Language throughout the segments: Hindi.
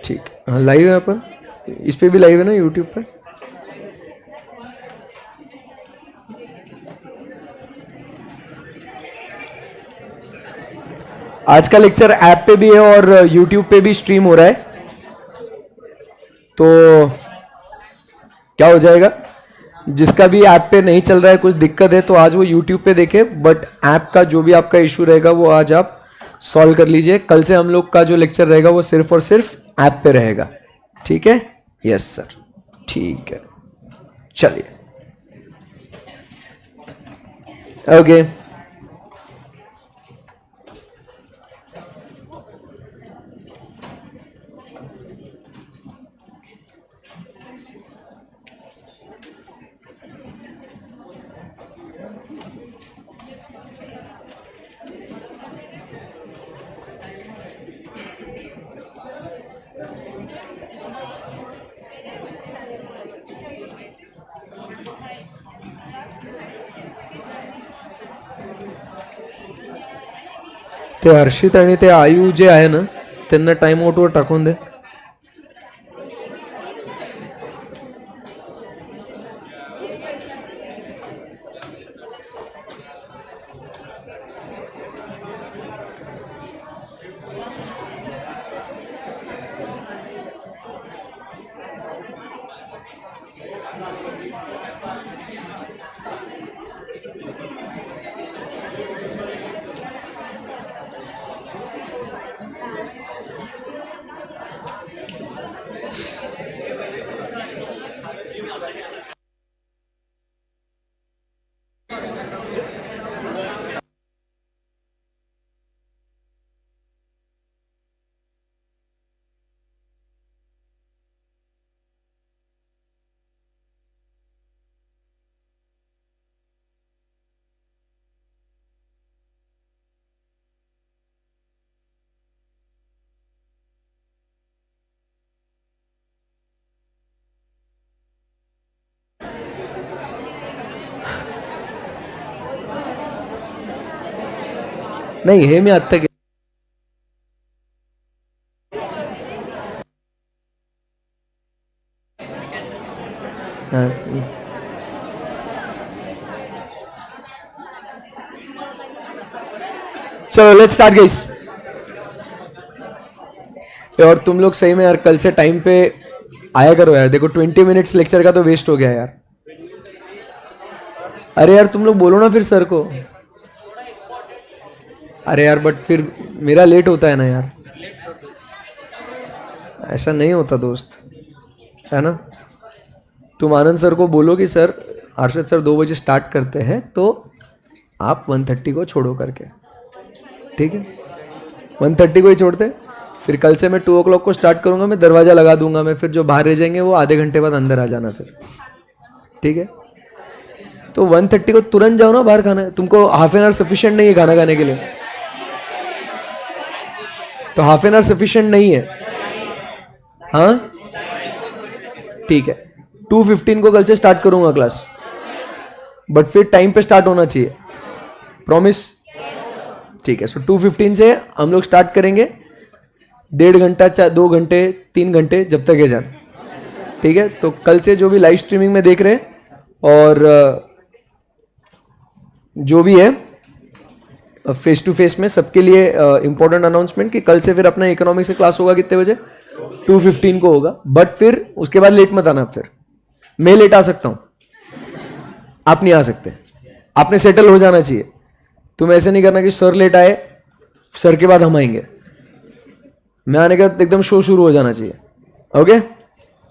ठीक, हाँ लाइव है अपन, इस पे भी लाइव है ना यूट्यूब पे। आज का लेक्चर ऐप पे भी है और यूट्यूब पे भी स्ट्रीम हो रहा है, तो क्या हो जाएगा, जिसका भी ऐप पे नहीं चल रहा है, कुछ दिक्कत है, तो आज वो यूट्यूब पे देखे, बट ऐप का जो भी आपका इशू रहेगा वो आज आप सॉल्व कर लीजिए। कल से हम लोग का जो लेक्चर रहेगा वो सिर्फ और सिर्फ ऐप पे रहेगा, ठीक है? यस सर, ठीक है, चलिए ओके। ते हर्षित आणि ते आयु जे आहे ना त्यांना टाइम आउटवर टाकून दे. नाही हे मी आत्ता चलो लेट्स स्टार्ट गाइस। और तुम लोग सही में यार कल से टाइम पे आया करो यार। देखो 20 मिनट्स लेक्चर का तो वेस्ट हो गया यार। अरे यार तुम लोग बोलो ना फिर सर को। अरे यार बट फिर मेरा लेट होता है ना यार, ऐसा नहीं होता दोस्त, है ना। तुम आनंद सर को बोलो कि सर हर्षद सर 2 बजे स्टार्ट करते हैं तो आप 1:30 को छोड़ो करके, ठीक है। 1:30 को ही छोड़ते, फिर कल से मैं 2 o'clock को स्टार्ट करूंगा, मैं दरवाजा लगा दूंगा, मैं फिर जो बाहर रह जाएंगे वो आधे घंटे बाद अंदर आ जाना फिर, ठीक है। तो 1:30 को तुरंत जाओ ना बाहर खाना। तुमको हाफ एन आवर सफिशिएंट नहीं है खाना खाने के लिए, तो हाफ एन आवर सफिशिएंट नहीं है, हाँ ठीक है। 2:15 को कल से स्टार्ट करूंगा क्लास, बट फिर टाइम पे स्टार्ट होना चाहिए, प्रॉमिस, ठीक है। सो 2:15 से हम लोग स्टार्ट करेंगे, 1.5 घंटा 2 घंटे 3 घंटे जब तक है जान, ठीक है। तो कल से जो भी लाइव स्ट्रीमिंग में देख रहे हैं और जो भी है फेस टू फेस में, सबके लिए इंपॉर्टेंट अनाउंसमेंट कि कल से फिर अपना इकोनॉमिक्स से क्लास होगा कितने बजे, 2:15 को होगा, बट फिर उसके बाद लेट मत आना। फिर मैं लेट आ सकता हूं, आप नहीं आ सकते, आपने सेटल हो जाना चाहिए। तुम ऐसे नहीं करना कि सर लेट आए, सर के बाद हम आएंगे, मैं आने के बाद एकदम शो शुरू हो जाना चाहिए, ओके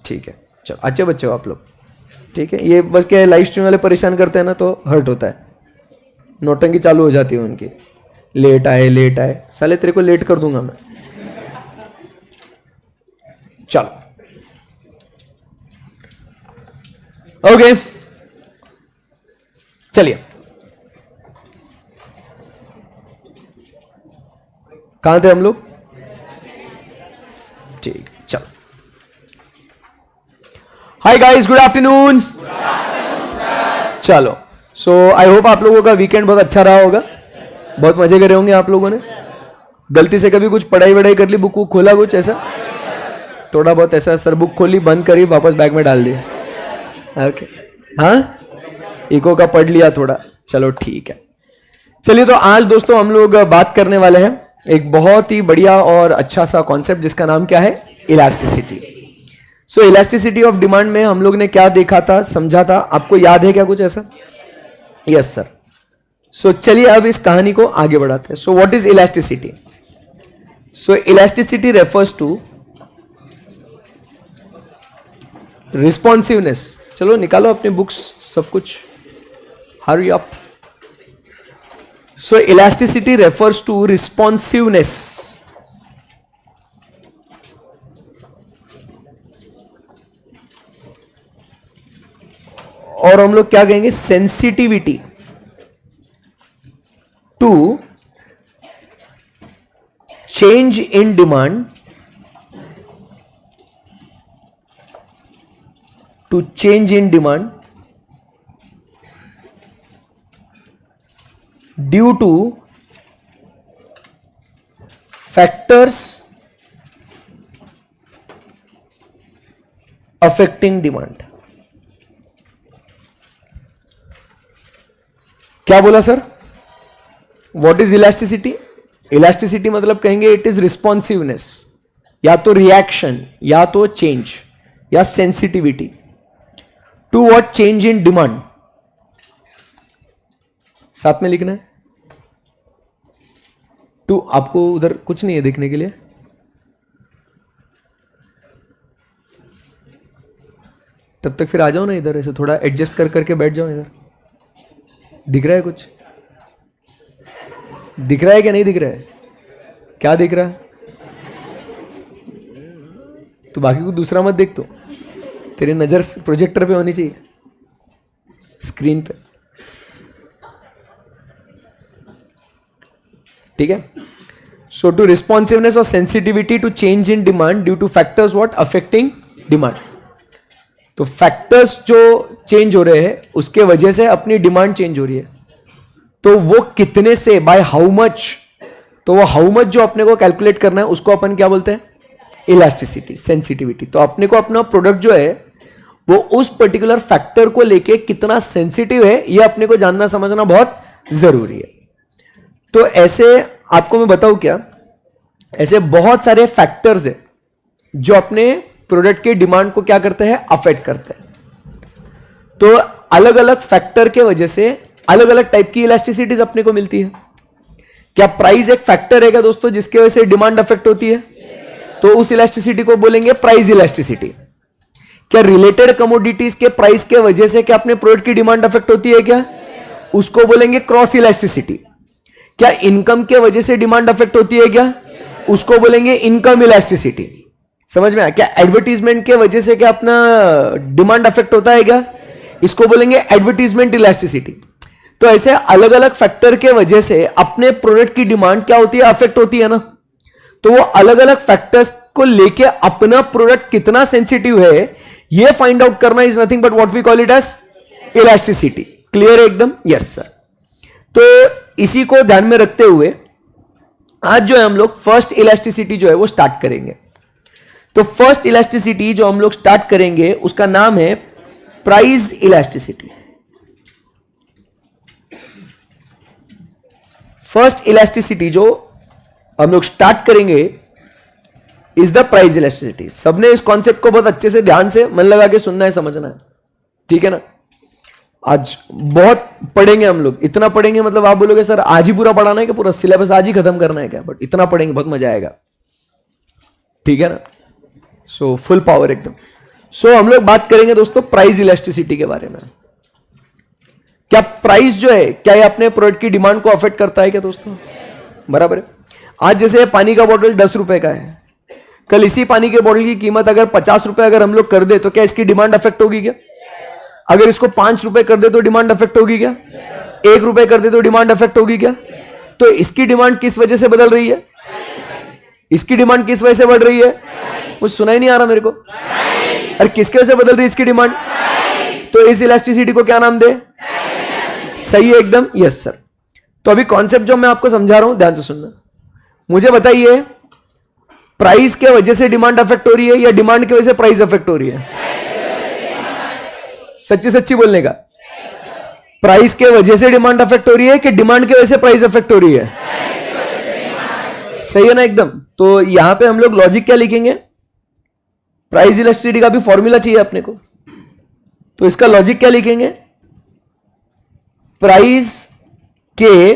ठीक है। चलो अच्छे बच्चे हो आप लोग, ठीक है। ये बस क्या लाइव स्ट्रीम वाले परेशान करते हैं ना तो हर्ट होता है, नौटंकी चालू हो जाती है उनकी, लेट आए साले तेरे को लेट कर दूंगा मैं। चलो ओके चलिए, कहां थे हम लोग, ठीक, चलो। Hi guys, good afternoon. चलो सो आई होप आप लोगों का वीकेंड बहुत अच्छा रहा होगा, बहुत मजे करे होंगे आप लोगों ने, गलती से कभी कुछ पढ़ाई वढ़ाई कर ली, बुक को खोला कुछ ऐसा? थोड़ा बहुत ऐसा, सर बुक खोली, बंद करी, वापस बैग में डाल दिया। ओके, हाँ, इको का पढ़ लिया थोड़ा, चलो ठीक है। चलिए, तो आज दोस्तों हम लोग बात करने वाले हैं एक बहुत ही बढ़िया और अच्छा सा कॉन्सेप्ट, जिसका नाम क्या है? Elasticity. So elasticity of demand में हम लोग ने क्या देखा था, समझा था, आपको याद है क्या कुछ ऐसा? Yes sir. सो चलिए अब इस कहानी को आगे बढ़ाते हैं। So what is elasticity? So elasticity refers to responsiveness. चलो निकालो अपनी बुक्स, सब कुछ, hurry up. So elasticity refers to responsiveness और हम लोग क्या कहेंगे? Sensitivity to change in demand, to change in demand due to factors affecting demand। क्या बोला sir? What is elasticity? Elasticity मतलब कहेंगे इट इज रिस्पॉन्सिवनेस, या तो रिएक्शन, या तो चेंज, या sensitivity to what? Change in demand. साथ में लिखना है टू। आपको उधर कुछ नहीं है देखने के लिए? तब तक फिर आ जाओ ना इधर, ऐसे थोड़ा एडजस्ट कर करके बैठ जाओ इधर। दिख रहा है कुछ? दिख रहा है क्या नहीं दिख रहा है? क्या दिख रहा है? तो बाकी को दूसरा मत देख, तो तेरी नजर प्रोजेक्टर पे होनी चाहिए, स्क्रीन पे, ठीक है? सो टू रिस्पॉन्सिवनेस और sensitivity to change in demand due to factors what? Affecting demand. तो फैक्टर्स जो चेंज हो रहे हैं उसके वजह से अपनी डिमांड चेंज हो रही है, तो वो कितने से, बाय हाउ मच, तो वो हाउ मच जो अपने को कैलकुलेट करना है उसको अपन क्या बोलते हैं? Elasticity, sensitivity. तो अपने को अपना प्रोडक्ट जो है वो उस पर्टिकुलर फैक्टर को लेके कितना सेंसिटिव है, ये अपने को जानना समझना बहुत जरूरी है। तो ऐसे आपको मैं बताऊं क्या, ऐसे बहुत सारे फैक्टर्स है जो अपने प्रोडक्ट के डिमांड को क्या करते हैं? अफेक्ट करते हैं। तो अलग अलग फैक्टर के वजह से अलग अलग टाइप की इलास्टिसिटीज अपने को मिलती है। क्या प्राइस एक फैक्टर है क्या दोस्तों, जिसके वजह से डिमांड अफेक्ट होती है? तो उस इलास्टिसिटी को बोलेंगे प्राइस इलास्टिसिटी। क्या रिलेटेड कमोडिटीज के प्राइस के वजह से क्या अपने प्रोडक्ट की डिमांड अफेक्ट होती है क्या? उसको बोलेंगे क्रॉस इलास्टिसिटी। क्या इनकम के वजह से डिमांड अफेक्ट होती है क्या? उसको बोलेंगे इनकम इलास्टिसिटी। समझ में आया? क्या एडवर्टीजमेंट के वजह से क्या अपना डिमांड अफेक्ट होता है क्या? इसको बोलेंगे एडवर्टीजमेंट इलास्टिसिटी। तो ऐसे अलग अलग फैक्टर के वजह से अपने प्रोडक्ट की डिमांड क्या होती है? अफेक्ट होती है ना। तो वो अलग अलग फैक्टर्स को लेके अपना प्रोडक्ट कितना सेंसिटिव है, ये फाइंड आउट करना is nothing but what we call it as elasticity. Clear है एकदम? Yes sir. तो इसी को ध्यान में रखते हुए आज जो है हम लोग फर्स्ट इलास्टिसिटी जो है वो स्टार्ट करेंगे। तो फर्स्ट इलास्टिसिटी जो हम लोग स्टार्ट करेंगे उसका नाम है प्राइस इलास्टिसिटी। फर्स्ट इलास्टिसिटी जो हम लोग स्टार्ट करेंगे इज द प्राइस इलास्टिसिटी। सबने इस कॉन्सेप्ट को बहुत अच्छे से ध्यान से मन लगा के सुनना है, समझना है, ठीक है ना? आज बहुत पढ़ेंगे हम लोग, इतना पढ़ेंगे मतलब आप बोलोगे सर आज ही पूरा पढ़ाना है क्या, पूरा सिलेबस आज ही खत्म करना है क्या? बट इतना पढ़ेंगे, बहुत मजा आएगा, ठीक है ना? सो फुल पावर एकदम। सो हम लोग बात करेंगे दोस्तों प्राइस इलास्टिसिटी के बारे में। क्या प्राइस जो है क्या ये अपने प्रोडक्ट की डिमांड को अफेक्ट करता है क्या दोस्तों? बराबर है। आज जैसे पानी का बोतल 10 रुपए का है, कल इसी पानी के बोतल की कीमत अगर 50 रुपए अगर हम लोग कर दे तो क्या इसकी डिमांड अफेक्ट होगी क्या? अगर इसको 5 रुपए कर दे तो डिमांड अफेक्ट होगी क्या? 1 रुपए कर दे तो डिमांड अफेक्ट होगी क्या? तो इसकी डिमांड किस वजह से बदल रही है? इसकी डिमांड किस वजह से बढ़ रही है? मुझे सुना ही नहीं आ रहा मेरे को। अरे किसके वजह से बदल रही है इसकी डिमांड? तो इस इलास्टिसिटी को क्या नाम दे? सही है एकदम, यस सर। तो अभी कॉन्सेप्ट जो मैं आपको समझा रहा हूं ध्यान से सुनना। मुझे बताइए, प्राइस के वजह से डिमांड अफेक्ट हो रही है या डिमांड की वजह से प्राइस अफेक्ट हो रही है? सच्ची सच्ची बोलने का, प्राइस के वजह से डिमांड अफेक्ट हो रही है कि डिमांड की वजह से प्राइस अफेक्ट हो रही है? सही है ना एकदम। तो यहां पे हम लोग लॉजिक क्या लिखेंगे? प्राइस इलास्टिसिटी का भी फॉर्मूला चाहिए अपने को, तो इसका लॉजिक क्या लिखेंगे? प्राइस के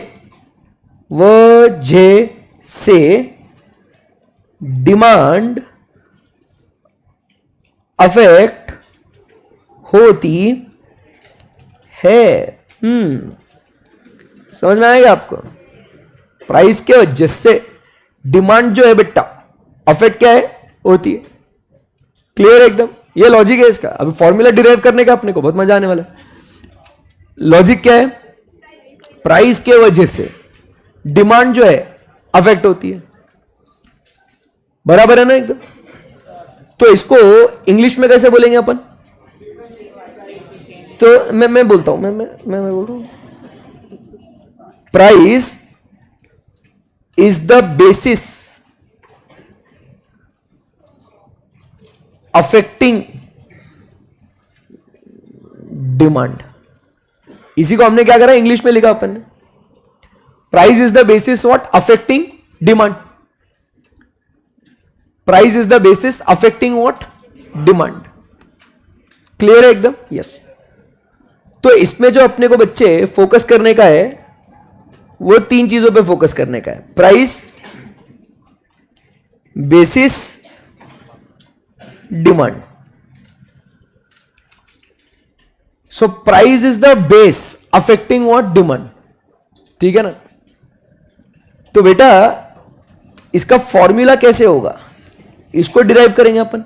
वजह से डिमांड अफेक्ट होती है। समझ में आएगा आपको? प्राइस के वजह से डिमांड जो है बेटा अफेक्ट क्या है? होती है। क्लियर एकदम? ये लॉजिक है इसका। अभी फॉर्मूला डिराइव करने का अपने को बहुत मजा आने वाला है। लॉजिक क्या है? प्राइस के वजह से डिमांड जो है अफेक्ट होती है। बराबर है ना एकदम? तो इसको इंग्लिश में कैसे बोलेंगे अपन? तो मैं बोलता हूं, मैं बोल रहा हूं, price is the basis affecting demand. इसी को हमने क्या करा? इंग्लिश में लिखा अपन ने, price is the basis what? Affecting demand. Price is the basis affecting what? Demand. Clear है एकदम? यस। तो इसमें जो अपने को बच्चे फोकस करने का है वो तीन चीजों पे फोकस करने का है। Price, basis, demand. So price is the base affecting what? Demand. ठीक है ना? तो बेटा इसका फॉर्मूला कैसे होगा? इसको डिराइव करेंगे अपन।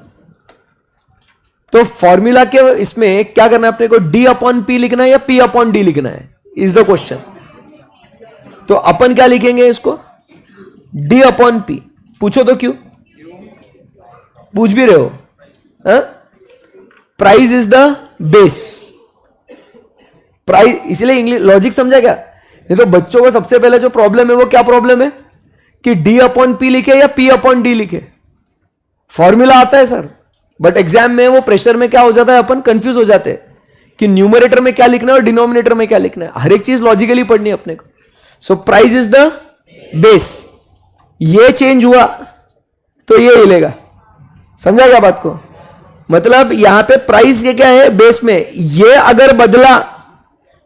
तो फॉर्मूला के इसमें क्या करना है अपने को? डी अपॉन पी लिखना है या पी अपॉन डी लिखना है, इज द क्वेश्चन। तो अपन क्या लिखेंगे इसको? D upon P. पूछो तो क्यों? पूछ भी रहे हो? Price is the base. Price, इसलिए इंग्लिश लॉजिक समझा क्या? नहीं तो बच्चों को सबसे पहले जो प्रॉब्लम है वो क्या प्रॉब्लम है कि डी अपॉन पी लिखे या पी अपॉन डी लिखे। फॉर्मूला आता है सर, बट एग्जाम में वो प्रेशर में क्या हो जाता है, अपन कंफ्यूज हो जाते हैं कि न्यूमरेटर में क्या लिखना है और डिनोमिनेटर में क्या लिखना है। हर एक चीज लॉजिकली पढ़नी है अपने को। सो प्राइस इज द बेस। ये चेंज हुआ तो ये हिलेगा। समझा क्या बात को? मतलब यहां पे प्राइस ये क्या है? बेस में। ये अगर बदला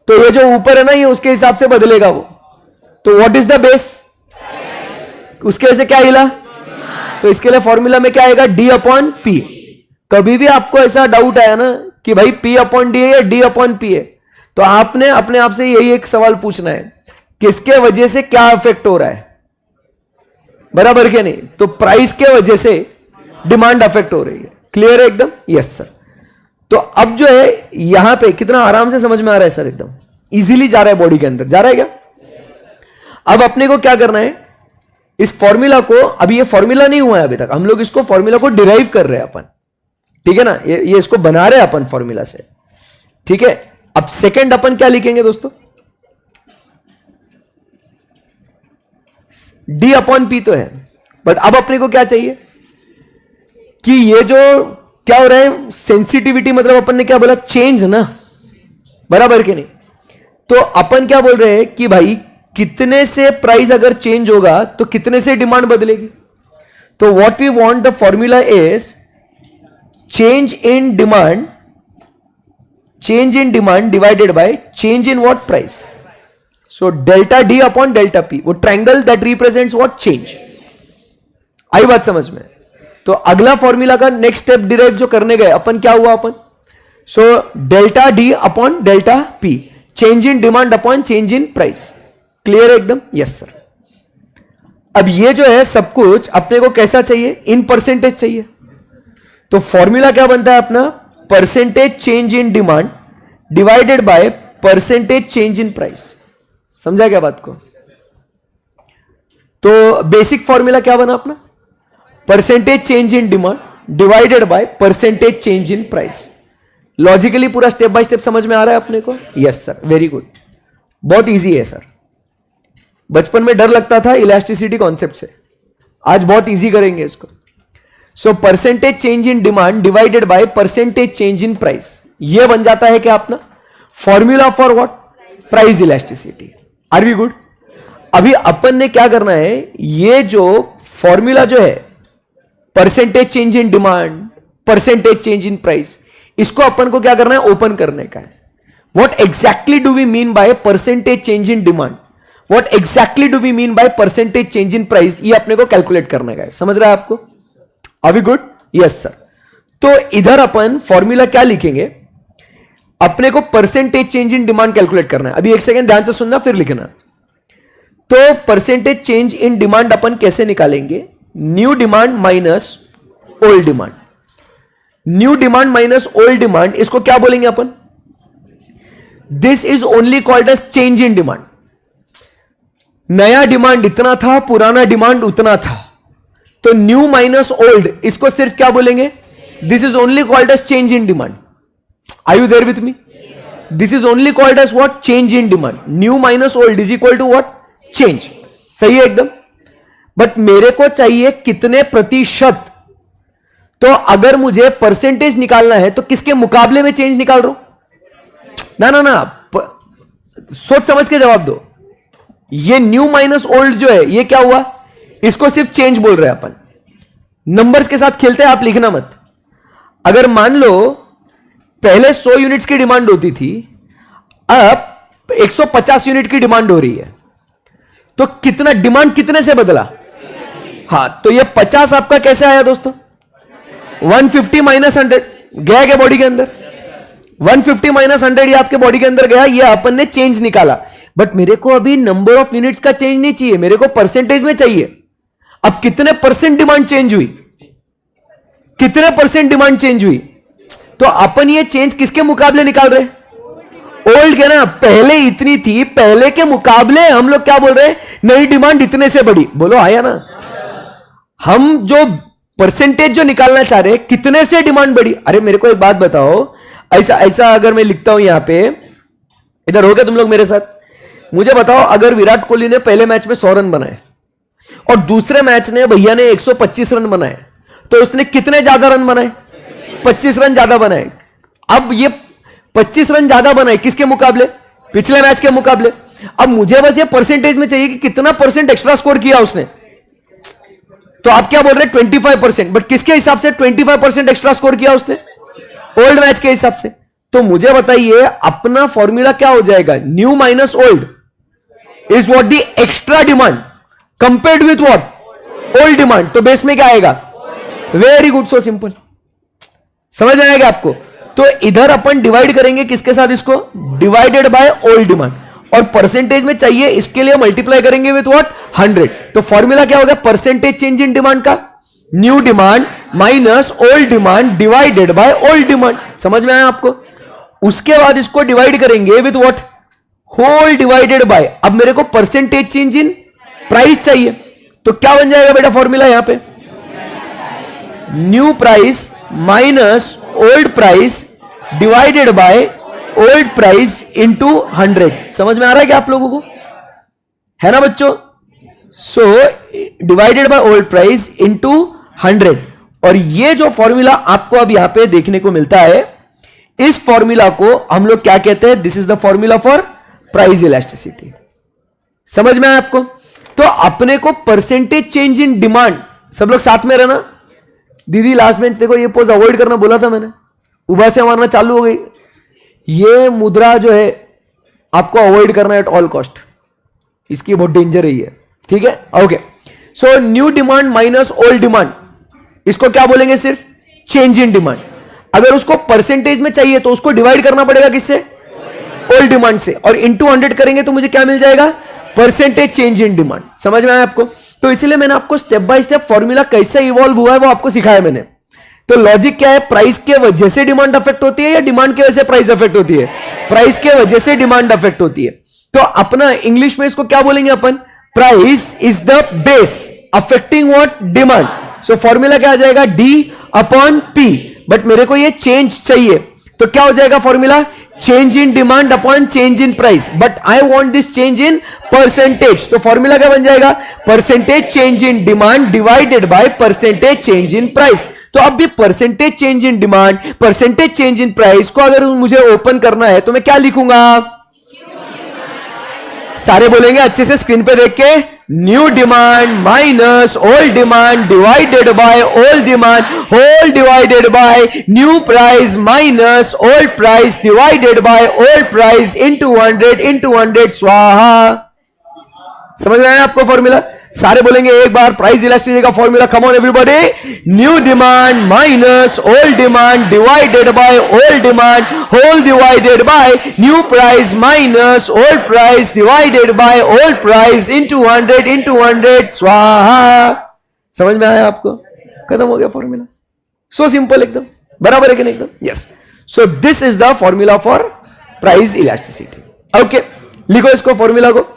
तो ये जो ऊपर है ना, ये उसके हिसाब से बदलेगा वो। तो व्हाट इज द बेस? उसके वजह से क्या हिला? तो इसके लिए फॉर्मूला में क्या आएगा? D upon P. कभी भी आपको ऐसा डाउट आया ना कि भाई पी अपॉन डी है या डी अपॉन पी है, तो आपने अपने आप से यही एक सवाल पूछना है, किसके वजह से क्या इफेक्ट हो रहा है? बराबर क्या नहीं? तो प्राइस के वजह से डिमांड अफेक्ट हो रही है। क्लियर है एकदम? Yes sir. तो अब जो है यहां पे कितना आराम से समझ में आ रहा है सर? एकदम इजीली जा रहा है बॉडी के अंदर। जा रहा है क्या? अब अपने को क्या करना है? इस फॉर्मूला को, अभी ये फॉर्मूला नहीं हुआ है अभी तक, हम लोग इसको फॉर्मूला को डिराइव कर रहे हैं अपन। ठीक है ना? ये इसको बना रहे हैं अपन फॉर्मूला से। ठीक है? अब सेकंड अपन क्या लिखेंगे दोस्तों? डी अपॉन पी तो है, बट अब अपने को क्या चाहिए कि ये जो क्या हो रहा है, सेंसिटिविटी, मतलब अपन ने क्या बोला? चेंज ना। बराबर के नहीं? तो अपन क्या बोल रहे हैं कि भाई कितने से प्राइस अगर चेंज होगा तो कितने से डिमांड बदलेगी। तो what we want the formula is change in demand, change in demand divided by change in what? Price. So delta D upon delta P, वो triangle that represents what? Change. आई बात समझ में? तो अगला फॉर्मूला का नेक्स्ट स्टेप डिराइव जो करने गए अपन, क्या हुआ अपन? So delta D upon delta P, change in demand upon change in price. Clear है एकदम? Yes sir. अब ये जो है सब कुछ अपने को कैसा चाहिए? इन परसेंटेज चाहिए। तो फॉर्मूला क्या बनता है अपना? Percentage change in demand divided by percentage change in price. समझा क्या बात को? तो बेसिक फॉर्मूला क्या बना अपना? Percentage change in demand divided by percentage change in price. Logically पूरा स्टेप बाय स्टेप समझ में आ रहा है अपने को? Yes sir, very good. बहुत इजी है सर। बचपन में डर लगता था इलास्टिसिटी कॉन्सेप्ट से, आज बहुत इजी करेंगे इसको। So percentage change in demand divided by percentage change in price, यह बन जाता है क्या अपना formula for what, price elasticity. Are we good? अभी अपन ने क्या करना है, ये जो फॉर्मूला जो है percentage change in demand, percentage change in price, इसको अपन को क्या करना है, ओपन करने का है। What exactly do we mean by percentage change in demand, what exactly do we mean by percentage change in price, ये अपने को कैलकुलेट करने का है। समझ रहा है आपको? Are we good? Yes sir. तो इधर अपन फॉर्मूला क्या लिखेंगे, अपने को percentage change in demand calculate करना है। अभी एक सेकेंड ध्यान से सुनना फिर लिखना। तो परसेंटेज चेंज इन डिमांड अपन कैसे निकालेंगे, new demand minus old demand. New demand minus old demand, इसको क्या बोलेंगे अपन, this is only called as change in demand. नया डिमांड इतना था, पुराना डिमांड उतना था, तो न्यू माइनस ओल्ड, इसको सिर्फ क्या बोलेंगे, this is only called as change in demand. Are you there with me? This is only called as what, change in demand. New minus old is equal to what, change. सही है एकदम। बट मेरे को चाहिए कितने प्रतिशत, तो अगर मुझे परसेंटेज निकालना है तो किसके मुकाबले में चेंज निकाल रहा हूं, ना ना ना, सोच समझ के जवाब दो। ये न्यू माइनस ओल्ड जो है ये क्या हुआ, इसको सिर्फ चेंज बोल रहे हैं अपन। नंबर्स के साथ खेलते हैं, आप लिखना मत। अगर मान लो पहले 100 यूनिट्स की डिमांड होती थी, अब 150 यूनिट की डिमांड हो रही है, तो कितना डिमांड कितने से बदला, हां, तो ये 50 आपका कैसे आया दोस्तों, 150 माइनस 100 गया क्या बॉडी के अंदर, 150 माइनस 100 ये आपके बॉडी के अंदर गया, ये अपन ने चेंज निकाला। बट मेरे को अभी नंबर ऑफ यूनिट्स का चेंज नहीं चाहिए, मेरे को परसेंटेज में चाहिए। अब कितने परसेंट डिमांड चेंज हुई, कितने परसेंट डिमांड चेंज हुई, तो अपन ये चेंज किसके मुकाबले निकाल रहे, ओल्ड के ना, पहले इतनी थी, पहले के मुकाबले हम लोग क्या बोल रहे हैं, नई डिमांड इतने से बढ़ी। बोलो आया ना? हम जो परसेंटेज जो निकालना चाह रहे हैं, कितने से डिमांड बढ़ी। अरे मेरे को एक बात बताओ, ऐसा ऐसा अगर मैं लिखता हूं यहां पे, इधर हो गया तुम लोग मेरे साथ, मुझे बताओ अगर विराट कोहली ने पहले मैच में 100 रन बनाए और दूसरे मैच ने भैया ने 125 रन बनाए, तो उसने कितने ज्यादा रन बनाए, 25 रन ज्यादा बनाए। अब ये 25 रन ज्यादा बनाए किसके मुकाबले, पिछले मैच के मुकाबले। अब मुझे बस ये परसेंटेज में चाहिए कि कितना परसेंट एक्स्ट्रा स्कोर किया उसने, तो आप क्या बोल रहे हैं 25%, बट किसके हिसाब से 25% एक्स्ट्रा स्कोर किया उसने, ओल्ड मैच के हिसाब से। तो मुझे बताइए अपना फॉर्मूला क्या हो जाएगा, new minus old is what, the extra demand compared with what, old demand. तो बेस में क्या आएगा, वेरी गुड, सो सिंपल। समझ आएगा आपको? तो इधर अपन डिवाइड करेंगे किसके साथ, इसको डिवाइडेड बाय ओल्ड डिमांड, और परसेंटेज में चाहिए इसके लिए मल्टीप्लाई करेंगे विथ व्हाट, 100। तो फॉर्मूला क्या होगा, परसेंटेज चेंज इन डिमांड का, new demand minus old demand divided by old demand. समझ में आया आपको? उसके बाद इसको डिवाइड करेंगे with what, whole divided by, अब मेरे को परसेंटेज चेंज इन प्राइस चाहिए, तो क्या बन जाएगा बेटा फॉर्मूला यहां पे, new price minus old price divided by old price into 100। समझ में आ रहा है क्या आप लोगों को, है ना बच्चों? So divided by old price into 100। और ये जो फॉर्मूला आपको अब यहां पे देखने को मिलता है, इस फॉर्मूला को हम लोग क्या कहते हैं, this is the formula for price elasticity. समझ में आया आपको? तो अपने को परसेंटेज चेंज इन डिमांड, सब लोग साथ में रहना। दीदी लास्ट बेंच देखो, ये पोज अवॉइड करना बोला था मैंने, उबा से मारना चालू हो गई। ये मुद्रा जो है आपको अवॉइड करना एट ऑल कॉस्ट, इसकी बहुत डेंजर है ये, ठीक है? Okay, so new demand minus old demand, इसको क्या बोलेंगे, सिर्फ चेंज इन डिमांड। अगर उसको परसेंटेज में चाहिए तो उसको डिवाइड करना पड़ेगा किससे, ओल्ड डिमांड से, और इंटू 100 करेंगे तो मुझे क्या मिल जाएगा, परसेंटेज चेंज इन डिमांड। समझ में आया आपको? तो इसलिए मैंने आपको स्टेप बाय स्टेप फॉर्मूला कैसे इवॉल्व हुआ है वो आपको सिखाया मैंने। तो लॉजिक क्या है, प्राइस के वजह से डिमांड अफेक्ट होती है या डिमांड की वजह से प्राइस अफेक्ट होती है, प्राइस के वजह से डिमांड अफेक्ट होती है। तो अपना इंग्लिश में इसको क्या बोलेंगे अपन, price is the base affecting what, demand. So formula क्या आ जाएगा, D/P। बट मेरे को ये चेंज चाहिए, तो क्या हो जाएगा formula, change in demand upon change in price, but I want this change in percentage. तो फॉर्मूला क्या बन जाएगा? Percentage change in demand divided by percentage change in price. तो अब भी percentage change in demand, percentage change in price को अगर मुझे ओपन करना है तो मैं क्या लिखूंगा? सारे बोलेंगे अच्छे से स्क्रीन पे देख के, new demand minus old demand divided by old demand whole divided by new price minus old price divided by old price into 100 स्वाहा। समझ में आया आपको फॉर्मूला? सारे बोलेंगे एक बार प्राइस इलास्टिसिटी का formula, come on everybody. New demand minus old demand divided by old demand whole divided by new price minus old price divided by old price into 100 स्वाहा। समझ में आया आपको? खत्म हो गया फॉर्मूला। सो सिंपल एकदम, बराबर है कि नहीं एकदम? Yes. So this is the formula for price elasticity. Okay, लिखो इसको फॉर्मूला को।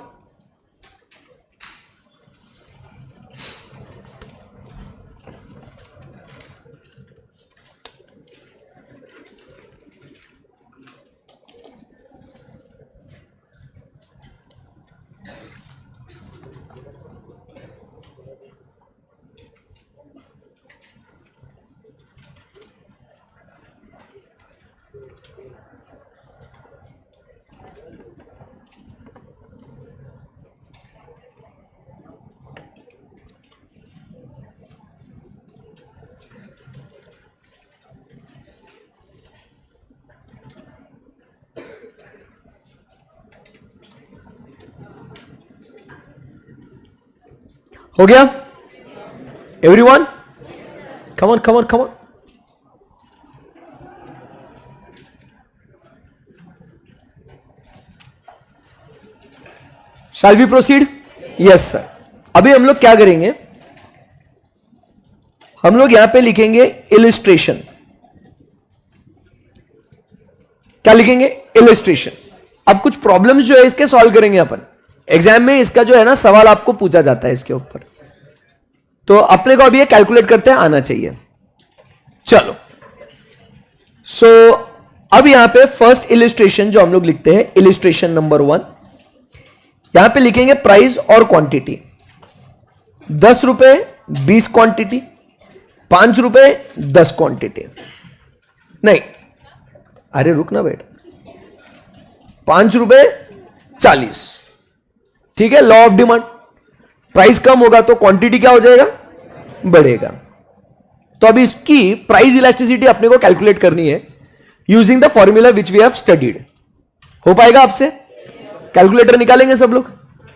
हो गया everyone? Come on come on come on. Shall we proceed? Yes sir. अभी हम लोग क्या करेंगे, हम लोग यहां पे लिखेंगे इलिस्ट्रेशन। क्या लिखेंगे? इलिस्ट्रेशन। अब कुछ प्रॉब्लम्स जो है इसके सॉल्व करेंगे अपन। एग्जाम में इसका जो है ना सवाल आपको पूछा जाता है इसके ऊपर, तो अपने को अभी ये कैलकुलेट करते हैं आना चाहिए। चलो, सो अब यहां पे फर्स्ट इलिस्ट्रेशन जो हम लोग लिखते हैं, इलिस्ट्रेशन नंबर 1, यहां पे लिखेंगे प्राइस और क्वांटिटी। 10 रुपए 20 क्वांटिटी, 5 रुपए 10 क्वांटिटी। नहीं, अरे रुकना बेट, 5 रुपए 40। ठीक है, लॉ ऑफ डिमांड। प्राइस कम होगा तो क्वांटिटी क्या हो जाएगा? बढ़ेगा। तो अभी इसकी प्राइस इलास्टिसिटी अपने को कैलकुलेट करनी है using the formula which we have studied. हो पाएगा आपसे? कैलकुलेटर निकालेंगे सब लोग?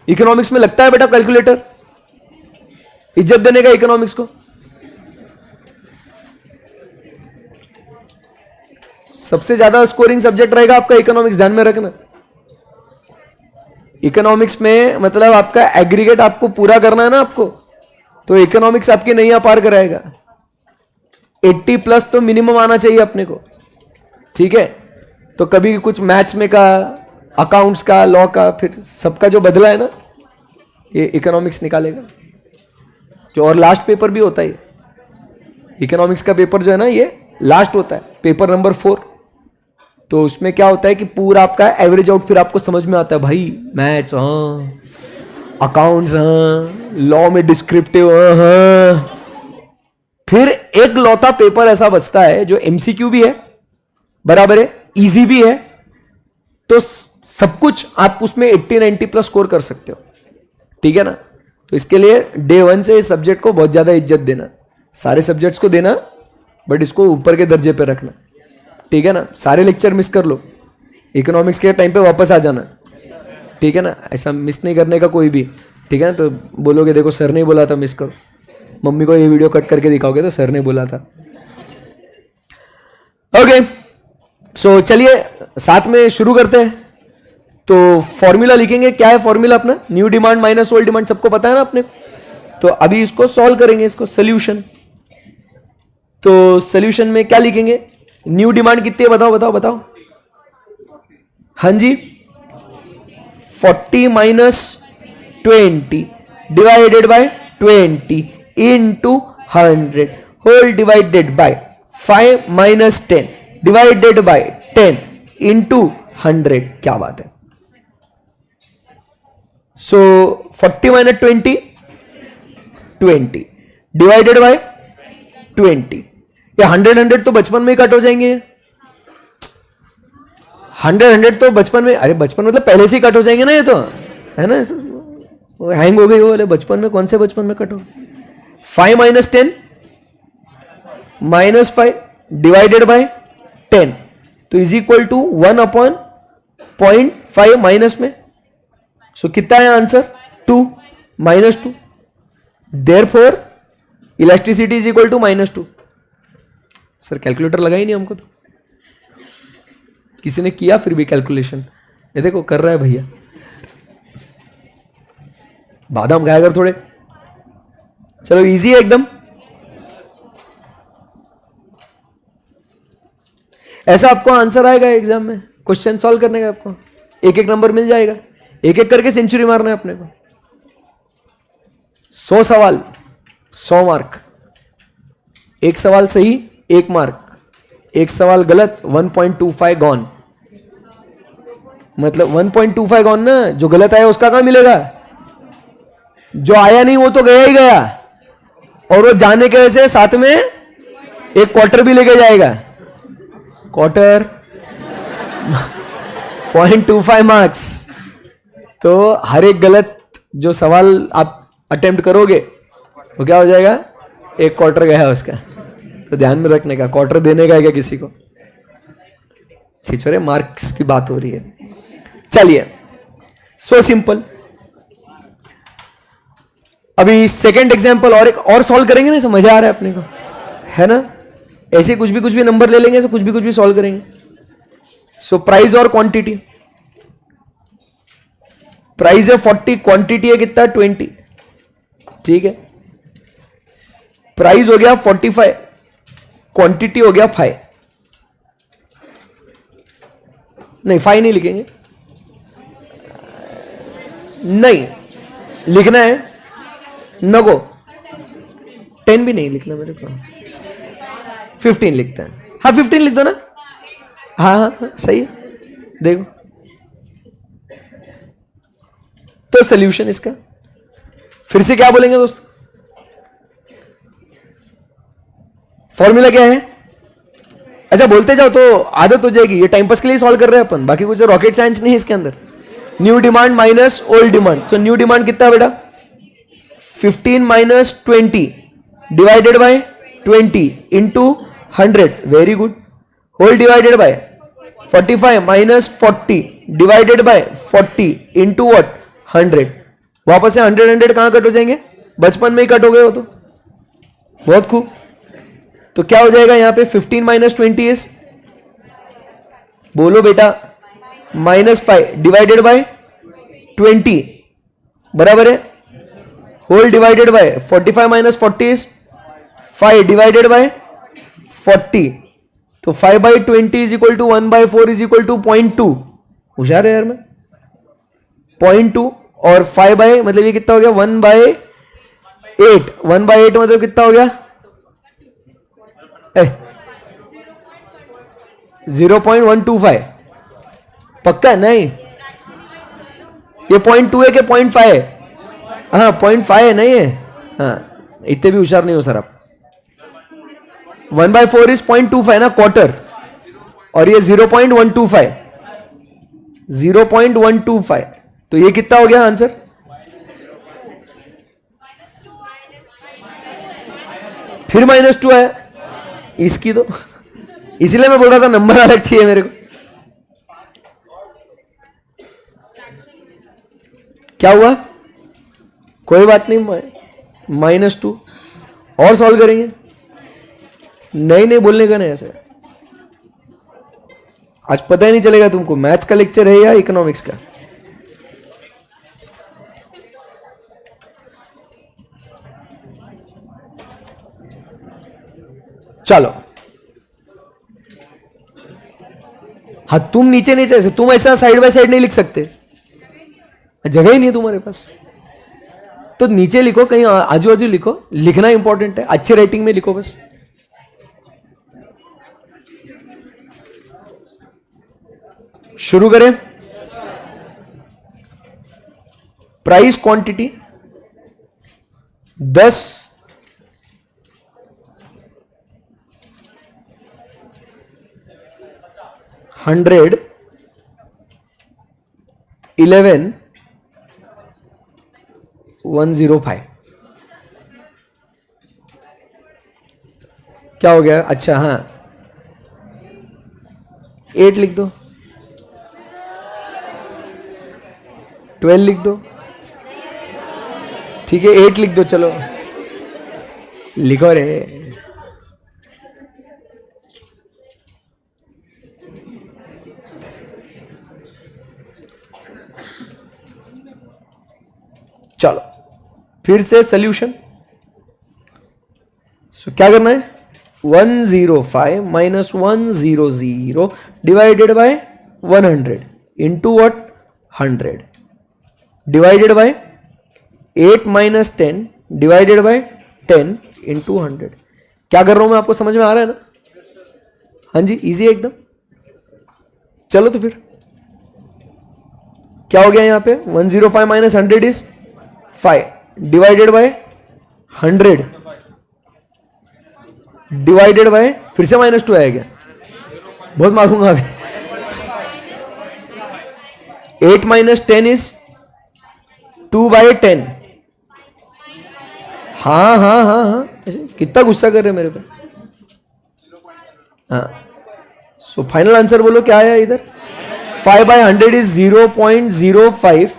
इकोनॉमिक्स में लगता है बेटा कैलकुलेटर, इज्जत देने का इकोनॉमिक्स को। सबसे ज्यादा स्कोरिंग सब्जेक्ट रहेगा आपका इकोनॉमिक्स, ध्यान में रखना। इकोनॉमिक्स में मतलब आपका एग्रीगेट आपको पूरा करना है ना आपको, तो इकोनॉमिक्स आपकी नैया पार कराएगा। 80+ तो मिनिमम आना चाहिए अपने को। ठीक है, तो कभी कुछ मैथ्स में का, अकाउंट्स का, लॉ का, फिर सबका जो बदला है ना, ये इकोनॉमिक्स निकालेगा। जो और लास्ट पेपर भी होता है इकोनॉमिक्स का पेपर जो है ना, ये लास्ट होता है, पेपर नंबर 4। तो उसमें क्या होता है कि पूरा आपका एवरेज आउट फिर आपको समझ में आता है भाई। मैथ्स हाँ, अकाउंट्स हाँ, लॉ में डिस्क्रिप्टिव हाँ। फिर एक लौता पेपर ऐसा बचता है जो एमसीक्यू भी है, बराबर है, इजी भी है, तो सब कुछ आप उसमें 80-90+ स्कोर कर सकते हो। ठीक है ना? तो इसके लिए डे 1 से इस सब्जेक्ट को बहुत ज्यादा इज्जत देना, सारे सब्जेक्ट्स को देना, बट इसको ऊपर के दर्जे पे रखना। ठीक है ना? सारे लेक्चर मिस कर लो, इकोनॉमिक्स के टाइम पे वापस आ जाना। ठीक है ना? ऐसा मिस नहीं करने का कोई भी। ठीक है ना? तो बोलोगे देखो सर ने बोला था मिस करो, मम्मी को ये वीडियो कट करके दिखाओगे तो सर ने बोला था। ओके, सो चलिए साथ में शुरू करते हैं। तो फॉर्मूला लिखेंगे। क्या है फॉर्मूला अपना? New demand minus old demand, सबको पता है ना अपने। तो अभी इसको सॉल्व करेंगे, इसको सोल्यूशन। तो सोल्यूशन में क्या लिखेंगे? न्यू डिमांड कितनी है बताओ बताओ बताओ। हाँ जी, 40 - 20 divided by 20 into 100 whole divided by 5 - 10 divided by 10 into 100, क्या बात है। So 40 minus 20, 20 divided by 20। ये 100 तो बचपन में ही कट हो जाएंगे। 100 तो बचपन में, अरे बचपन मतलब पहले से ही कट हो जाएंगे ना, ये तो है ना, हैंग हो गई वो वाले। बचपन में कौन से बचपन में कट हो। 5 माइनस 10 माइनस 5 डिवाइडेड बाय 10, तो इज इक्वल टू 1/0.5 माइनस में। सो कितना है answer, 2 minus 2। Therefore elasticity is equal to -2। Sir calculator लगा ही नहीं हमको तो, किसी ने किया फिर भी कैलकुलेशन। ये देखो कर रहा है भैया, बादाम खाया कर थोड़े। चलो इजी है एकदम। ऐसा आपको आंसर आएगा एग्जाम में, क्वेश्चन सॉल्व करने का आपको एक एक नंबर मिल जाएगा, एक एक करके सेंचुरी मारना है अपने को। 100 सवाल 100 मार्क, एक सवाल सही 1 मार्क, एक सवाल गलत 1.25 गॉन। मतलब 1.25 गॉन ना, जो गलत आया उसका कहां मिलेगा, जो आया नहीं वो तो गया ही गया, और वो जाने के वजह से साथ में एक क्वार्टर भी लेके जाएगा। Quarter 0.25 marks. तो हर एक गलत जो सवाल आप अटेम्प्ट करोगे वो क्या हो जाएगा, एक क्वार्टर गया है उसका। तो ध्यान में रखने का, क्वार्टर देने का है क्या किसी को। छिछोरे मार्क्स की बात हो रही है। चलिए सो सिंपल। अभी सेकंड एग्जांपल और एक और सॉल्व करेंगे ना, मजा आ रहा है अपने को, है ना। ऐसे कुछ भी नंबर ले लेंगे, ऐसे कुछ भी सॉल्व करेंगे। सो प्राइस और क्वांटिटी, प्राइस है 40, क्वांटिटी है कितना 20, ठीक है। प्राइस हो गया 45, क्वांटिटी हो गया 5। नहीं 5 नहीं लिखेंगे, नहीं लिखना है नको, 10 भी नहीं लिखना मेरे को, 15 लिखते हैं। हाँ 15 लिख दो ना, हाँ सही है। देखो तो सोल्यूशन इसका फिर से क्या बोलेंगे दोस्त, फॉर्मूला क्या है। अच्छा बोलते जाओ तो आदत हो जाएगी। ये टाइम पास के लिए सॉल्व कर रहे हैं अपन, बाकी कुछ रॉकेट साइंस नहीं है इसके अंदर। New demand minus old demand, तो न्यू डिमांड कितना है बेटा, 15 minus 20 divided by 20 into 100, very good. Whole divided by 45 minus 40 divided by 40 into what 100। वापस से 100 कहां कट हो जाएंगे, बचपन में ही कट हो गए हो तो, बहुत खूब। तो क्या हो जाएगा यहां पे 15 माइनस 20 इज, बोलो बेटा, -5 डिवाइडेड बाय 20 बराबर है whole divided by 45 minus 40 is 5 divided by 40। तो 5/20 is equal to 1/4 is equal to 0.2। होशियार है यार मैं, 0.2 और 5 बाय मतलब ये कितना हो गया 1/8। 1/8 मतलब कितना हो गया 0.125। पक्का नहीं, ये 0.2 है कि 0.5 है, हाँ 0.5 है, नहीं है, हाँ इतने भी होशियार नहीं हो सर आप। 1/4 इज 0.25 ना क्वार्टर, और ये 0.125, 0.125, तो ये कितना हो गया आंसर, फिर -2 है इसकी। तो इसलिए मैं बोल रहा था नंबर अलग चाहिए मेरे को। क्या हुआ, कोई बात नहीं, -2 और सॉल्व करेंगे। नहीं बोलने का नहीं ऐसे, आज पता ही नहीं चलेगा तुमको मैथ्स का लेक्चर है या इकोनॉमिक्स का। चलो हाँ तुम नीचे ऐसे, तुम ऐसा साइड बाय साइड नहीं लिख सकते, जगह ही नहीं है तुम्हारे पास। तो नीचे लिखो, कहीं आजू बाजू लिखो, लिखना इंपॉर्टेंट है, अच्छे राइटिंग में लिखो बस। शुरू करें। प्राइस क्वांटिटी 10 100 11 105 क्या हो गया? अच्छा हाँ 8 लिख दो, 12 लिख दो, ठीक है 8 लिख दो, चलो लिखो रे। चलो फिर से सोल्यूशन। क्या करना है? 105 minus 100 divided by 100 into what 100 divided by 8 minus 10 divided by 10 into 100। क्या कर रहा हूं मैं? आपको समझ में आ रहा है ना? हाँ जी, इजी है एकदम। चलो तो फिर क्या हो गया यहां पे? 105 minus 100 is 5 divided bye 100 divided by, फिर से -2 आएगा, बहुत मारूंगा अभी। 8 माइनस 10 इज 2/10। हाँ हाँ हाँ हाँ, कितना गुस्सा कर रहे मेरे पे। हाँ, सो फाइनल आंसर बोलो क्या आया इधर? 5/100 इज 0.05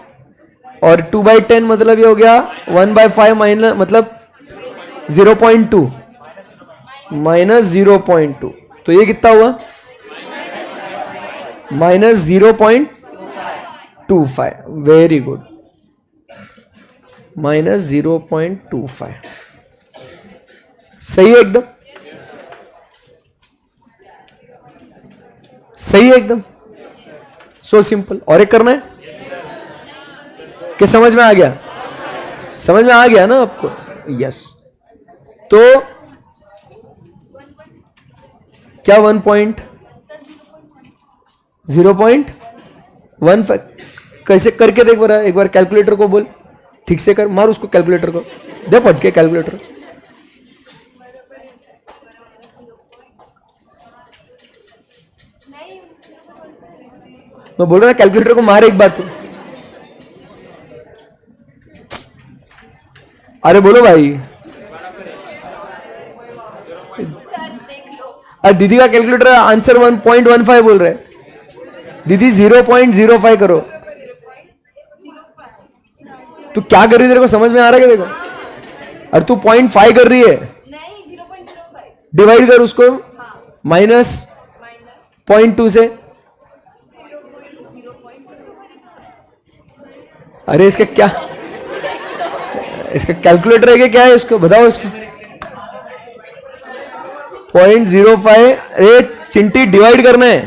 और 2/10 मतलब ये हो गया 1/5 माइनस मतलब 0.2 माइनस 0.2, तो ये कितना हुआ? माइनस 0.25। वेरी गुड, माइनस 0.25 सही है एकदम, सही है एकदम। So simple. और एक करना है कि समझ में आ गया? समझ में आ गया ना आपको? यस। तो क्या 0.15 कैसे करके देख बरा, एक बार कैलकुलेटर को बोल, ठीक से कर, मार उसको कैलकुलेटर को, दे पट के कैलकुलेटर। मैं बोल रहा कैलकुलेटर को मार एक बार तू। अरे बोलो भाई। और दीदी का कैलकुलेटर आंसर 1.15 बोल रहे। दीदी 0.05 करो। तू क्या कर रही है? तेरे को समझ में आ रहा है क्या? देखो, और तू 0.5 कर रही है। नहीं, 0.05 डिवाइड कर उसको माइनस 0.2 से। अरे इसका क्या, इसका कैलकुलेटर है कि क्या है? इसको बताओ इसको। 0.05। अरे चिंटी डिवाइड करना है।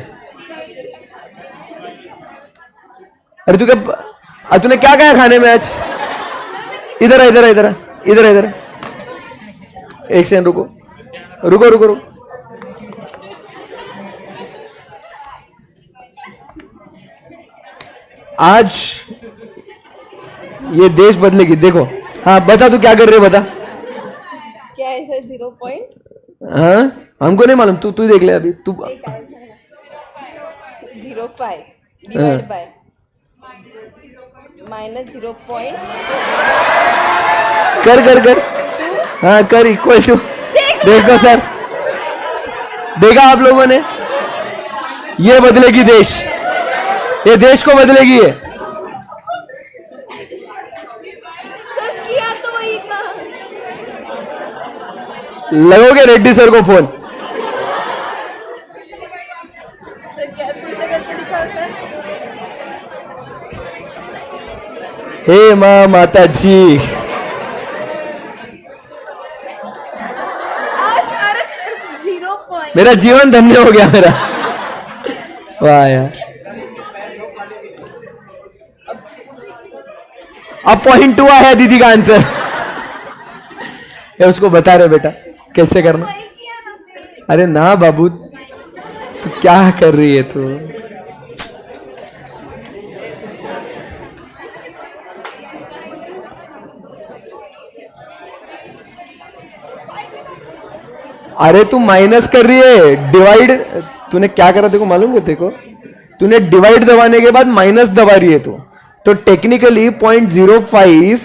अरे तू क्या, तूने क्या खाया खाने में आज? इधर आ, इधर आ, इधर आ, इधर आ, इधर आ। एक सेकंड रुको रुको रुको रुको। आज ये देश बदलेगी, देखो। हाँ बता, तू क्या कर रहे हो? बता क्या है सर? 0. हाँ हमको नहीं मालूम, तू देख ले अभी तू। 0.5 डिवाइड बाय माइनस 0. कर कर कर, हाँ कर, इक्वल टू। देखो सर, देखा आप लोगों ने? ये बदलेगी देश, ये देश को बदलेगी ये। सर किया तो वही था। लगोगे रेड्डी सर को फोन। सर क्या फिर से करके दिखाओ सर। हे माँ माता जी, अरे सर 0. मेरा जीवन धन्य हो गया मेरा। वाह यार। अब 0.2 आया दीदी का आंसर। ये उसको बता रहे बेटा कैसे करना। अरे ना बाबू, तू क्या कर रही है तू? अरे तू माइनस कर रही है, डिवाइड तूने क्या करा तेरे को मालूम है? तेरे को तूने डिवाइड दबाने के बाद माइनस दबा रही है तू, तो टेक्निकली 0.05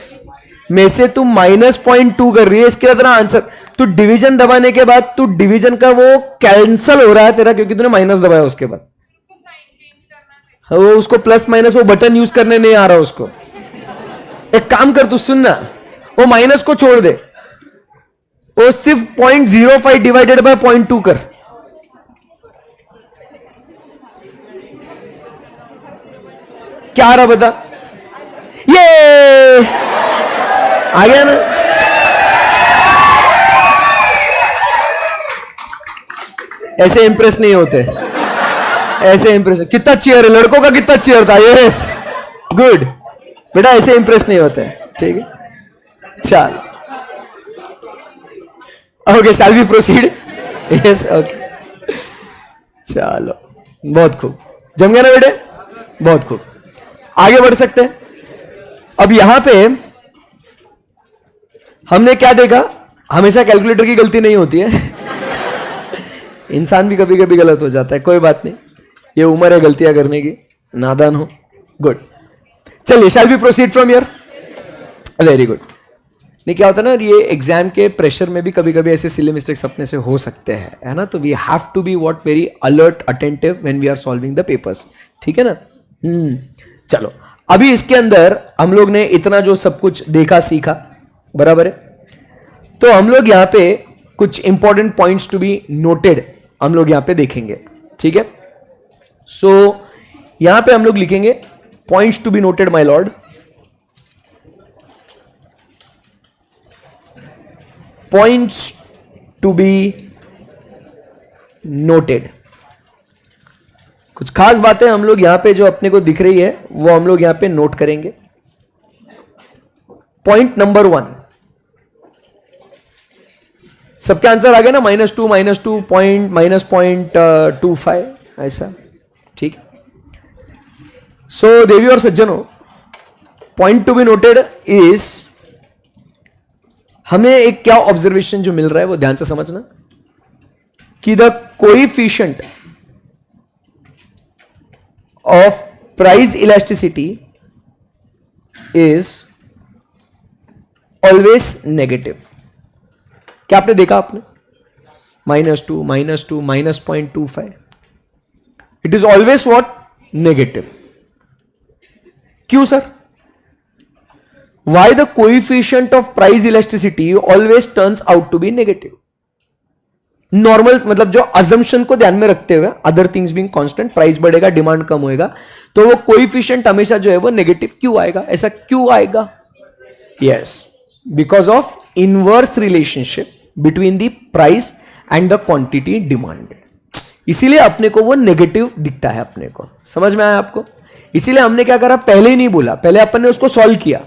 में से तू -0.2 कर रही है। इसके तेरा आंसर, तू डिवीजन दबाने के बाद तू डिवीजन का वो कैंसल हो रहा है तेरा, क्योंकि तूने माइनस दबाया उसके बाद। वो उसको प्लस माइनस वो बटन यूज करने नहीं आ रहा उसको। एक काम कर तू, सुनना, वो माइनस को छोड़ दे, वो सिर्फ 0.05 डिवाइडेड बाय 0.2 कर। क्या आ रहा बता? ये आ गया ना? ऐसे इंप्रेस नहीं होते, ऐसे इंप्रेस। कितना चेयर है लड़कों का, कितना चेयर था? यस, गुड बेटा, ऐसे इंप्रेस नहीं होते। ठीक है, चल okay, shall we proceed? Yes, okay, चलो, बहुत खूब, जम गया ना बेटे? बहुत खूब, आगे बढ़ सकते हैं। अब यहां पे हमने क्या देखा? हमेशा कैलकुलेटर की गलती नहीं होती है, इंसान भी कभी कभी गलत हो जाता है, कोई बात नहीं, ये उम्र है गलतियां करने की, नादान हो। गुड, चलिए, shall we proceed from here? Very good. नहीं, क्या होता है ना, ये एग्जाम के प्रेशर में भी कभी कभी ऐसे सिली मिस्टेक्स अपने से हो सकते हैं, है ना? तो we have to be what very alert, attentive when we are solving the papers. ठीक है ना? चलो, अभी इसके अंदर हम लोग ने इतना जो सब कुछ देखा सीखा, बराबर है? तो हम लोग यहां पे कुछ important points to be noted हम लोग यहां पे देखेंगे। ठीक है, सो यहां पे हम लोग लिखेंगे points to be noted my lord. Points to be noted, कुछ खास बातें हम लोग यहां पे जो अपने को दिख रही है वो हम लोग यहां पे नोट करेंगे। पॉइंट नंबर 1, सबके आंसर आ गए ना? -2 पॉइंट -0.25 ऐसा, ठीक है। सो देवी और सज्जनों, point to be noted is, हमें एक क्या ऑब्जर्वेशन जो मिल रहा है वो ध्यान से समझना, कि the coefficient of price elasticity is always negative. क्या आपने देखा? आपने -2 -0.25, it is always what? Negative. क्यों sir? Why the coefficient of price elasticity always turns out to be negative? Normal मतलब जो अजम्पशन को ध्यान में रखते हुए, other things being constant, price बढ़ेगा, डिमांड कम होएगा, तो वो कोएफिशिएंट हमेशा जो है वो नेगेटिव क्यों आएगा? ऐसा क्यों आएगा? Yes, because of inverse relationship between the price and the quantity demand. इसीलिए अपने को वो नेगेटिव दिखता है अपने को। समझ में आया आपको? इसीलिए हमने क्या करा, पहले ही नहीं बोला, पहले अपन ने उसको सॉल्व किया,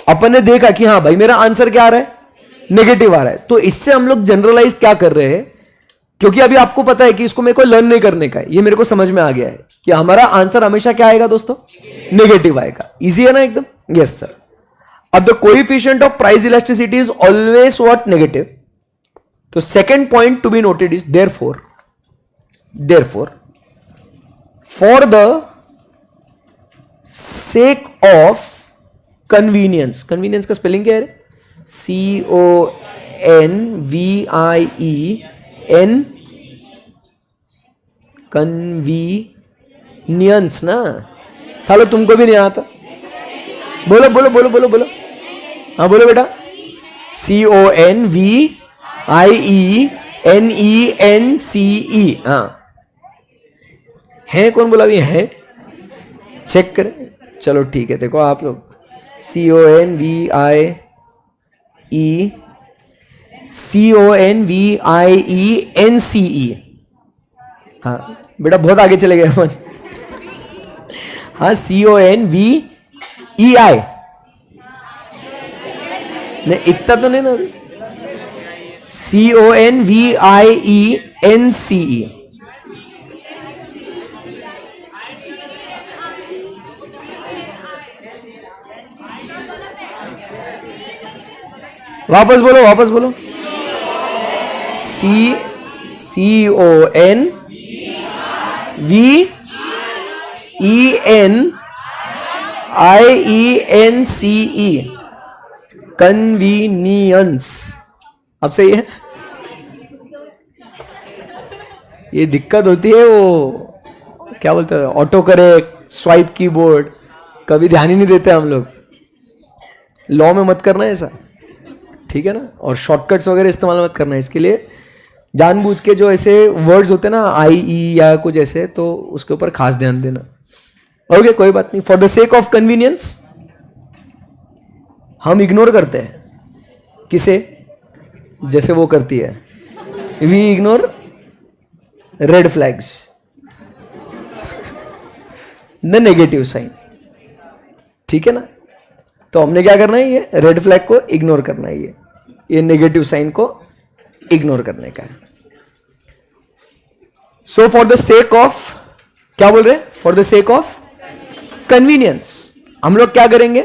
अपन ने देखा कि हाँ भाई मेरा आंसर क्या आ रहा है? नेगेटिव आ रहा है। तो इससे हम लोग जनरलाइज क्या कर रहे हैं, क्योंकि अभी आपको पता है कि इसको मेरे को लर्न नहीं करने का है, ये मेरे को समझ में आ गया है कि हमारा आंसर हमेशा क्या आएगा दोस्तों? नेगेटिव आएगा। इजी है ना एकदम? Yes sir. अब the coefficient of price elasticity is always what? Negative. तो second point to be noted is therefore for the sake of convenience, convenience का स्पेलिंग क्या है? CONVIEN, कन्वीनियंस ना? सालो तुमको भी नहीं आता? बोलो बोलो बोलो बोलो बोलो, हाँ बोलो बेटा। CONVIENENCE, हाँ है? कौन बोला भी है? चेक करें। चलो ठीक है, देखो आप लोग CONVIENCE, हाँ बेटा बहुत आगे चले गए अपन। हाँ CONVEI, नहीं इतना तो नहीं ना? CONVIENCE। वापस बोलो, वापस बोलो। CONVENIENCE, convenience. अब सही है? ये दिक्कत होती है, वो क्या बोलते हैं, ऑटो करेक्ट, स्वाइप कीबोर्ड, कभी ध्यान ही नहीं देते हम लोग। लॉ में मत करना ऐसा, ठीक है ना। और शॉर्टकट्स वगैरह इस्तेमाल मत करना, इसके लिए जानबूझ के जो ऐसे वर्ड्स होते हैं ना, IE या कुछ ऐसे, तो उसके ऊपर खास ध्यान देना। ओके, कोई बात नहीं। For the sake of convenience हम इग्नोर करते हैं, किसे? जैसे वो करती है, we ignore red flags, the negative sign, ठीक है ना। तो हमने क्या करना है, ये रेड फ्लैग को इग्नोर करना है, ये नेगेटिव साइन को इग्नोर करने का है। सो फॉर द सेक ऑफ, क्या बोल रहे हैं, for the sake of convenience हम लोग क्या करेंगे,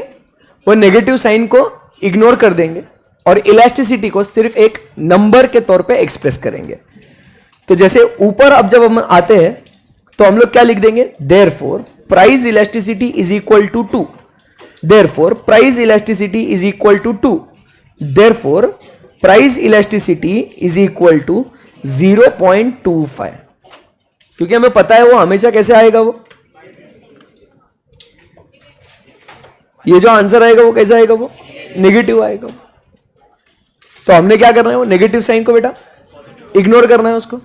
वो नेगेटिव साइन को इग्नोर कर देंगे और इलास्टिसिटी को सिर्फ एक नंबर के तौर पे एक्सप्रेस करेंगे। तो जैसे ऊपर अब जब हम आते हैं तो हम लोग क्या लिख देंगे, therefore price elasticity is equal to 2, therefore price elasticity is equal to 2, therefore price elasticity is equal to 0.25, क्योंकि हमें पता है वो हमेशा कैसे आएगा, वो ये जो आंसर आएगा वो कैसा आएगा, वो नेगेटिव आएगा। तो हमने क्या करना है, वो नेगेटिव साइन को बेटा इग्नोर करना है उसको।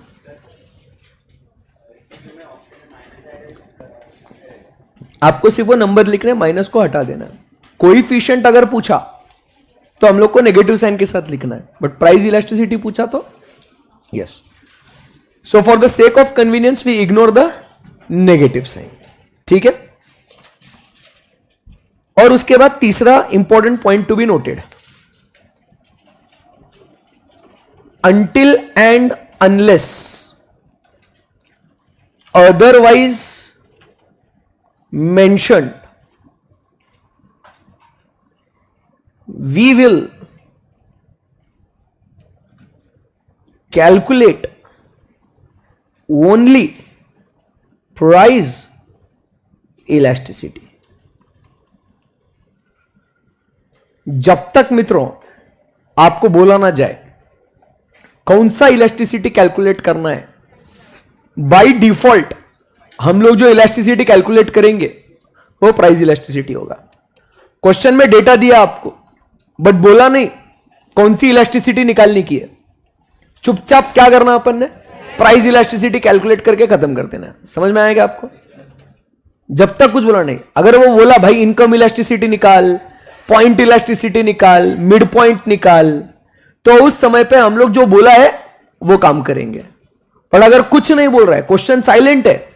आपको सिर्फ वो नंबर लिखने, माइनस को हटा देना है। कोएफिशिएंट अगर पूछा तो हम लोग को नेगेटिव साइन के साथ लिखना है, बट प्राइस इलास्टिसिटी पूछा तो yes. So for the sake of convenience we ignore the negative sign, ठीक है। और उसके बाद तीसरा important point to be noted, until and unless otherwise mentioned, we will calculate only price elasticity। जब तक मित्रों आपको बोला ना जाए कौन सा इलास्टिसिटी कैलकुलेट करना है, बाय डिफॉल्ट हम लोग जो इलास्टिसिटी कैलकुलेट करेंगे वो प्राइस इलास्टिसिटी होगा। क्वेश्चन में डेटा दिया आपको, बट बोला नहीं कौन सी इलास्टिसिटी निकालनी की है। चुपचाप क्या करना अपन ने, प्राइस इलास्टिसिटी कैलकुलेट करके खत्म कर देना। समझ में आएगा आपको? जब तक कुछ बोला नहीं। अगर वो बोला भाई इनकम इलास्टिसिटी निकाल, पॉइंट इलास्टिसिटी निकाल, मिड पॉइंट निकाल, तो उस समय पे हम लोग जो बोला है वो काम करेंगे। पर अगर कुछ नहीं बोल रहा है, क्वेश्चन साइलेंट है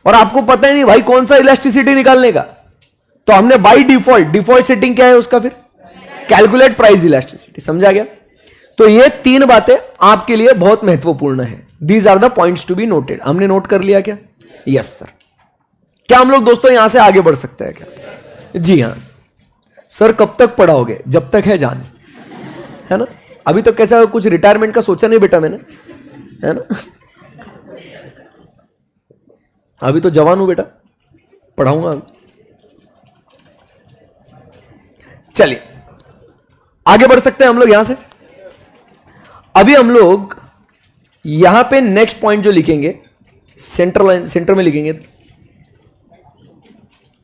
और आपको पता ही नहीं भाई कौन सा इलास्टिसिटी निकालने का, तो हमने बाय डिफॉल्ट सेटिंग क्या है उसका, फिर कैलकुलेट प्राइस इलास्टिसिटी। समझा गया? तो ये तीन बातें आपके लिए बहुत महत्वपूर्ण है। These are the points to be noted. हमने नोट कर लिया क्या? Yes sir. क्या हम लोग दोस्तों यहां से आगे बढ़ सकते हैं क्या? जी हां सर। कब तक पढ़ाओगे? जब तक है जान, है ना। अभी तक कैसा कुछ रिटायरमेंट का सोचा नहीं बेटा मैंने, है ना। अभी तो जवान हूं बेटा, पढ़ाऊंगा अभी। चलिए आगे बढ़ सकते हैं हम लोग यहां से। अभी हम लोग यहां पे नेक्स्ट पॉइंट जो लिखेंगे, सेंटर में लिखेंगे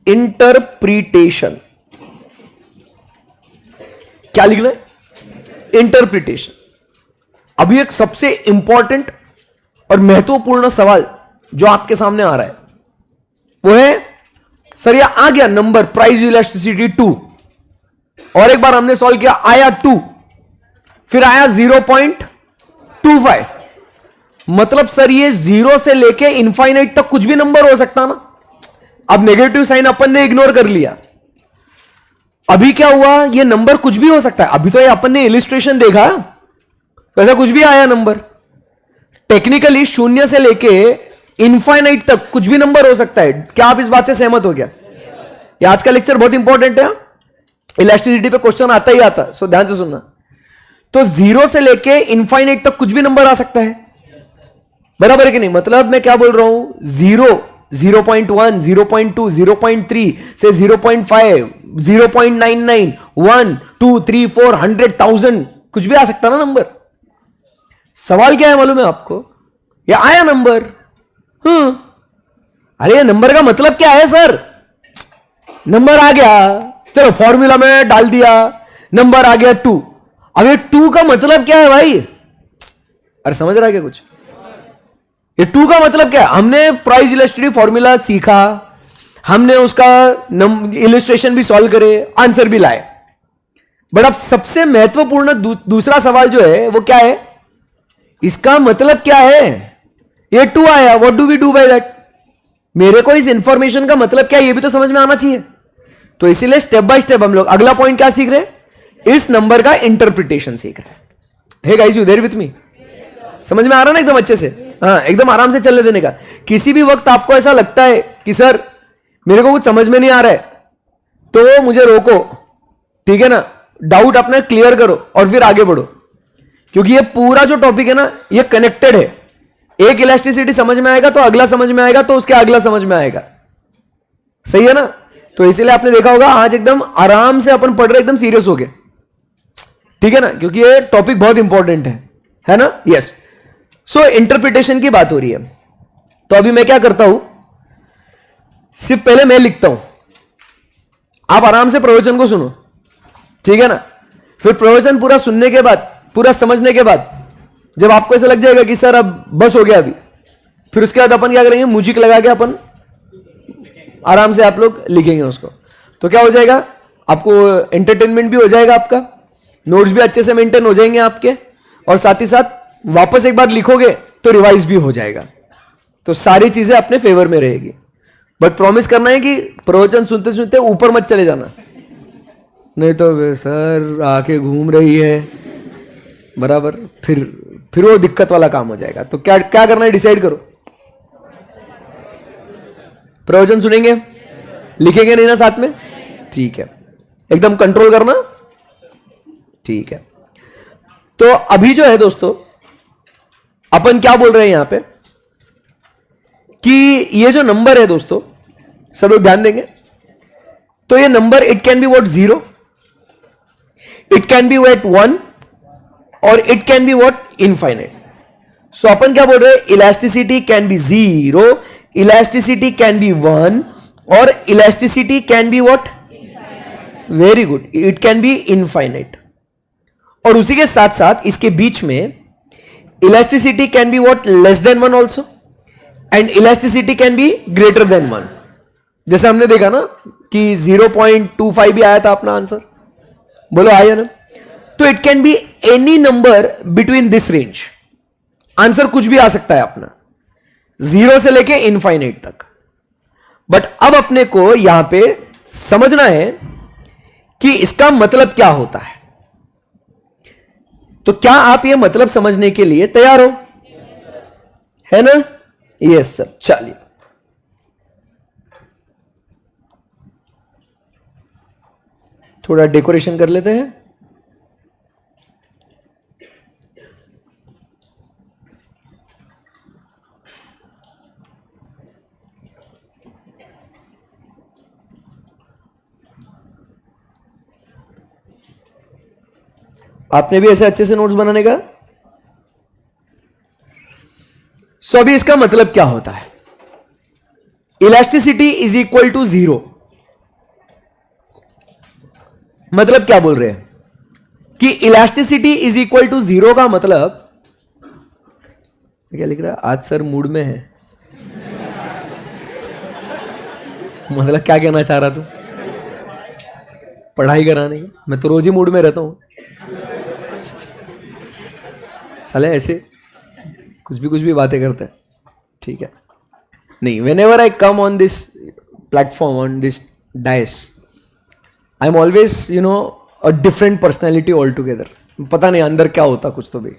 इंटरप्रिटेशन। क्या लिखना है? इंटरप्रिटेशन। अभी एक सबसे इंपॉर्टेंट और महत्वपूर्ण सवाल जो आपके सामने आ रहा है वो है, सर यह आ गया नंबर प्राइस इलास्टिसिटी 2, और एक बार हमने सॉल्व किया, आया 2, फिर आया 0.25, मतलब सर ये 0 से लेके इनफाइनाइट तक कुछ भी नंबर हो सकता ना। अब नेगेटिव साइन अपन ने इग्नोर कर लिया, अभी क्या हुआ, ये नंबर कुछ भी हो सकता है। अभी तो ये अपन ने इलिस्ट्रेशन देखा, वैसा कुछ भी आया नंबर। टेक्निकली 0 से लेके इनफाइनाइट तक कुछ भी नंबर हो सकता है। क्या आप इस बात से सहमत हो गया? ये आज का लेक्चर बहुत इंपॉर्टेंट है, इलास्टिसिटी पे क्वेश्चन आता ही आता, सो ध्यान से सुनना। तो 0 से लेके इनफाइनाइट तक कुछ भी नंबर आ सकता है, बराबर है कि नहीं? मतलब मैं क्या बोल रहा हूं, 0, 0.1, 0.2, 0.3 से 0.5, 0.99, 1, 2, 3, 4, 100, 1000 कुछ भी आ सकता ना नंबर। सवाल क्या है मालूम है आपको? ये आया नंबर। अरे ये नंबर का मतलब क्या है सर? नंबर आ गया, चलो फॉर्मूला में डाल दिया, नंबर आ गया 2। अब ये 2 का मतलब क्या है भाई? अरे समझ रहा है क्या कुछ? ये 2 का मतलब क्या है? हमने प्राइस इलस्ट्रेटिव फॉर्मूला सीखा, हमने उसका इलिस्ट्रेशन भी सॉल्व करे, आंसर भी लाए। बट अब सबसे महत्वपूर्ण दूसरा सवाल जो है वो क्या है? इसका मतलब क्या है? ये 2 आया, what do we do by that? मेरे को इस इंफॉर्मेशन का मतलब क्या है ये भी तो समझ में आना चाहिए। तो इसीलिए स्टेप बाय स्टेप हम लोग अगला पॉइंट क्या सीख रहे हैं? इस नंबर का इंटरप्रिटेशन सीख रहे हैं। Hey guys, you there with me? समझ में आ रहा ना एकदम अच्छे से? हाँ, एकदम आराम से चलने देने का। किसी भी वक्त आपको ऐसा लगता है कि सर मेरे को कुछ समझ में नहीं आ रहा है, तो मुझे रोको, ठीक है ना? डाउट अपना क्लियर करो और फिर आगे बढ़ो, क्योंकि ये पूरा जो टॉपिक है ना ये कनेक्टेड है। एक इलास्टिसिटी समझ में आएगा तो अगला समझ में आएगा, तो उसके अगला समझ में आएगा। सही है ना? तो इसीलिए आपने देखा होगा आज एकदम आराम से अपन पढ़ रहे, एकदम सीरियस हो गए, ठीक है ना? क्योंकि ये टॉपिक बहुत इंपॉर्टेंट है ना? यस। सो इंटरप्रिटेशन की बात हो रही है, तो अभी मैं क्या करता हूं, सिर्फ पहले मैं लिखता हूं, आप आराम से प्रवचन को सुनो, ठीक है ना? फिर प्रवचन पूरा सुनने के बाद, पूरा समझने के बाद, जब आपको ऐसा लग जाएगा कि सर अब बस हो गया अभी, फिर उसके बाद अपन क्या करेंगे, म्यूजिक लगा के अपन आराम से आप लोग लिखेंगे उसको। तो क्या हो जाएगा, आपको एंटरटेनमेंट भी हो जाएगा, आपका नोट्स भी अच्छे से मेंटेन हो जाएंगे आपके, और साथ ही साथ वापस एक बार लिखोगे तो रिवाइज भी हो जाएगा। तो सारी चीजें अपने फेवर में रहेगी। बट प्रॉमिस करना है कि प्रवचन सुनते सुनते ऊपर मत चले जाना, नहीं तो सर आके घूम रही है, बराबर, फिर वो दिक्कत वाला काम हो जाएगा। तो क्या क्या करना है, डिसाइड करो। प्रवचन सुनेंगे, लिखेंगे नहीं ना साथ में? ठीक है, एकदम कंट्रोल करना, ठीक है। तो अभी जो है दोस्तों, अपन क्या बोल रहे हैं यहां पे कि ये जो नंबर है दोस्तों, सब लोग ध्यान देंगे। तो ये number, it can be what 0, it can be what 1, और it can be what infinite. So अपन क्या बोल रहे हैं, elasticity can be 0, elasticity can be 1, और elasticity can be what, very good, it can be infinite. और उसी के साथ साथ इसके बीच में elasticity can be what, less than 1 also, and elasticity can be greater than 1। जैसे हमने देखा ना कि 0.25 भी आया था अपना आंसर, बोलो आया ना? तो it can be any number between this range, answer कुछ भी आ सकता है अपना, 0 से लेके इनफाइनाइट तक। बट अब अपने को यहां पे समझना है कि इसका मतलब क्या होता है। तो क्या आप ये मतलब समझने के लिए तैयार हो? है ना? Yes sir. चलिए, थोड़ा डेकोरेशन कर लेते हैं। आपने भी ऐसे अच्छे से नोट्स बनाने का। सो अभी इसका मतलब क्या होता है, इलास्टिसिटी इज इक्वल टू 0। मतलब क्या बोल रहे हैं कि इलास्टिसिटी इज इक्वल टू 0 का मतलब क्या लिख रहा है, आज सर मूड में है, मतलब क्या कहना चाह रहा तू, पढ़ाई कराने का? मैं तो रोज ही मूड में रहता हूं साले, ऐसे कुछ भी बातें करते हैं, ठीक है? नहीं, whenever I come on this platform, on this dais, I'm always, a different personality altogether. पता नहीं अंदर क्या होता, कुछ तो भी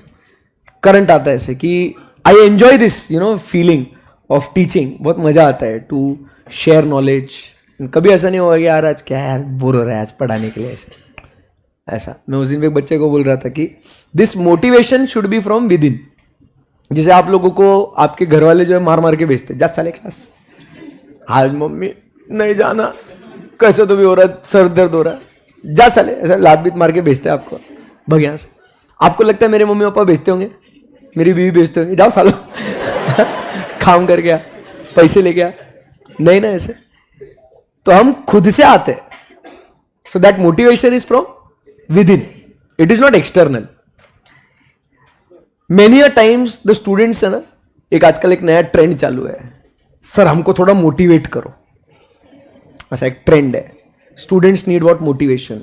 करंट आता है ऐसे कि I enjoy this, feeling of teaching. बहुत मजा आता है to share knowledge. कभी ऐसा नहीं होगा कि यार आज क्या यार बोर हो रहा है आज पढ़ाने के लिए, ऐसे ऐसा मैं उस दिन भी एक बच्चे को बोल रहा था कि this motivation should be from with in. जैसे आप लोगों को आपके घर वाले जो है मार मार के भेजते, जा साले क्लास, आज मम्मी नहीं जाना, कैसे तो भी हो रहा है, सर दर्द हो रहा है, जा साले, ऐसा लात बीत मार के भेजते हैं आपको, भग यहाँ से। आपको लगता है मेरे मम्मी पापा भेजते होंगे, मेरी बीवी भेजते होंगे, जाओ सालो काम कर गया, पैसे ले गया, नहीं ना ऐसे। तो हम खुद से आते हैं। So that motivation is from with in, it is not external. Many a times the students है ना, एक आजकल एक नया ट्रेंड चालू है, सर हमको थोड़ा मोटिवेट करो, ऐसा एक ट्रेंड है। Students need what? Motivation.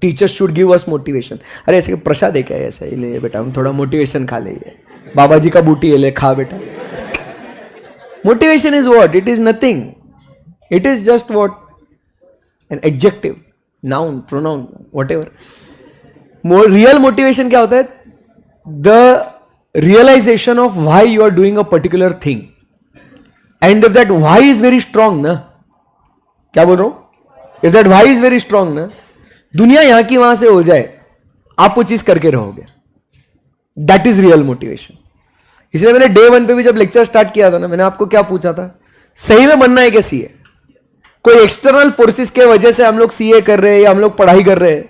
Teachers should give us motivation. अरे ऐसे प्रसाद है क्या, ऐसा ही ले बेटा, हम थोड़ा मोटिवेशन खा लेंगे, बाबा जी का बूटी है, ले खा बेटा। Motivation is what? It is nothing, it is just what? An adjective, noun, pronoun, whatever. Real motivation क्या होता है? The realization of why you are doing a particular thing, and if that why is very strong ना, क्या बोल रहा हूं, if that why is very strong ना, दुनिया यहां की वहां से हो जाए, आप वो चीज करके रहोगे। That is real motivation. इसलिए मैंने डे 1 पे भी जब लेक्चर स्टार्ट किया था ना, मैंने आपको क्या पूछा था, सही में बनना है क्या सीए? कोई एक्सटर्नल फोर्सेस के वजह से हम लोग सीए कर रहे हैं या हम लोग पढ़ाई कर रहे हैं,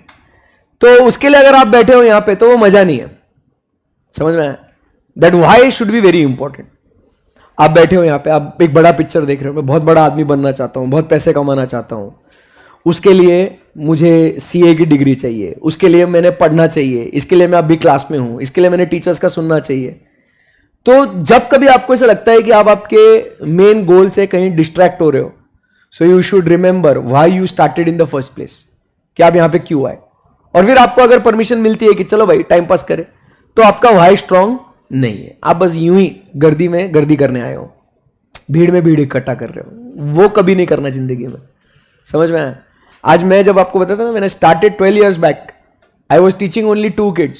तो उसके लिए अगर आप बैठे हो यहां पे तो वो मजा नहीं है। समझ में आया? That why should be very important. आप बैठे हो यहां पे, आप एक बड़ा पिक्चर देख रहे हो, मैं बहुत बड़ा आदमी बनना चाहता हूं, बहुत पैसे कमाना चाहता हूं, उसके लिए मुझे सीए की डिग्री चाहिए, उसके लिए मैंने पढ़ना चाहिए, इसके लिए मैं अभी क्लास में हूं, इसके लिए मैंने टीचर्स का सुनना चाहिए। तो जब कभी आपको ऐसा लगता है कि आप आपके मेन गोल से कहीं डिस्ट्रैक्ट हो रहे हो, so you should remember why you started in the first place, कि आप यहां पे क्यों आए। और फिर आपको अगर परमिशन मिलती है कि चलो भाई टाइम पास करें, तो आपका व्हाई स्ट्रांग नहीं है, आप बस यूं ही गर्दी में गर्दी करने आए हो, भीड़ में भीड़ इकट्ठा कर रहे हो। वो कभी नहीं करना जिंदगी में। समझ में आया? आज मैं जब आपको बताता ना, मैंने started 12 years back, I was teaching only 2 kids,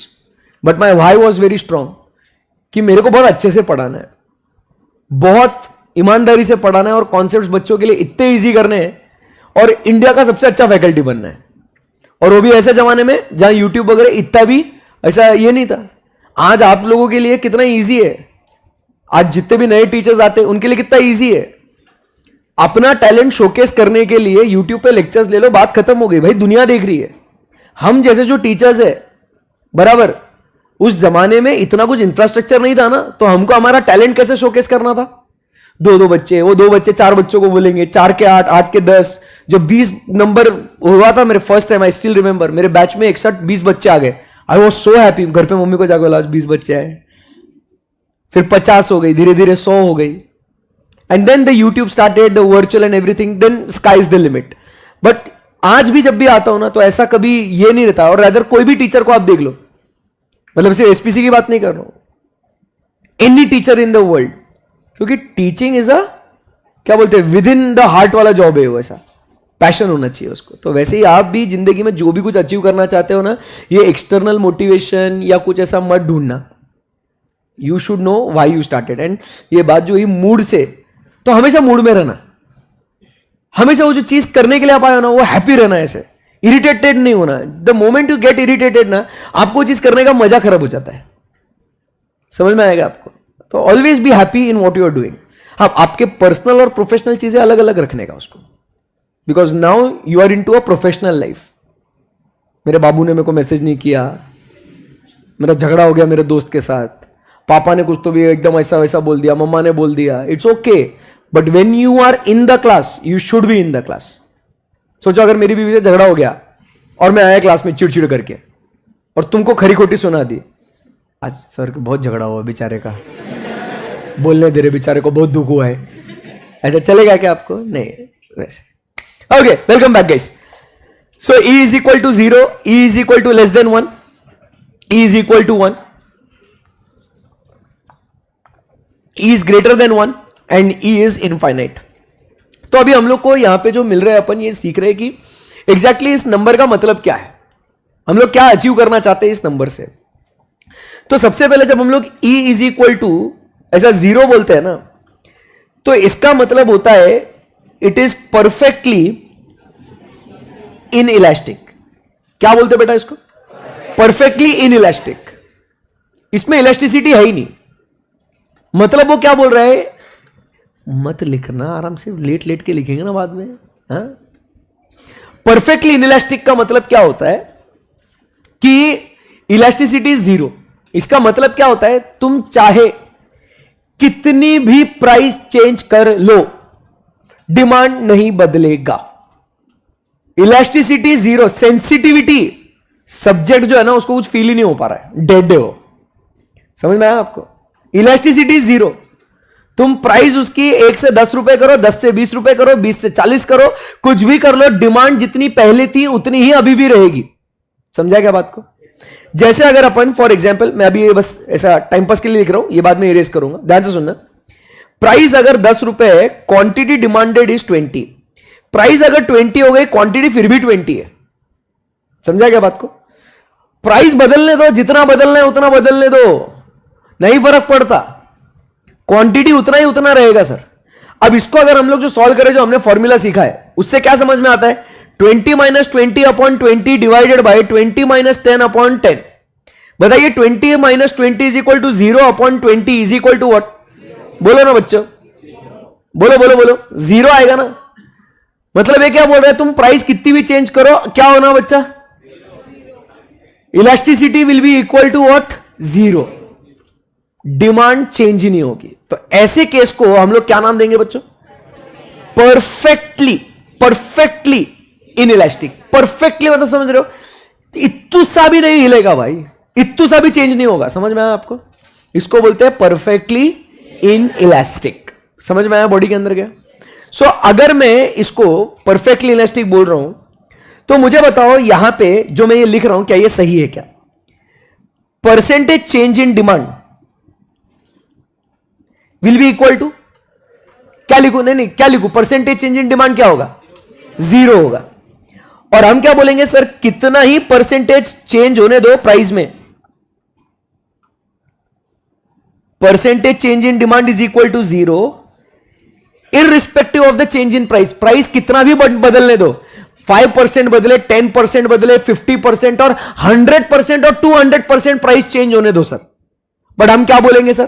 but my why was very strong, कि मेरे को बहुत अच्छे से पढ़ाना है, बहुत ईमानदारी से पढ़ाना है, और कॉन्सेप्ट्स बच्चों के लिए इतने ईजी करने हैं, और इंडिया का सबसे अच्छा फैकल्टी बनना है। और वो भी ऐसे जमाने में जहां यूट्यूब वगैरह इतना भी ऐसा ये नहीं था। आज आप लोगों के लिए कितना ईजी है, आज जितने भी नए टीचर्स आते हैं उनके लिए कितना ईजी है। अपना टैलेंट शोकेस करने के लिए यूट्यूब पे लेक्चर्स ले लो, बात खत्म हो गई भाई, दुनिया देख रही है। हम जैसे जो टीचर्स है, बराबर, उस जमाने में इतना कुछ इंफ्रास्ट्रक्चर नहीं था ना, तो हमको हमारा टैलेंट कैसे शोकेस करना था? 2 बच्चे, वो 2 बच्चे 4 बच्चों को बोलेंगे, 4 के 8, 8 के 10। जब 20 नंबर हुआ था मेरे first time, I still remember, मेरे बैच में 61-20 बच्चे आ गए। I was so happy. घर पे मम्मी को जाकर बोला 20 बच्चे आए, फिर 50 हो गई, धीरे धीरे 100 हो गई। And then the YouTube started, the virtual and everything, then sky is the limit. But आज भी जब भी आता हूं ना, तो ऐसा कभी ये नहीं रहता। और रादर कोई भी टीचर को आप देख लो, मतलब सिर्फ एसपीसी की बात नहीं कर रहा हूं, any teacher in the world, क्योंकि टीचिंग इज अ, क्या बोलते हैं, विद इन द हार्ट वाला जॉब है वो, ऐसा पैशन होना चाहिए उसको। तो वैसे ही आप भी जिंदगी में जो भी कुछ अचीव करना चाहते हो ना, ये एक्सटर्नल मोटिवेशन या कुछ ऐसा मत ढूंढना। You should know why you started. And ये बात जो हुई मूड से, तो हमेशा मूड में रहना, हमेशा वो जो चीज करने के लिए आप आए हो ना, वो हैप्पी रहना, ऐसे इरिटेटेड नहीं होना। The moment you get irritated ना, आपको चीज करने का मजा खराब हो जाता है। समझ में आएगा आपको? तो always be happy in what you are doing. हाँ, आपके पर्सनल और प्रोफेशनल चीजें अलग अलग रखने का उसको, because now you are into a professional life. मेरे बाबू ने मेरे को मैसेज नहीं किया, मेरा झगड़ा हो गया मेरे दोस्त के साथ, पापा ने कुछ तो भी एकदम ऐसा वैसा बोल दिया, मम्मा ने बोल दिया, it's okay. But when you are in the class, you should be in the class. सोचो अगर मेरी बीवी से झगड़ा हो गया और मैं आया क्लास में चिड़चिड़ करके, और तुमको खरी खोटी सुना दी, आज सर बहुत झगड़ा हुआ बेचारे का, बोलने दे रहे बेचारे को, बहुत दुख हुआ है, ऐसा चलेगा क्या आपको? नहीं, वैसे। Okay, welcome back guys. So E is equal to 0, E is equal to less than 1, E is equal to 1, E is greater than 1 and E is infinite। तो अभी हम लोग को यहां पे जो मिल रहा है, अपन ये सीख रहे हैं कि एग्जैक्टली इस नंबर का मतलब क्या है, हम लोग क्या अचीव करना चाहते हैं इस नंबर से। तो सबसे पहले जब हम लोग E is equal to ऐसा 0 बोलते हैं ना, तो इसका मतलब होता है it is perfectly in elastic. क्या बोलते बेटा इसको? Perfectly inelastic. इसमें इलास्टिसिटी है ही नहीं। मतलब वो क्या बोल रहा है, मत लिखना, आराम से लेट लेट के लिखेंगे ना बाद में। हाँ, परफेक्टली इनइलास्टिक का मतलब क्या होता है कि इलास्टिसिटी जीरो। इसका मतलब क्या होता है, तुम चाहे कितनी भी प्राइस चेंज कर लो, डिमांड नहीं बदलेगा। Elasticity zero. सेंसिटिविटी, सब्जेक्ट जो है ना उसको कुछ फील ही नहीं हो पा रहा है, डेड है वो। समझ में आया आपको? Elasticity zero. तुम प्राइस उसकी 1 से 10 रुपए करो, 10 से 20 रुपए करो, 20 से 40 करो, कुछ भी कर लो, डिमांड जितनी पहले थी उतनी ही अभी भी रहेगी। समझा क्या बात को? जैसे अगर अपन फॉर एग्जाम्पल, मैं अभी ये बस ऐसा टाइम पास के लिए लिख रहा हूं, ये बाद में इरेज करूंगा, ध्यान से सुनना। प्राइस अगर 10 रुपए है, क्वांटिटी डिमांडेड इज 20। प्राइस अगर 20 हो गई, क्वांटिटी फिर भी 20 है। समझा क्या बात को? प्राइस बदलने दो, जितना बदलना है उतना बदलने दो, नहीं फर्क पड़ता, क्वांटिटी उतना ही उतना रहेगा सर। अब इसको अगर हम लोग जो सॉल्व करें, जो हमने फॉर्मूला सीखा है, उससे क्या समझ में आता है? 20 - 20 अपॉन 20 डिवाइडेड बाय 20 - 10 अपॉन 10। बताइए 20 - 20 is equal to 0 upon 20 is equal to what? बोलो ना बच्चों, बोलो बोलो बोलो, 0 आएगा ना। मतलब ये क्या बोल रहा है, तुम प्राइस कितनी भी चेंज करो, क्या होना बच्चा? Elasticity will be equal to what? 0। Demand change ही नहीं होगी। तो ऐसे केस को हम लोग क्या नाम देंगे बच्चों? Perfectly inelastic. परफेक्टली मतलब समझ रहे हो, इत्तू सा भी नहीं हिलेगा भाई, इत्तू सा भी चेंज नहीं होगा। समझ में आया आपको? इसको बोलते हैं परफेक्टली इनइलास्टिक। समझ में आया बॉडी के अंदर क्या? सो अगर मैं इसको परफेक्टली इलास्टिक बोल रहा हूं, तो मुझे बताओ यहां पे जो मैं ये लिख रहा हूं, क्या ये सही है क्या? Percentage change in demand will be equal to, क्या लिखू? नहीं, क्या लिखू? परसेंटेज चेंज इन डिमांड क्या होगा? 0 होगा। और हम क्या बोलेंगे सर, कितना ही परसेंटेज चेंज होने दो प्राइस में, percentage change in demand is equal to 0 irrespective of the change in price. Price कितना भी बदलने दो, 5% बदले, 10% बदले, 50% और 100% और 200% प्राइस चेंज होने दो सर, बट हम क्या बोलेंगे सर?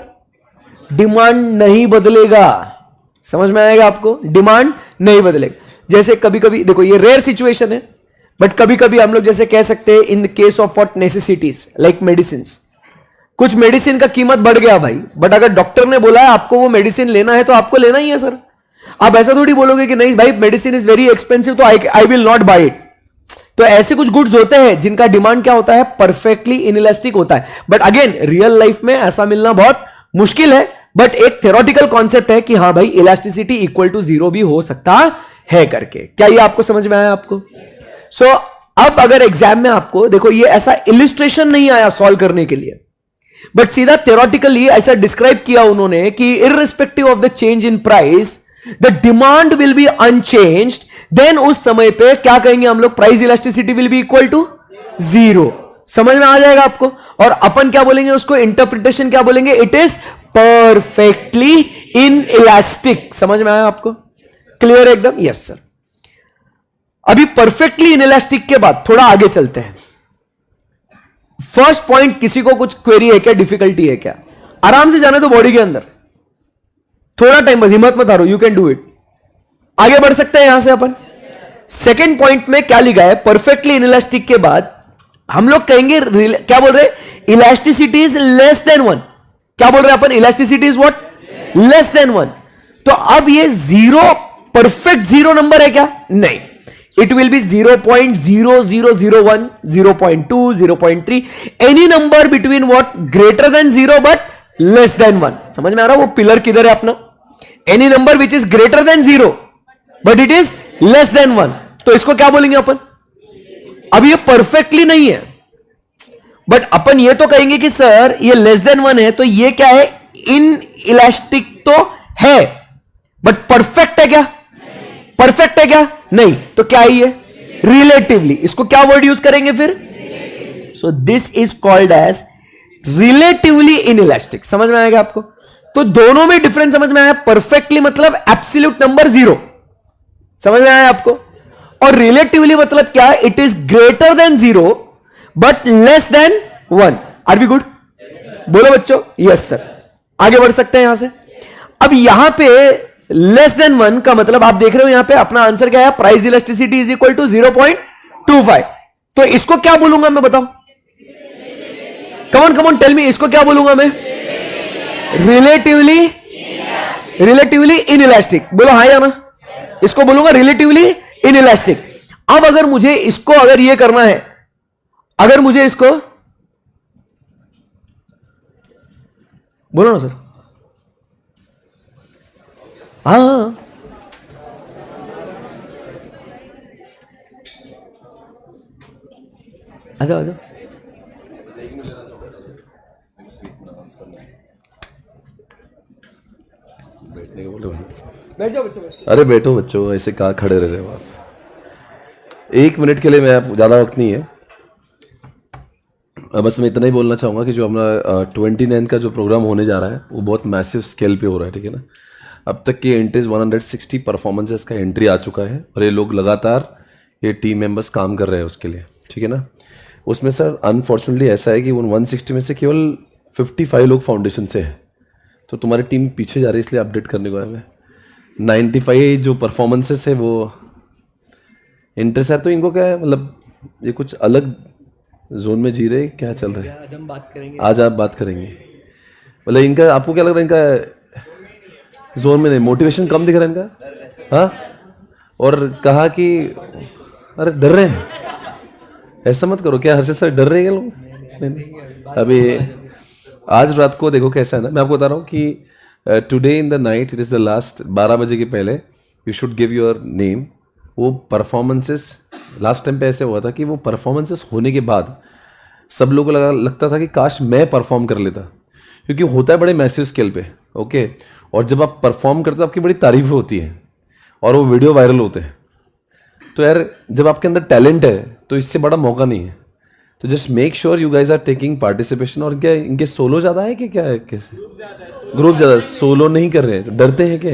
डिमांड नहीं बदलेगा। समझ में आएगा आपको? डिमांड नहीं बदलेगा। जैसे कभी कभी देखो, ये रेयर सिचुएशन है, बट कभी कभी हम लोग जैसे कह सकते हैं in the case of what necessities like medicine, कुछ मेडिसिन का कीमत बढ़ गया भाई, बट अगर डॉक्टर ने बोला है आपको वो मेडिसिन लेना है तो आपको लेना ही है सर। आप ऐसा थोड़ी बोलोगे कि नहीं भाई मेडिसिन इज वेरी एक्सपेंसिव तो I will not buy it. तो ऐसे कुछ गुड्स होते हैं जिनका डिमांड क्या होता है? परफेक्टली इनइलास्टिक होता है। बट अगेन रियल लाइफ में ऐसा मिलना बहुत मुश्किल है, बट एक थ्योरेटिकल कॉन्सेप्ट है कि हाँ भाई इलास्टिसिटी इक्वल टू 0 भी हो सकता है करके। क्या ये आपको समझ में आया आपको? सो अब अगर एग्जाम में आपको देखो ये ऐसा इलिस्ट्रेशन नहीं आया सॉल्व करने के लिए, बट सीधा थ्योरेटिकली ऐसा डिस्क्राइब किया उन्होंने कि irrespective of the change in price the demand will be unchanged, then उस समय पे क्या कहेंगे हम लोग? Price elasticity will be equal to 0। समझ में आ जाएगा आपको? और अपन क्या बोलेंगे उसको? इंटरप्रिटेशन क्या बोलेंगे? It is perfectly inelastic. समझ में आया आपको? क्लियर एकदम? Yes sir. अभी परफेक्टली इनइलास्टिक के बाद थोड़ा आगे चलते हैं। फर्स्ट पॉइंट, किसी को कुछ क्वेरी है क्या, डिफिकल्टी है क्या? आराम से जाने दो बॉडी के अंदर, थोड़ा टाइम बस, हिम्मत मत हारो, यू कैन डू इट। आगे बढ़ सकते हैं यहां से अपन। सेकेंड पॉइंट में क्या लिखा है? परफेक्टली इनइलास्टिक के बाद हम लोग कहेंगे, क्या बोल रहे हैं? Elasticity is less than 1। क्या बोल रहे हैं अपन? Elasticity is what? Less than 1। तो अब ये 0 परफेक्ट 0 नंबर है क्या? नहीं, it will be 0.0001, 0.2, 0.3, any number between what? Greater than 0 but less than 1. समझ में आ रहा है वो पिलर किधर है अपना? Any number which is greater than 0 but it is less than 1. तो इसको क्या बोलेंगे अपन? अब ये परफेक्टली नहीं है, बट अपन ये तो कहेंगे कि सर ये लेस देन 1 है, तो ये क्या है? इन इलास्टिक तो है, बट परफेक्ट है क्या? परफेक्ट है क्या? नहीं। तो क्या है ये? रिलेटिवली। इसको क्या वर्ड यूज करेंगे फिर? So this is called as relatively inelastic. समझ में आएगा आपको? तो दोनों में डिफरेंस समझ में आया? परफेक्टली मतलब एब्सोल्यूट नंबर 0, समझ में आया आपको? और रिलेटिवली मतलब क्या? It is greater than 0 but less than 1. Are we good? बोलो बच्चों. Yes sir. आगे बढ़ सकते हैं यहां से. अब यहां पे लेस देन 1 का मतलब आप देख रहे हो यहां पे अपना आंसर क्या है? Price elasticity is equal to 0.25. तो इसको क्या बोलूंगा मैं? बताओ. Come on come on tell me. इसको क्या बोलूंगा मैं? Relatively inelastic. बोलो हाँ या ना. इसको बोलूंगा रिलेटिवली इनइलास्टिक. अब अगर मुझे इसको अगर ये करना है, अगर मुझे इसको बोलो ना सर. हाँ आजा आजा. बैठने के बोले बैठ जाओ बच्चों. अरे बैठो बच्चों, ऐसे कहाँ खड़े रह रहे हो आप. 1 मिनट के लिए, मैं ज़्यादा वक्त नहीं है. बस मैं इतना ही बोलना चाहूँगा कि जो हमारा 29 का जो प्रोग्राम होने जा रहा है वो बहुत मैसिव स्केल पे हो रहा है. ठीक है ना. अब तक के एंट्रीज 160 परफॉर्मेंसेस का एंट्री आ चुका है और ये लोग लगातार, ये टीम मेंबर्स काम कर रहे हैं उसके लिए. ठीक है ना. उसमें सर अनफॉर्चुनेटली ऐसा है कि उन 160 में से केवल 55 लोग फाउंडेशन से हैं. तो तुम्हारी टीम पीछे जा रही है, इसलिए अपडेट करने को है मैं. 95 जो परफॉर्मेंसेस है वो इंटरेस्ट है. तो इनको क्या है, मतलब ये कुछ अलग जोन में जी रहे, क्या चल रहा है? आज हम बात करेंगे. आज आप बात करेंगे. मतलब इनका, आपको क्या लग रहा है, इनका जोन में नहीं, मोटिवेशन कम दिख रहा है इनका. हाँ. और कहा कि अरे डर रहे हैं. ऐसा मत करो. क्या हर्षद सर डर रहे हैं लोग? नहीं. अभी आज रात को देखो कैसा है ना, मैं आपको बता रहा हूँ कि today in the night, it is the last, 12 बजे के पहले you should give your name. वो परफॉर्मेंसेस लास्ट टाइम पे ऐसे हुआ था कि वो परफॉर्मेंसेस होने के बाद सब लोगों को लगता था कि काश मैं परफॉर्म कर लेता, क्योंकि होता है बड़े मैसिव स्केल पे. ओके. और जब आप परफॉर्म करते हो आपकी बड़ी तारीफ होती है और वो वीडियो वायरल होते हैं. तो यार जब आपके अंदर टैलेंट है तो इससे बड़ा मौका नहीं है. तो just make sure you guys are taking participation. और क्या इनके सोलो ज़्यादा है कि क्या है? कैसे ग्रुप ज़्यादा? सोलो नहीं कर रहे हैं तो डरते हैं क्या?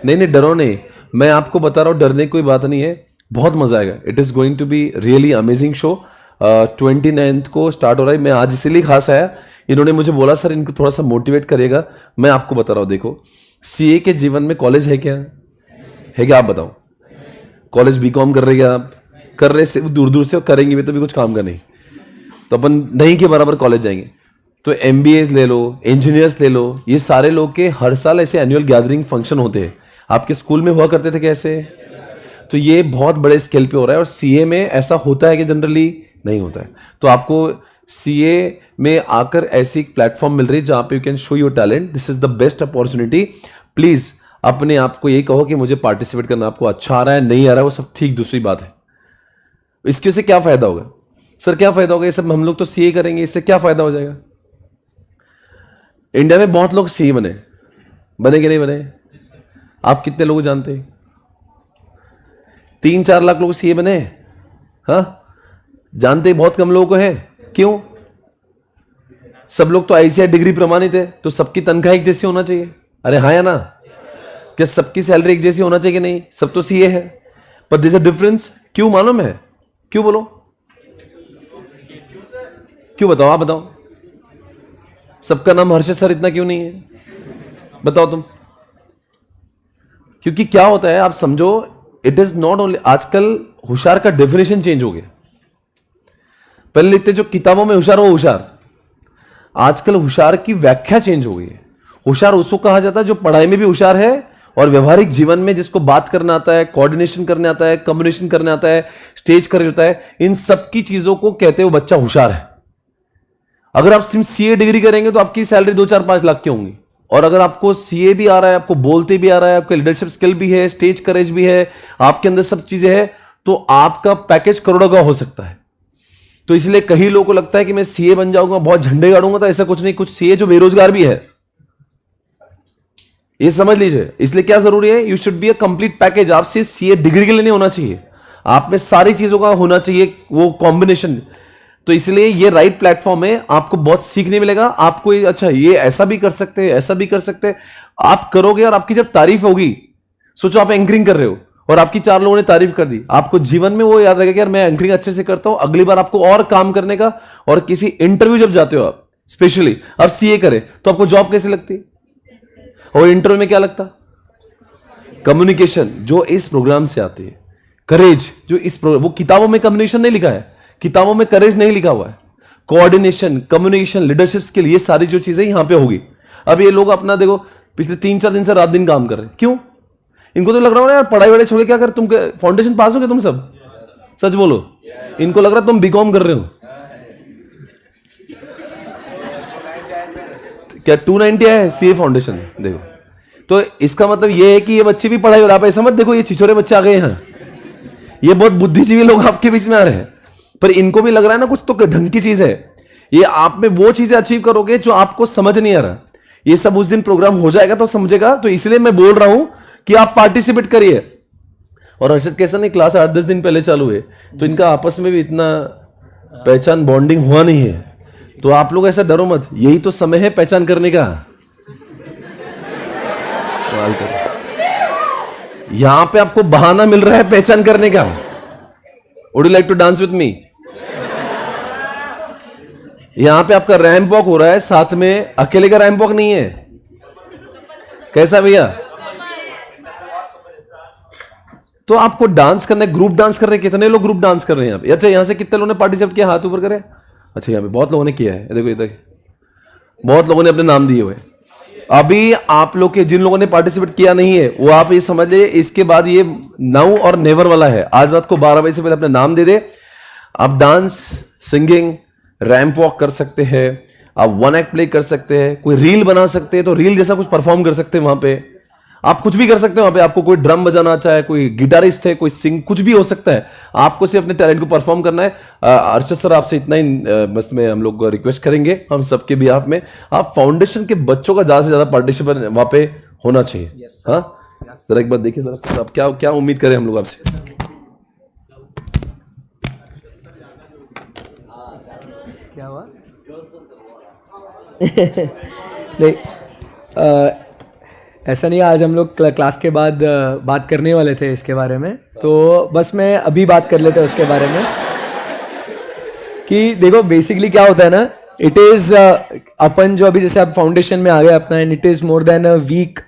नहीं नहीं डरो नहीं. मैं आपको बता रहा हूँ, डरने की कोई बात नहीं है. बहुत मजा आएगा. It is going to be really amazing show. 29 को स्टार्ट हो रहा है. मैं आज इसीलिए खास आया. इन्होंने मुझे बोला सर इनको थोड़ा सा मोटिवेट करिएगा. मैं आपको बता रहा हूँ, देखो सीए के जीवन में कॉलेज है क्या? है क्या? आप बताओ. कॉलेज बीकॉम कर रहे क्या आप? कर रहे से दूर दूर से, और करेंगे भी तो भी कुछ काम का नहीं. तो अपन नहीं के बराबर कॉलेज जाएंगे. तो MBAs ले लो, इंजीनियर्स ले लो, ये सारे लोग के हर साल ऐसे एनुअल गैदरिंग फंक्शन होते हैं. आपके स्कूल में हुआ करते थे कैसे? तो ये बहुत बड़े स्केल पे हो रहा है. और सीए में ऐसा होता है कि जनरली नहीं होता है. तो आपको सीए में आकर ऐसी प्लेटफॉर्म मिल रही है जहां पे you can show your talent. This is the best opportunity. Please अपने आप को ये कहो कि मुझे पार्टिसिपेट करना. आपको अच्छा आ रहा है नहीं आ रहा है वो सब ठीक, दूसरी बात है. इसके से क्या फायदा होगा? सर क्या फायदा होगा? ये सब हम लोग तो सीए करेंगे, इससे क्या फायदा हो जाएगा? इंडिया में बहुत लोग सीए बने कि नहीं बने? आप कितने लोग जानते हैं? 3-4 लाख लोग सीए बने. हाँ, जानते बहुत कम लोगों को है. क्यों? सब लोग तो ICI डिग्री प्रमाणित है, तो सबकी तनख्वाह एक जैसी होना चाहिए. अरे हाँ या ना? क्या सबकी सैलरी एक जैसी होना चाहिए कि नहीं? सब तो सीए है, पर देयर इज अ डिफरेंस. क्यों मालूम है? क्यों बोलो? क्यों बताओ? आप बताओ. सबका नाम हर्षद सर इतना क्यों नहीं है? बताओ तुम. क्योंकि क्या होता है आप समझो, इट इज नॉट ओनली. आजकल होशियार का डेफिनेशन चेंज हो गया. पहले लिखते जो किताबों में होशियार वो होशियार. आजकल होशियार की व्याख्या चेंज हो गई है. होशियार उसको कहा जाता है जो पढ़ाई में भी होशियार है और व्यवहारिक जीवन में जिसको बात करना आता है, कोऑर्डिनेशन करने आता है, कम्युनिकेशन करने आता है, स्टेज कर होता है, इन सब की चीजों को कहते हो बच्चा होशियार है. अगर आप सिर्फ सीए डिग्री करेंगे तो आपकी सैलरी 2-4-5 लाख की होंगी. और अगर आपको सीए भी आ रहा है, आपको बोलते भी आ रहा है, आपका लीडरशिप स्किल भी है, स्टेज करेज भी है, आपके अंदर सब चीजें हैं, तो आपका पैकेज करोड़ों का हो सकता है. तो इसलिए कई लोगों को लगता है कि मैं सीए बन जाऊंगा, बहुत झंडे गाड़ूंगा. तो ऐसा कुछ नहीं. कुछ सीए जो बेरोजगार भी है, ये समझ लीजिए. इसलिए क्या जरूरी है? You should be a complete package. आप सिर्फ सीए डिग्री के लिए नहीं होना चाहिए, आप में सारी चीजों का होना चाहिए वो कॉम्बिनेशन. तो इसलिए ये राइट प्लेटफॉर्म है. आपको बहुत सीखने मिलेगा. आपको अच्छा ये ऐसा भी कर सकते हैं, ऐसा भी कर सकते हैं. आप करोगे और आपकी जब तारीफ होगी, सोचो आप एंकरिंग कर रहे हो और आपकी 4 लोगों ने तारीफ कर दी, आपको जीवन में वो याद रहेगा कि यार मैं एंकरिंग अच्छे से करता हूं, अगली बार आपको और काम करने का। और किसी इंटरव्यू जब जाते हो आप, स्पेशली अब सीए करें तो आपको जॉब कैसे लगती है, और इंटरव्यू में क्या लगता, कम्युनिकेशन, जो इस प्रोग्राम से आती है, करेज जो इस प्रोग्राम, वो किताबों में कम्युनिकेशन नहीं लिखा है, किताबों में करेज नहीं लिखा हुआ है, कोऑर्डिनेशन, कम्युनिकेशन, लीडरशिप स्किल, ये सारी जो चीजें यहां पे होगी। अब ये लोग अपना देखो पिछले 3-4 दिन से रात दिन काम कर रहे हैं, क्यों? इनको तो लग रहा है यार पढ़ाई वढ़ाई छोड़ के क्या कर, तुम फाउंडेशन पास हो गए तुम सब, सच बोलो, इनको लग रहा है तुम बीकॉम कर रहे हो क्या? 290 है सीए फाउंडेशन, देखो। तो इसका मतलब ये है कि ये बच्चे भी पढ़ाई, आप ऐसा मत देखो ये छिछोरे बच्चे आ गए हैं, ये बहुत बुद्धिजीवी लोग आपके बीच में आ रहे हैं, पर इनको भी लग रहा है ना कुछ तो ढंग की चीज है। ये आप में वो चीजें अचीव करोगे जो आपको समझ नहीं आ रहा, ये सब उस दिन प्रोग्राम हो जाएगा तो समझेगा। तो इसलिए मैं बोल रहा हूं कि आप पार्टिसिपेट करिए। और अर्षद कैसा नहीं, क्लास 8-10 दिन पहले चालू है, तो इनका आपस में भी इतना पहचान बॉन्डिंग हुआ नहीं है। तो आप लोग ऐसा डरो मत, यही तो समय है पहचान करने का। यहां पे आपको बहाना मिल रहा है पहचान करने का। Would you like to dance with me? यहां पे आपका रैंप वॉक हो रहा है, साथ में अकेले का रैंप वॉक नहीं है। कैसा भैया? तो आपको डांस करना है, ग्रुप डांस कर रहे हैं। कितने लोग ग्रुप डांस कर रहे हैं यहाँ पे? अच्छा, यहां से कितने लोगों ने पार्टिसिपेट किया, हाथ ऊपर करे। अच्छा, यहाँ पे बहुत लोगों ने किया है, देखो इधर बहुत लोगों ने अपने नाम दिए हुए। अभी आप लोग के जिन लोगों ने पार्टिसिपेट किया नहीं है, वो आप ये समझ ले, इसके बाद ये नाउ और नेवर वाला है। आज रात को 12 बजे से पहले अपने नाम दे दे। आप डांस, सिंगिंग, रैंप वॉक कर सकते हैं, आप 1 एक्ट प्ले कर सकते हैं, कोई रील बना सकते हैं तो रील जैसा कुछ परफॉर्म कर सकते हैं वहां पे। आप कुछ भी कर सकते हैं वहां पे। आपको कोई ड्रम बजाना चाहे, कोई गिटारिस्ट है, कोई सिंग, कुछ भी हो सकता है। आपको सिर्फ अपने टैलेंट को परफॉर्म करना है। अर्षद सर, आपसे इतना ही बस में हम लोग रिक्वेस्ट करेंगे, हम सबके बिहाफ में, आप फाउंडेशन के बच्चों का ज्यादा से ज्यादा पार्टिसिपेट वहां पे होना चाहिए। हाँ, जरा एक बार देखिए जरा, आप क्या क्या उम्मीद करें हम लोग आपसे। क्या हुआ? नहीं, ऐसा नहीं, आज हम लोग क्लास के बाद बात करने वाले थे इसके बारे में, तो बस मैं अभी बात कर लेते हैं उसके बारे में कि देखो बेसिकली क्या होता है ना, इट इज अपन जो अभी जैसे आप फाउंडेशन में आ गए अपना, and it is more than a week,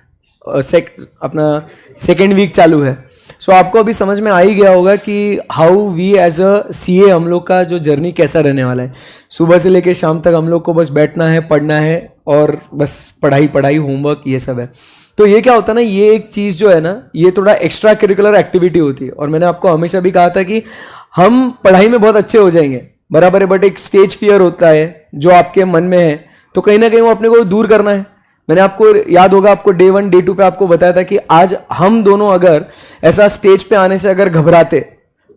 अपना सेकेंड वीक चालू है। सो आपको अभी समझ में आ ही गया होगा कि how we as a CA, हम लोग का जो जर्नी कैसा रहने वाला है। सुबह से लेकर शाम तक हम लोग को बस बैठना है, पढ़ना है, और बस पढ़ाई पढ़ाई, होमवर्क, ये सब है। तो ये क्या होता है ना, ये एक चीज़ जो है ना, ये थोड़ा एक्स्ट्रा करिकुलर एक्टिविटी होती है। और मैंने आपको हमेशा भी कहा था कि हम पढ़ाई में बहुत अच्छे हो जाएंगे, बराबर है, बट एक स्टेज फियर होता है जो आपके मन में है, तो कहीं ना कहीं वो अपने को दूर करना है। मैंने आपको याद होगा, आपको डे 1 डे 2 पे आपको बताया था कि आज हम दोनों अगर ऐसा स्टेज पे आने से अगर घबराते,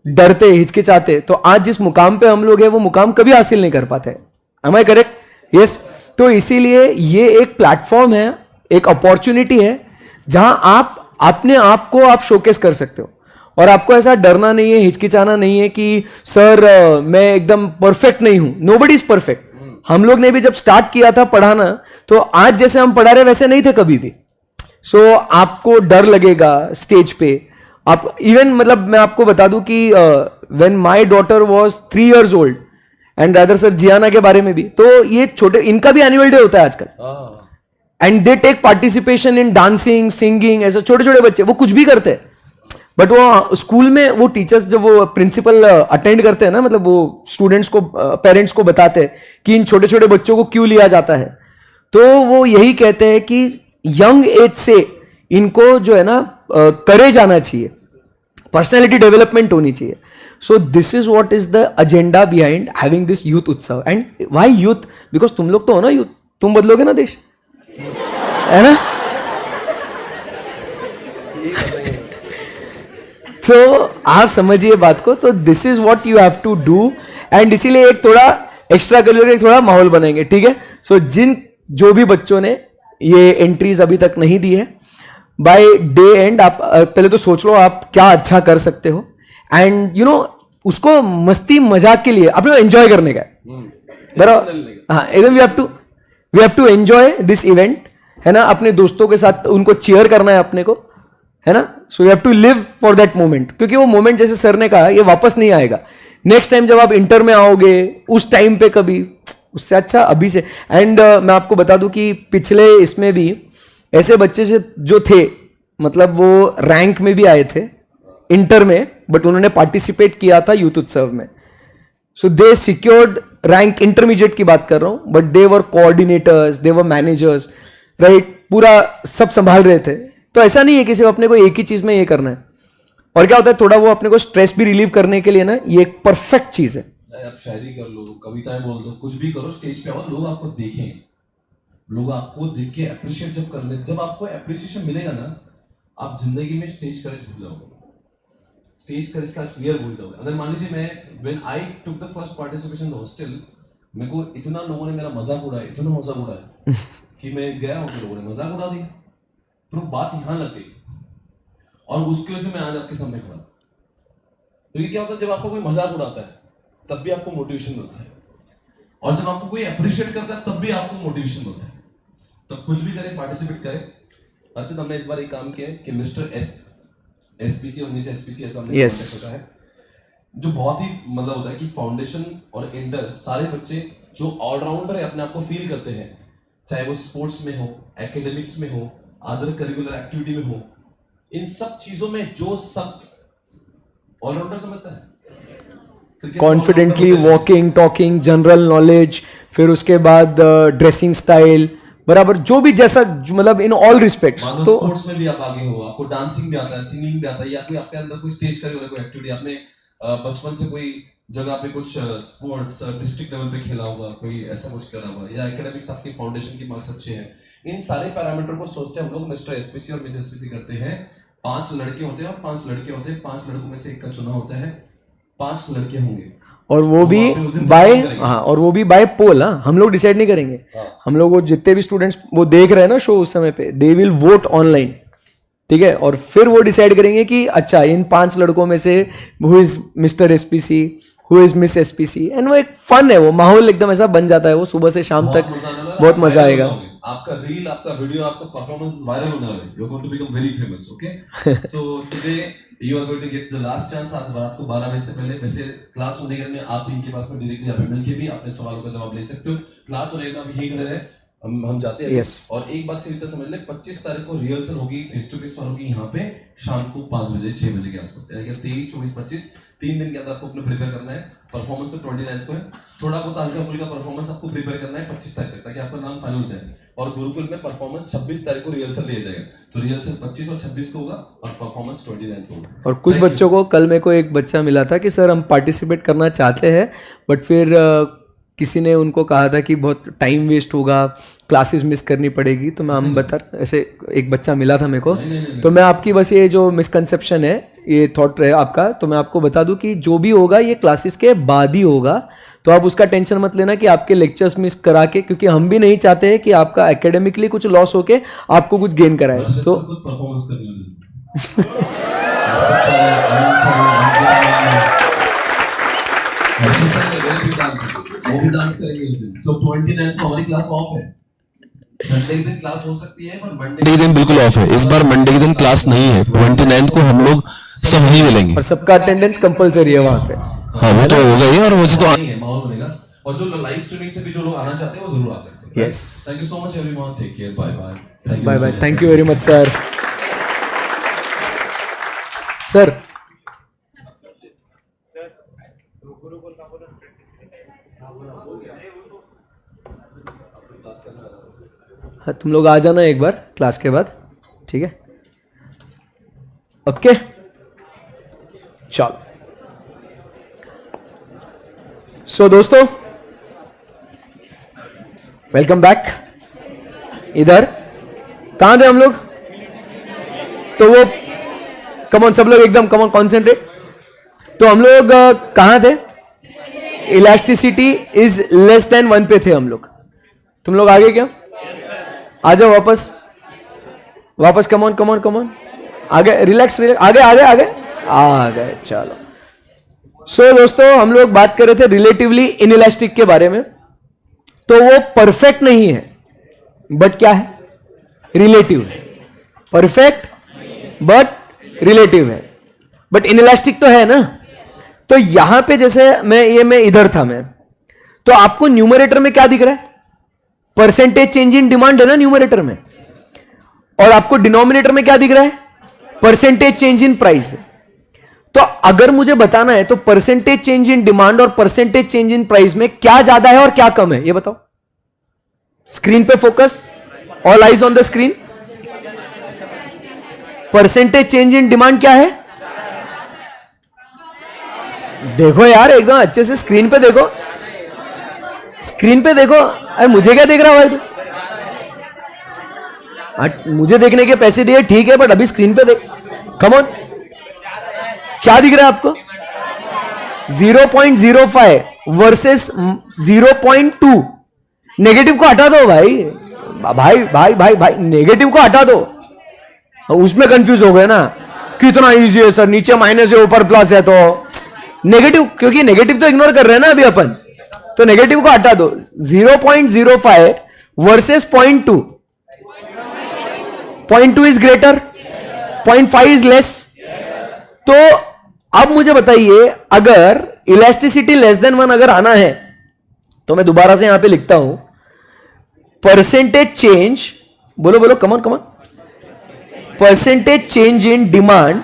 डरते, हिचकिचाते, तो आज जिस मुकाम पे हम लोग हैं वो मुकाम कभी हासिल नहीं कर पाते। Am I correct? यस। तो इसीलिए ये एक प्लेटफॉर्म है, एक अपॉर्चुनिटी है, जहां आप अपने आप को आप शोकेस कर सकते हो। और आपको ऐसा डरना नहीं है, हिचकिचाना नहीं है कि सर मैं एकदम परफेक्ट नहीं हूं। Nobody is perfect. हम लोग ने भी जब स्टार्ट किया था पढ़ाना, तो आज जैसे हम पढ़ा रहे वैसे नहीं थे कभी भी। सो आपको डर लगेगा स्टेज पे। आप इवन, मतलब मैं आपको बता दूं कि when my daughter was 3 years old, and rather sir जियाना के बारे में भी, तो ये छोटे, इनका भी एनुअल डे होता है आजकल, and they take participation in dancing, singing. ऐसे छोटे छोटे बच्चे वो कुछ भी करते हैं, बट वो स्कूल में वो टीचर्स, जब वो प्रिंसिपल अटेंड करते हैं ना, मतलब वो स्टूडेंट्स को, पेरेंट्स को बताते हैं कि इन छोटे छोटे बच्चों को क्यों लिया जाता है, तो वो यही कहते हैं कि यंग एज से इनको जो है ना करे जाना चाहिए, पर्सनैलिटी डेवलपमेंट होनी चाहिए। So this is what is the agenda behind having this youth उत्सव। And why youth? बिकॉज तुम लोग तो हो ना यूथ, तुम बदलोगे ना देश, है ना? तो आप समझिए बात को। तो this is what you have to do, and इसीलिए एक थोड़ा एक्स्ट्रा करिकुलर, एक थोड़ा माहौल बनाएंगे, ठीक है? सो जो भी बच्चों ने ये एंट्रीज अभी तक नहीं दी है, बाय डे एंड आप पहले तो सोच लो आप क्या अच्छा कर सकते हो, एंड यू नो उसको मस्ती मजाक के लिए अपने एंजॉय करने का बराबर। हाँ, एकदम we have to enjoy this event, है ना? अपने दोस्तों के साथ उनको चीयर करना है अपने को, है ना. So you have to live for that moment, क्योंकि वो मोमेंट जैसे सर ने कहा ये वापस नहीं आएगा. नेक्स्ट टाइम जब आप इंटर में आओगे उस टाइम पे कभी, उससे अच्छा अभी से. एंड मैं आपको बता दूं कि पिछले इसमें भी ऐसे बच्चे से जो थे, मतलब वो रैंक में भी आए थे इंटर में, बट उन्होंने पार्टिसिपेट किया था यूथ उत्सव में. सो दे सिक्योर्ड रैंक, इंटरमीडिएट की बात कर रहा हूं, but they were coordinators, they were managers, right. पूरा सब संभाल रहे थे. तो ऐसा नहीं है कि सिर्फ अपने को एक ही चीज में ये करना है. और क्या होता है, थोड़ा वो अपने को स्ट्रेस भी रिलीव करने के लिए ना, ये एक परफेक्ट चीज है. आप शायरी कर लो, कविताएं बोल दो, कुछ भी करो, स्टेज पे आओ, लोग आपको देखें. लोग आपको देख के अप्रिशिएट जब करने, जब आपको अप्रिशिएशन मिलेगा ना, आप जिंदगी में स्टेज करेज भूल जाओगे. स्टेज करेज का फियर भूल जाओगे. अगर मान लीजिए मैं, when I took the first participation in the hostel, मेरे को इतना लोगों ने मेरा मजाक उड़ाया, इतना मजाक उड़ाया कि मैं गया हूं, लोगों ने मजाक उड़ा दिया. तो बात यहां लग गई और उसकी वजह से मैं आज आपके सामने खड़ा. क्योंकि क्या होता है, जब आपको कोई मजाक उड़ाता है तब भी आपको मोटिवेशन मिलता है, और जब आपको कोई अप्रिशिएट करता है तब भी आपको मोटिवेशन मिलता है. तो कुछ भी करें, पार्टिसिपेट करें. अर्षद, हमने इस बार एक काम किया है कि मिस्टर एसपीसी और मिस एसपीसी ऐसा हमने कॉन्टेक्ट होता है, जो बहुत ही मतलब होता है कि फाउंडेशन और इंटर सारे बच्चे जो ऑलराउंडर है अपने आप को फील करते हैं, चाहे वो स्पोर्ट्स में हो, एकेडमिक्स में हो, अदर करिकुलर एक्टिविटी में हो, इन सब चीजों में जो सब ऑलराउंडर समझता है. Confidently walking, talking, general knowledge, फिर उसके बाद ड्रेसिंग स्टाइल, बराबर जो भी जैसा, मतलब इन ऑल रिस्पेक्ट्स. तो स्पोर्ट्स में भी आप आगे हो, आपको डांसिंग भी आता है, सिंगिंग भी आता है, या कोई आपके अंदर कोई स्टेज करिकुलर कोई एक्टिविटी, आपने बचपन से कोई जगह पे कुछ स्पोर्ट्स डिस्ट्रिक्ट लेवल पे खेला होगा, कोई ऐसा कुछ करा होगा, या एकेडमिक्स आपके फाउंडेशन के मार्क्स अच्छे हैं. इन सारे पैरामीटर को सोचते हम लोग मिस्टर एसपीसी और मिस एसपीसी करते हैं. 5 लड़के होते हैं और 5 लड़के होते हैं. 5 लड़कों में से एक का चुना होता है. 5 लड़के होंगे, और वो भी बाय, हाँ, और वो भी बाय पोल. हाँ, हम लोग डिसाइड नहीं करेंगे. हम लोग वो जितने भी स्टूडेंट्स वो देख रहे हैं ना शो उस समय पे, दे विल वोट ऑनलाइन, ठीक है. और फिर वो डिसाइड करेंगे कि अच्छा इन 5 लड़कों में से who is mister SPC, who is miss SPC. And वो एक फन है, वो माहौल एकदम ऐसा बन जाता है, वो सुबह से शाम तक बहुत मजा आएगा. आपका रील, आपका वीडियो, आपका परफॉर्मेंस वायरल होने वाला है. You are going to become very famous. Okay, so today you are going to get the last chance. आज रात को 12 बजे से पहले, वैसे क्लास होने के में आप इनके पास में डायरेक्टली यहाँ पे मिलके भी अपने सवालों का जवाब ले सकते हो. क्लास होने में अभी यही रहे, हम जाते हैं. yes. और एक बात सीधी समझ ले, 25 तारीख को रिहर्सल होगी, फेस टू फेस होगी यहाँ पे शाम को 5 बजे 6 बजे के आसपास. यानी कि 23, 24, 25 3 दिन के अंदर आपको अपने प्रिपेयर करना है. परफॉर्मेंस तो 29 को है, थोड़ा बहुत हल्का फुल्का परफॉर्मेंस आपको प्रिपेयर करना है 25 तारीख तक, ताकि आपका नाम फाइनल हो जाए. और गुरुकुल में परफॉर्मेंस 26 तारीख को रिहर्सल लिया जाएगा. तो रिहर्सल 25 और 26 को होगा और परफॉर्मेंस 29 को होगा. और कुछ बच्चों को, कल मेरे को एक बच्चा मिला था कि सर हम पार्टिसिपेट करना चाहते हैं, बट फिर किसी ने उनको कहा था कि बहुत टाइम वेस्ट होगा, क्लासेस मिस करनी पड़ेगी. तो मैं हम बता, ऐसे एक बच्चा मिला था मेरे को. तो मैं आपकी बस ये जो मिसकंसेप्शन है, ये थॉट है आपका, तो मैं आपको बता दूं कि जो भी होगा ये क्लासेस के बाद ही होगा. तो आप उसका टेंशन मत लेना कि आपके लेक्चर्स मिस करा के, क्योंकि हम भी नहीं चाहते हैं कि आपका एकेडमिकली कुछ लॉस होके आपको कुछ गेन कराए. तो परफॉर्मेंस वो भी डांस करेंगे उस दिन. सो 29 को हमारी क्लास ऑफ है. संडे के दिन क्लास हो सकती है, पर मंडे के दिन बिल्कुल ऑफ है. इस बार मंडे के दिन क्लास नहीं है. 29 को हम लोग सब वहीं मिलेंगे और सबका अटेंडेंस कंपलसरी है वहां पे. हाँ, वो तो होगा ही. और वैसे तो नहीं है, माहौल बनेगा. और जो लाइव स्ट्रीमिंग से भी जो लोग आना चाहते हैं वो जरूर आ सकते हैं. Yes, thank you so much everyone. Take care. Bye bye. Bye bye. Thank you very much sir. Sir हाँ, तुम लोग आ जाना एक बार क्लास के बाद, ठीक है. ओके, चलो. सो दोस्तों, वेलकम बैक. इधर कहां थे हम लोग? तो वो कम ऑन, सब लोग एकदम कम ऑन, कॉन्सेंट्रेट. तो हम लोग कहां थे? इलास्टिसिटी इज लेस देन 1 पे थे हम लोग. तुम लोग आगे क्या? आ जाओ वापस, वापस. कम on come on come on, आगे. रिलैक्स रिलैक्स, आगे आगे आगे आ गए. चलो. सो दोस्तों, हम लोग बात कर रहे थे रिलेटिवली इनइलास्टिक के बारे में. तो वो परफेक्ट नहीं है, बट क्या है? रिलेटिव. परफेक्ट बट रिलेटिव है, बट इनइलास्टिक तो है ना। तो यहां पे जैसे मैं इधर था मैं, तो आपको न्यूमरेटर में क्या दिख रहा है? परसेंटेज चेंज इन डिमांड है ना न्यूमरेटर में, और आपको डिनोमिनेटर में क्या दिख रहा है? Percentage change in price. तो अगर मुझे बताना है तो परसेंटेज चेंज इन डिमांड और परसेंटेज चेंज इन प्राइस में क्या ज्यादा है और क्या कम है, ये बताओ। स्क्रीन पे focus, all eyes on the screen. Percentage change in demand क्या है? देखो यार एकदम अच्छे से स्क्रीन पे देखो, स्क्रीन पे देखो। अरे मुझे क्या देख रहा भाई तू? मुझे देखने के पैसे दिए ठीक है, बट अभी स्क्रीन पे देख, कम ऑन। क्या दिख रहा है आपको? 0.05 वर्सेस 0.2। नेगेटिव को हटा दो भाई, भाई भाई भाई भाई, नेगेटिव को हटा दो। उसमें कंफ्यूज हो गए ना, कितना इजी है सर, नीचे माइनस है ऊपर प्लस है, तो नेगेटिव, क्योंकि नेगेटिव तो इग्नोर कर रहे हैं ना अभी अपन, तो नेगेटिव को हटा दो। 0.05 versus 0.2, 0.2 is greater, 0.5 is less. तो अब मुझे बताइए, अगर इलास्टिसिटी लेस देन 1 अगर आना है, तो मैं दोबारा से यहां पे लिखता हूं, परसेंटेज चेंज, बोलो बोलो, कमन कमन, परसेंटेज चेंज इन डिमांड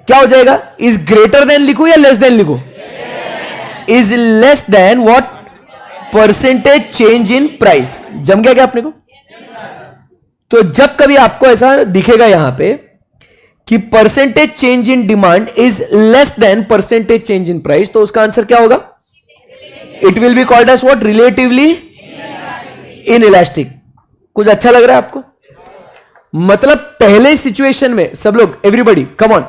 क्या हो जाएगा? इज ग्रेटर देन लिखू या लेस देन लिखू? Is less then what? Percentage change in price. जम गया क्या अपने को? तो जब कभी आपको ऐसा दिखेगा यहां पे कि percentage change in demand is less than percentage change in price, तो उसका आंसर क्या होगा? It will be called as what? Relatively inelastic. कुछ अच्छा लग रहा है आपको? मतलब पहले सिचुएशन में सब लोग, एवरीबॉडी कम ऑन,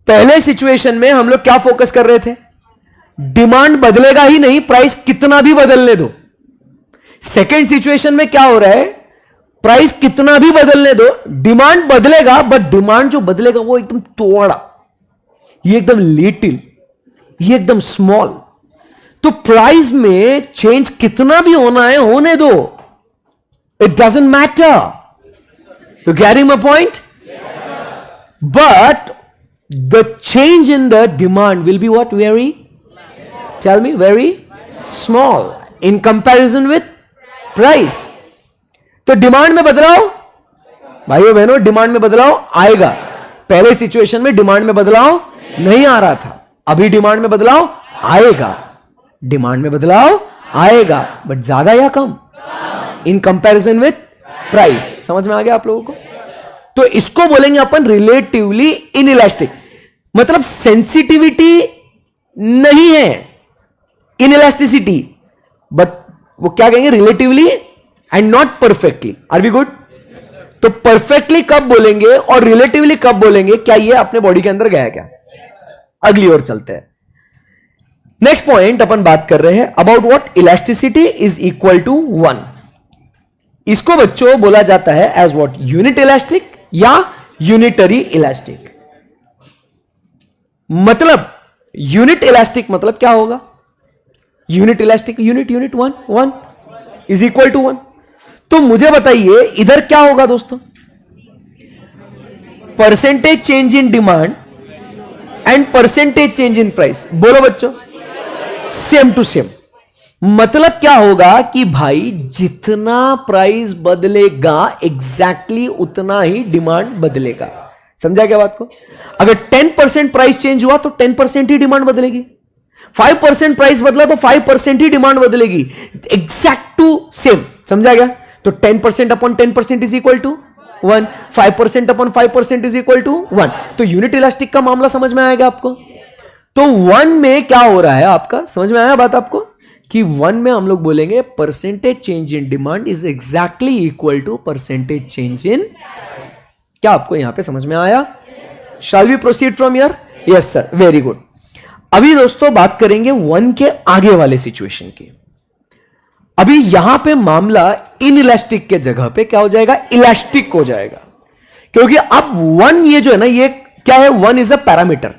पहले सिचुएशन में हम लोग क्या फोकस कर रहे थे? डिमांड बदलेगा ही नहीं, प्राइस कितना भी बदलने दो। सेकेंड सिचुएशन में क्या हो रहा है? प्राइस कितना भी बदलने दो, डिमांड बदलेगा, बट डिमांड जो बदलेगा वो एकदम थोड़ा, ये एकदम लिटिल, ये एकदम स्मॉल। तो प्राइस में चेंज कितना भी होना है होने दो, it doesn't matter. You carrying my point? But the change in the demand will be what? Very, tell me, very small in comparison with price. तो डिमांड में बदलाव, भाइयों बहनों, डिमांड में बदलाव आएगा। पहले सिचुएशन में डिमांड में बदलाव नहीं आ रहा था, अभी डिमांड में बदलाव आएगा। डिमांड में बदलाव आएगा, बट ज्यादा या कम? In comparison with price. समझ में आ गया आप लोगों को? तो इसको बोलेंगे अपन रिलेटिवली इनइलास्टिक। मतलब सेंसिटिविटी नहीं है, इनइलास्टिसिटी, बट वो क्या कहेंगे? Relatively and not perfectly. Are we good? तो परफेक्टली कब बोलेंगे और रिलेटिवली कब बोलेंगे? क्या ये अपने बॉडी के अंदर गया क्या? अगली ओर चलते हैं। नेक्स्ट पॉइंट अपन बात कर रहे हैं about what? Elasticity is equal to 1। इसको बच्चों बोला जाता है एज व्हाट? यूनिट इलास्टिक या यूनिटरी इलास्टिक। मतलब यूनिट इलास्टिक मतलब क्या होगा? Unit elastic, unit unit 1 is equal to 1। तो मुझे बताइए इधर क्या होगा दोस्तों? Percentage change in demand and percentage change in price. बोलो बच्चों, सेम टू सेम। मतलब क्या होगा कि भाई जितना प्राइस बदलेगा एग्जैक्टली उतना ही डिमांड बदलेगा। समझा क्या बात को? अगर 10% प्राइस चेंज हुआ तो 10% ही डिमांड बदलेगी, 5% प्राइस बदला तो 5% ही डिमांड बदलेगी, एग्जैक्ट टू सेम। समझा गया? तो 10% upon 10% is equal to 1, 5% upon 5% is equal to 1। तो यूनिट इलास्टिक का मामला समझ में आएगा आपको? तो 1 में क्या हो रहा है आपका? समझ में आया बात आपको? कि 1 में हम लोग बोलेंगे percentage change in demand is exactly equal to percentage change in. क्या आपको यहां पे समझ में आया? Shall we proceed from here? Yes sir, very good. अभी दोस्तों बात करेंगे 1 के आगे वाले सिचुएशन की। अभी यहां पे मामला इनइलास्टिक के जगह पे क्या हो जाएगा? इलास्टिक हो जाएगा। क्योंकि अब 1 ये जो है ना, ये क्या है? 1 इज अ पैरामीटर।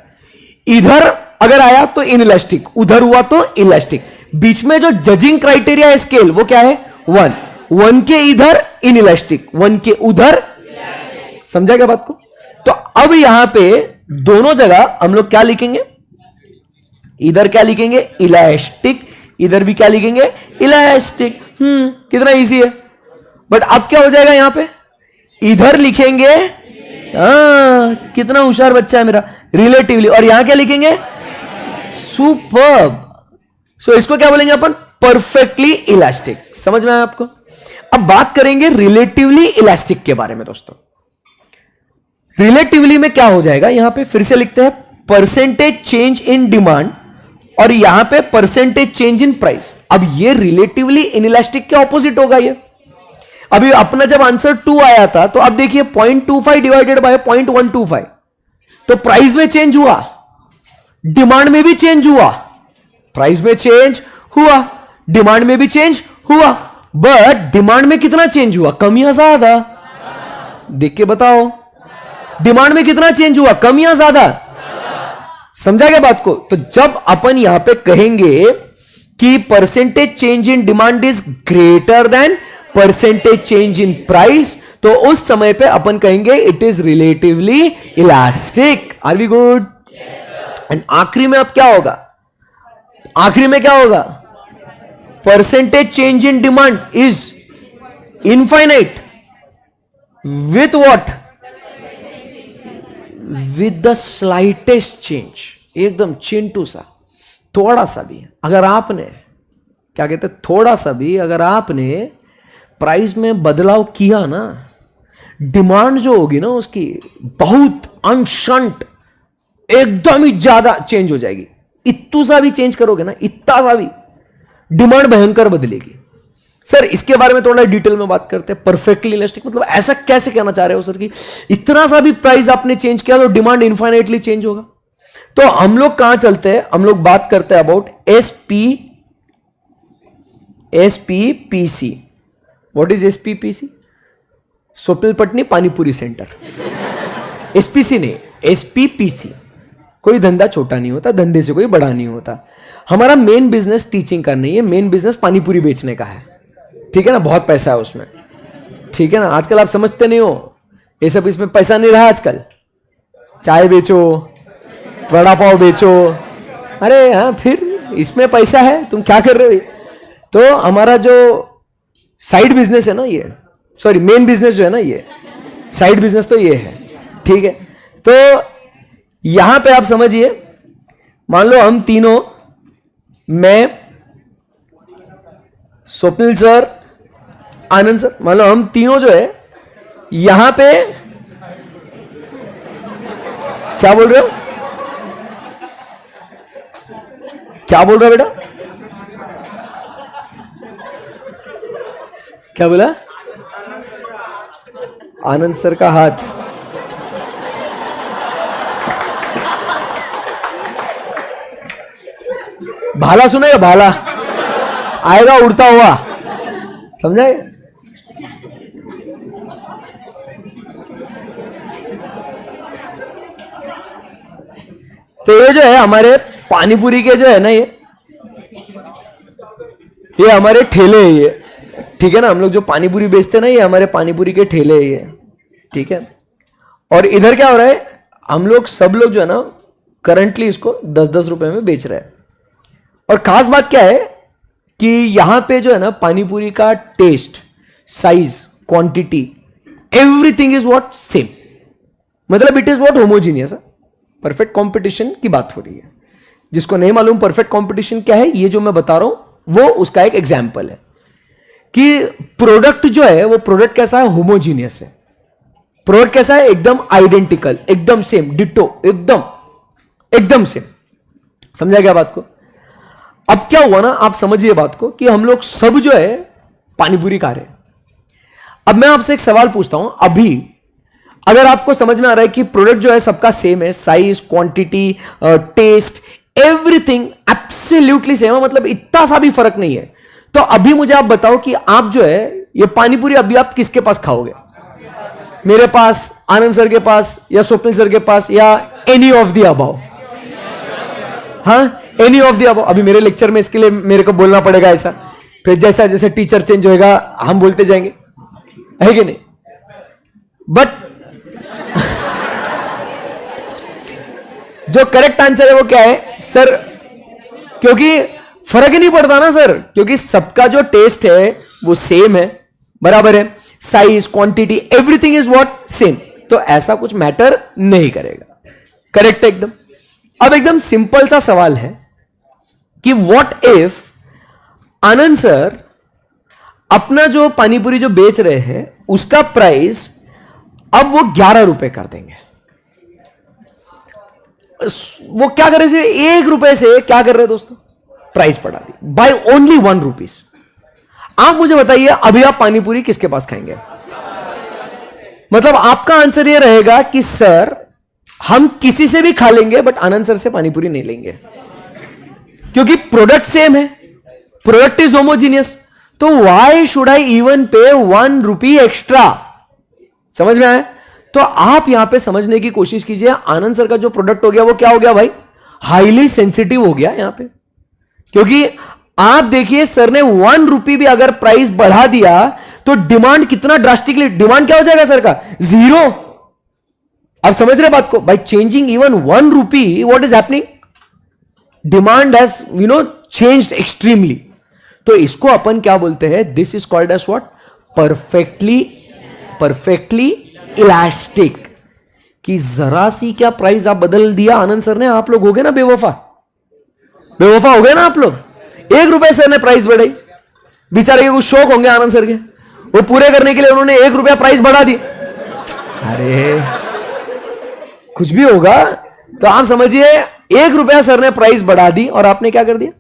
इधर अगर आया तो इनइलास्टिक, उधर हुआ तो इलास्टिक। बीच में जो जजिंग क्राइटेरिया है स्केल वो क्या है? 1 के इधर इनइलास्टिक, 1 के उधर। समझा क्या बात को? तो अब यहां पे दोनों जगह हम लोग क्या लिखेंगे, इधर क्या लिखेंगे इलास्टिक, इधर भी क्या लिखेंगे इलास्टिक। कितना इजी है। बट अब क्या हो जाएगा यहां पे, इधर लिखेंगे कितना होशियार बच्चा है मेरा, रिलेटिवली, और यहां क्या लिखेंगे सुपर्ब। सो इसको क्या बोलेंगे अपन, परफेक्टली इलास्टिक। समझ में आया आपको। अब बात करेंगे रिलेटिवली इलास्टिक के बारे में दोस्तों। रिलेटिवली में क्या हो जाएगा, यहां पे फिर से लिखते हैं परसेंटेज चेंज इन डिमांड, और यहां पे परसेंटेज चेंज इन प्राइस। अब ये रिलेटिवली इनइलास्टिक के ऑपोजिट होगा ये। अभी अपना जब आंसर 2 आया था तो अब देखिए 0.25 डिवाइडेड बाय 0.125, तो प्राइस में चेंज हुआ, डिमांड में भी चेंज हुआ, प्राइस में चेंज हुआ, डिमांड में भी चेंज हुआ, बट डिमांड में कितना चेंज हुआ, कम या ज्यादा, देख के बताओ। डिमांड में कितना चेंज हुआ, कम या ज्यादा, समझा क्या बात को। तो जब अपन यहां पे कहेंगे कि percentage change in demand is greater than percentage change in price, तो उस समय पे अपन कहेंगे it is relatively elastic. Are we good. And आखिरी में अब क्या होगा, आखिरी में क्या होगा, percentage change in demand is infinite with what, with the slightest change, एकदम चिंटू सा, थोड़ा सा भी अगर आपने, क्या कहते हैं, थोड़ा सा भी अगर आपने प्राइस में बदलाव किया ना, डिमांड जो होगी ना उसकी बहुत अनशंट एकदम ही ज्यादा चेंज हो जाएगी। इत्तू सा भी चेंज करोगे ना, इतना सा भी, डिमांड भयंकर बदलेगी। सर इसके बारे में थोड़ा डिटेल में बात करते हैं। परफेक्टली इलास्टिक मतलब ऐसा कैसे कहना चाह रहे हो सर कि इतना सा भी प्राइस आपने चेंज किया तो डिमांड इनफाइनाइटली चेंज होगा। तो हम लोग कहां चलते हैं, हम लोग बात करते हैं about SPPC। What is SPPC? Swapnil Patni panipuri centre. SPC नहीं, SPPC। कोई धंधा छोटा नहीं होता, धंधे से कोई बड़ा नहीं होता। हमारा मेन बिजनेस टीचिंग का नहीं है, मेन बिजनेस पानीपुरी बेचने का है, ठीक है ना, बहुत पैसा है उसमें, ठीक है ना। आजकल आप समझते नहीं हो ये सब, इसमें पैसा नहीं रहा आजकल। चाय बेचो, वड़ा पाव बेचो, अरे हाँ फिर इसमें पैसा है, तुम क्या कर रहे हो। तो हमारा जो साइड बिजनेस है ना ये, सॉरी मेन बिजनेस जो है ना ये, साइड बिजनेस तो ये है, ठीक है। तो यहां पे आप समझिए, मान लो हम तीनों, मैं, स्वप्निल सर, आनंद सर, मान लो हम तीनों जो है यहां पे, क्या बोल रहे हो, क्या बोल रहे हो बेटा, क्या बोला, आनंद सर का हाथ, भाला सुनेगा, भाला आएगा उड़ता हुआ, समझाए। तो ये जो है हमारे पानीपुरी के जो है ना ये हमारे ठेले है ये, ठीक है ना। हम लोग जो पानीपुरी बेचते हैं ना, ये हमारे पानीपुरी के ठेले है ये, ठीक है। और इधर क्या हो रहा है, हम लोग सब लोग जो है ना करंटली इसको 10-10 रुपए में बेच रहे हैं। और खास बात क्या है कि यहां पे जो है ना पानीपुरी का taste, size, quantity, everything is what same, मतलब it is what homogeneous. Perfect competition की बात हो रही है। जिसको नहीं मालूम परफेक्ट कंपटीशन क्या है, ये जो मैं बता रहा हूं वो उसका एक एग्जाम्पल है कि प्रोडक्ट जो है वो प्रोडक्ट कैसा है, होमोजीनियस है। प्रोडक्ट कैसा है, एकदम आइडेंटिकल, एकदम सेम, डिट्टो, एकदम सेम। समझा क्या बात को। अब क्या हुआ ना, आप समझिए बात को कि हम लोग सब जो है पानीपुरी खा रहे हैं। अब मैं आपसे एक सवाल पूछता हूं, अभी अगर आपको समझ में आ रहा है कि प्रोडक्ट जो है सबका सेम है, size, quantity, taste, everything absolutely same है, मतलब इतना सा भी फर्क नहीं है, तो अभी मुझे आप बताओ कि आप जो है ये पानीपुरी अभी आप किसके पास खाओगे, मेरे पास, आनंद सर के पास, या स्वप्निल सर के पास, या एनी ऑफ द अबव। हाँ, एनी ऑफ द अबव। अभी मेरे लेक्चर में इसके लिए मेरे को बोलना पड़ेगा ऐसा, फिर जैसा जैसे टीचर चेंज होएगा हम बोलते जाएंगे, है कि नहीं। बट जो करेक्ट आंसर है वो क्या है सर? क्योंकि फर्क ही नहीं पड़ता ना सर, क्योंकि सबका जो टेस्ट है वो सेम है, बराबर है, size, quantity, everything is what same, तो ऐसा कुछ मैटर नहीं करेगा। करेक्ट है एकदम। अब एकदम सिंपल सा सवाल है कि व्हाट इफ आनंद सर अपना जो पानीपुरी जो बेच रहे हैं उसका प्राइस अब वो 11 रुपए कर देंगे। वो क्या कर रहे थे, 1 रुपए से क्या कर रहे दोस्तों, प्राइस बढ़ा दी बाय ओनली 1 रुपीज। आप मुझे बताइए अभी आप पानीपुरी किसके पास खाएंगे? मतलब आपका आंसर ये रहेगा कि सर हम किसी से भी खा लेंगे बट आनंद सर से पानीपुरी नहीं लेंगे, क्योंकि प्रोडक्ट सेम है, प्रोडक्ट इज होमोजीनियस, तो वाई शुड आई इवन पे 1 रुपी एक्स्ट्रा? समझ में आया? तो आप यहां पे समझने की कोशिश कीजिए, आनंद सर का जो प्रोडक्ट हो गया वो क्या हो गया भाई, हाईली सेंसिटिव हो गया यहां पे, क्योंकि आप देखिए सर ने 1 रुपी भी अगर प्राइस बढ़ा दिया तो डिमांड कितना ड्रास्टिकली, डिमांड क्या हो जाएगा सर का, 0। आप समझ रहे बात को? By changing even 1 rupee what is happening, demand has changed extremely. तो इसको अपन क्या बोलते हैं, this is called as what, perfectly elastic. कि जरा सी क्या प्राइस आप बदल दिया आनंद सर ने, आप लोग हो गए ना बेवफा, बेवफा हो गए ना आप लोग। 1 रुपए सर ने प्राइस बढ़ाई, बेचारे के कुछ शौक होंगे आनंद सर के, वो पूरे करने के लिए उन्होंने 1 रुपया प्राइस बढ़ा दी। अरे कुछ भी होगा, तो आप समझिए 1 रुपया सर ने प्राइस बढ़ा दी और आपने क्या कर दिया,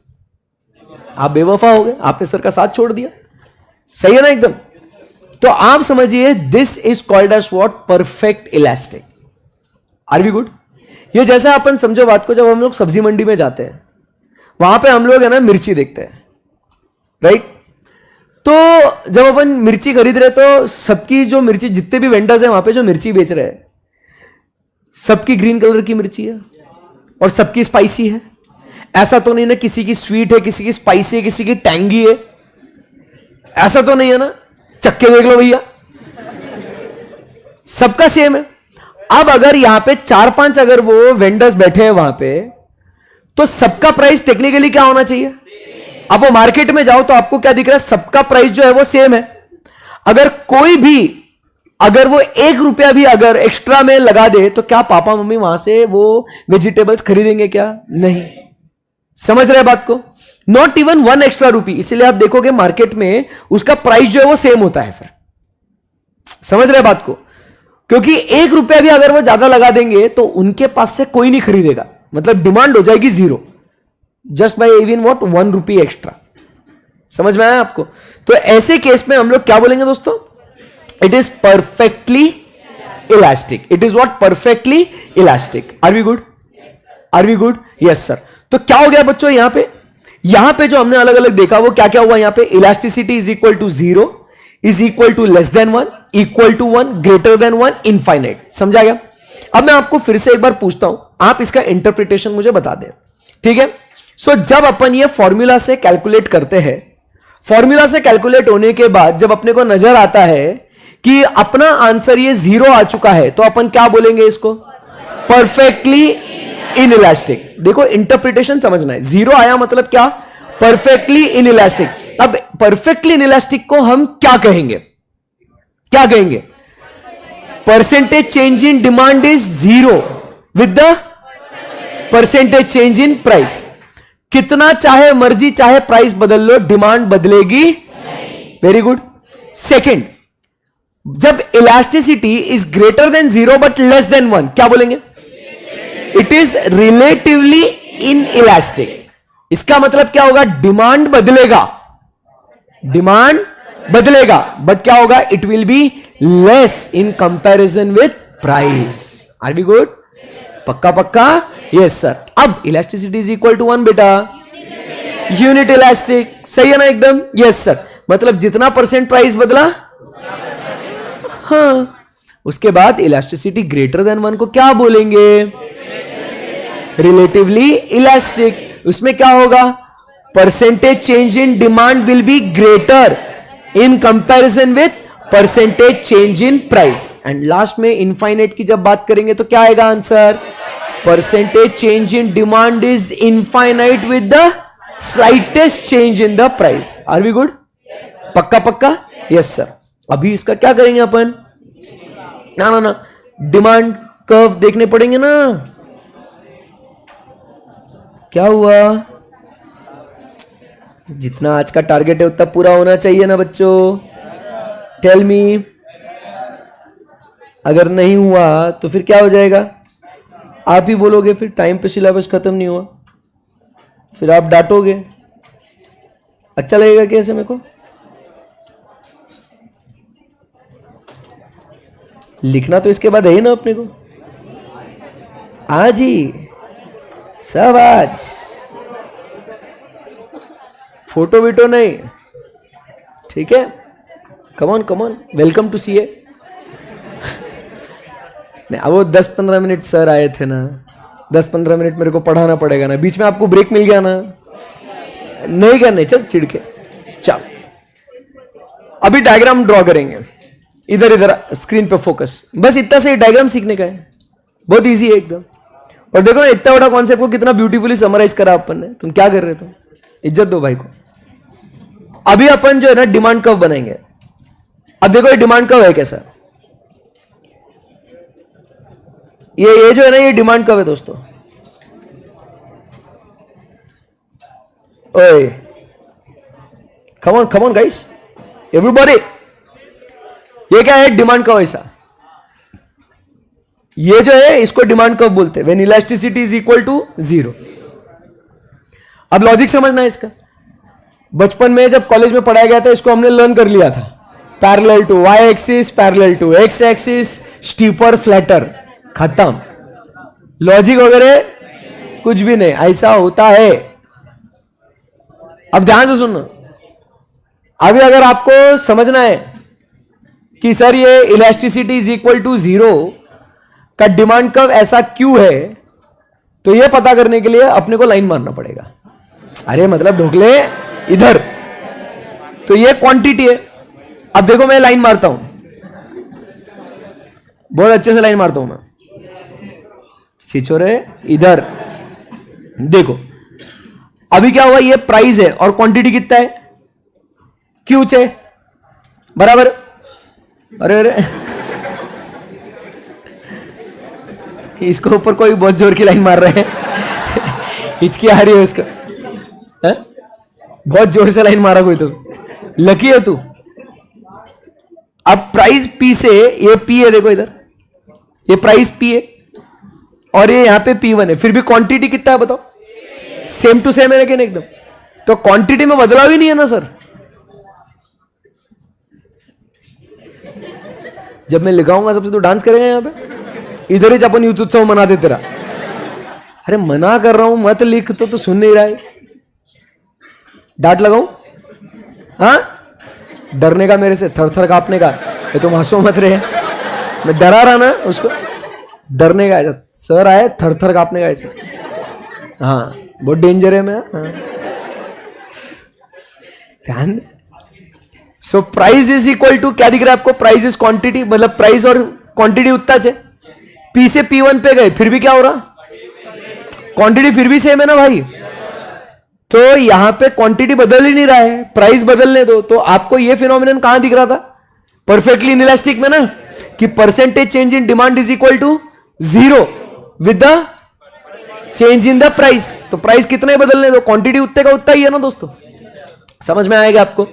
आप बेवफा हो गए, आपने सर का साथ छोड़ दिया। सही है ना एकदम? तो आप समझिए this is called as what, perfect elastic. Are we good? ये जैसा अपन समझो बात को, जब हम लोग सब्जी मंडी में जाते हैं वहां पे हम लोग है ना मिर्ची देखते हैं, राइट? तो जब अपन मिर्ची खरीद रहे तो सबकी जो मिर्ची, जितने भी वेंडर्स हैं वहां पे जो मिर्ची बेच रहे हैं, सबकी ग्रीन कलर की मिर्ची है और सबकी स्पाइसी है। ऐसा तो नहीं ना किसी की स्वीट है, किसी की स्पाइसी है, किसी की टैंगी है, ऐसा तो नहीं है ना? चक्के देख लो भैया, सबका सेम है। अब अगर यहां पे 4-5 अगर वो वेंडर्स बैठे हैं वहां पे, तो सबका प्राइस टेक्निकली क्या होना चाहिए? अब वो मार्केट में जाओ तो आपको क्या दिख रहा है, सबका प्राइस जो है वो सेम है। अगर कोई भी अगर वो 1 रुपया भी अगर एक्स्ट्रा में लगा दे तो क्या पापा मम्मी वहां से वो वेजिटेबल्स खरीदेंगे क्या? नहीं। समझ रहे बात को? नॉट इवन 1 एक्स्ट्रा रुपी। इसीलिए आप देखोगे मार्केट में उसका प्राइस जो है वो सेम होता है फिर। समझ रहे बात को? क्योंकि 1 रुपया भी अगर वो ज्यादा लगा देंगे तो उनके पास से कोई नहीं खरीदेगा, मतलब डिमांड हो जाएगी 0 just by even what 1 rupee extra. समझ में आया आपको? तो ऐसे केस में हम लोग क्या बोलेंगे दोस्तों? It is perfectly elastic. It is what? Perfectly elastic. Are we good? Are we good? Yes sir. तो क्या हो गया बच्चों यहां पे जो हमने अलग अलग देखा वो क्या क्या हुआ यहां पे? Elasticity is equal to 0, is equal to less than 1, equal to 1, greater than 1, infinite. समझा गया? अब मैं आपको फिर से एक बार पूछता हूं, आप इसका इंटरप्रिटेशन मुझे बता दें, ठीक है? सो जब अपन ये फॉर्मूला से कैलकुलेट करते हैं, फॉर्मूला से कैलकुलेट होने के बाद जब अपने को नजर आता है कि अपना आंसर ये 0 आ चुका है, तो अपन क्या बोलेंगे इसको? Perfectly inelastic. देखो इंटरप्रिटेशन समझना है। 0 आया मतलब क्या? Perfectly inelastic. अब परफेक्टली इनइलास्टिक को हम क्या कहेंगे? क्या कहेंगे? Percentage change in demand is 0 with the percentage change in price. कितना चाहे मर्जी चाहे प्राइस बदल लो, डिमांड बदलेगी। Very good. सेकेंड, जब elasticity is greater than 0 but less than 1, क्या बोलेंगे? It is relatively in elastic. इसका मतलब क्या होगा? डिमांड बदलेगा, डिमांड बदलेगा, बट क्या होगा? It will be less in comparison with price. Are we good? पक्का पक्का? Yes sir. अब इलास्टिसिटी इज इक्वल टू 1 बेटा, यूनिट इलास्टिक। सही है ना एकदम? Yes sir. मतलब जितना परसेंट प्राइस बदला, हाँ, उसके बाद इलास्टिसिटी ग्रेटर देन 1 को क्या बोलेंगे? Relatively elastic. उसमें क्या होगा? Percentage change in demand will be greater in comparison with percentage change in price. And last में इनफाइनाइट की जब बात करेंगे तो क्या आएगा answer? Percentage change in demand is infinite with the slightest change in the price. Are we good? पक्का पक्का? Yes sir. अभी इसका क्या करेंगे अपन? ना ना ना, डिमांड कर्व देखने पड़ेंगे ना। क्या हुआ? जितना आज का टारगेट है उतना पूरा होना चाहिए ना बच्चों। टेल मी, अगर नहीं हुआ तो फिर क्या हो जाएगा? आप ही बोलोगे फिर टाइम पे सिलेबस खत्म नहीं हुआ, फिर आप डांटोगे। अच्छा लगेगा कैसे मेरे को? लिखना तो इसके बाद है ही ना अपने को। आज ही सब, आज फोटो वीटो नहीं, ठीक है? Come on come on, welcome to CA. नहीं, अब वो 10-15 मिनट सर आए थे ना, 10-15 मिनट मेरे को पढ़ाना पड़ेगा ना, बीच में आपको ब्रेक मिल गया ना, नहीं करने, चल चिढ़ के। चल अभी डायग्राम ड्रॉ करेंगे, इधर इधर स्क्रीन पे फोकस, बस इतना से डायग्राम सीखने का है, बहुत इजी है एकदम। और देखो ना इतना बड़ा कॉन्सेप्ट को कितना ब्यूटीफुली समराइज करा अपन ने। तुम क्या कर रहे थे? इज्जत दो भाई को। अभी अपन जो है ना डिमांड कर्व बनाएंगे। अब देखो ये डिमांड कर्व है कैसा, ये जो है ना ये डिमांड कर्व है दोस्तों। ओए कम ऑन गाइस, एवरीबॉडी, ये क्या है? डिमांड कर्व ऐसा। ये जो है इसको डिमांड कर्व बोलते हैं, when elasticity is equal to 0। अब लॉजिक समझना है इसका। बचपन में जब कॉलेज में पढ़ाया गया था इसको हमने लर्न कर लिया था। Parallel to Y axis, parallel to X axis, steeper, flatter, खत्म। लॉजिक वगैरह कुछ भी नहीं, ऐसा होता है। अब ध्यान से सुनना। अभी अगर आपको समझना है कि सर ये इलास्टिसिटी इज इक्वल टू 0 का डिमांड कर्व ऐसा क्यों है, तो ये पता करने के लिए अपने को लाइन मारना पड़ेगा। अरे मतलब ढोकले इधर, तो ये क्वांटिटी है। अब देखो मैं लाइन मारता हूं, बहुत अच्छे से लाइन मारता हूं मैं। छिछोरे इधर देखो, अभी क्या हुआ? ये प्राइस है और क्वांटिटी कितना है? क्यू है बराबर। अरे अरे इसको ऊपर कोई बहुत जोर की लाइन मार रहे हैं, हिचकी आ रही है उसको, है? बहुत जोर से लाइन मारा कोई, तो लकी है तू। अब प्राइस पी से, ये पी है देखो इधर, ये प्राइस पी है और ये यहां पे P1 है, फिर भी क्वांटिटी कितना है बताओ? सेम टू सेम है लेकिन एकदम। तो क्वांटिटी में बदलाव ही नहीं है ना सर। जब मैं लिखाऊंगा सबसे तो डांस करेगा यहां पे, इधर ही अपन यूथ उत्सव मना दे तेरा। अरे मना कर रहा हूं, मत लिख तो सुन नहीं रहा है। डांट लगाऊं? हाँ, डरने का मेरे से, थर थर कांपने का। ये तुम हंसो मत रहे, मैं डरा रहा ना उसको, डरने का ऐसा। सर आए थर थर कांपने का ऐसा। हाँ बहुत डेंजर है मैं। हाँ ध्यान दे। So price is equal to, क्या दिख रहा है आपको? प्राइस इज क्वांटिटी, मतलब प्राइस और क्वांटिटी उतना है। P से P1 पे गए, फिर भी क्या हो रहा? क्वांटिटी फिर भी सेम है ना भाई। तो यहां पे क्वांटिटी बदल ही नहीं रहा है, प्राइस बदलने दो। तो आपको ये फिनोमिनन कहां दिख रहा था? परफेक्टली इनइलास्टिक में ना, कि percentage change in demand is equal to 0 with the change in the price. तो प्राइस कितने बदलने दो, क्वांटिटी उतने का उतना ही है ना दोस्तों। समझ में आएगा आपको?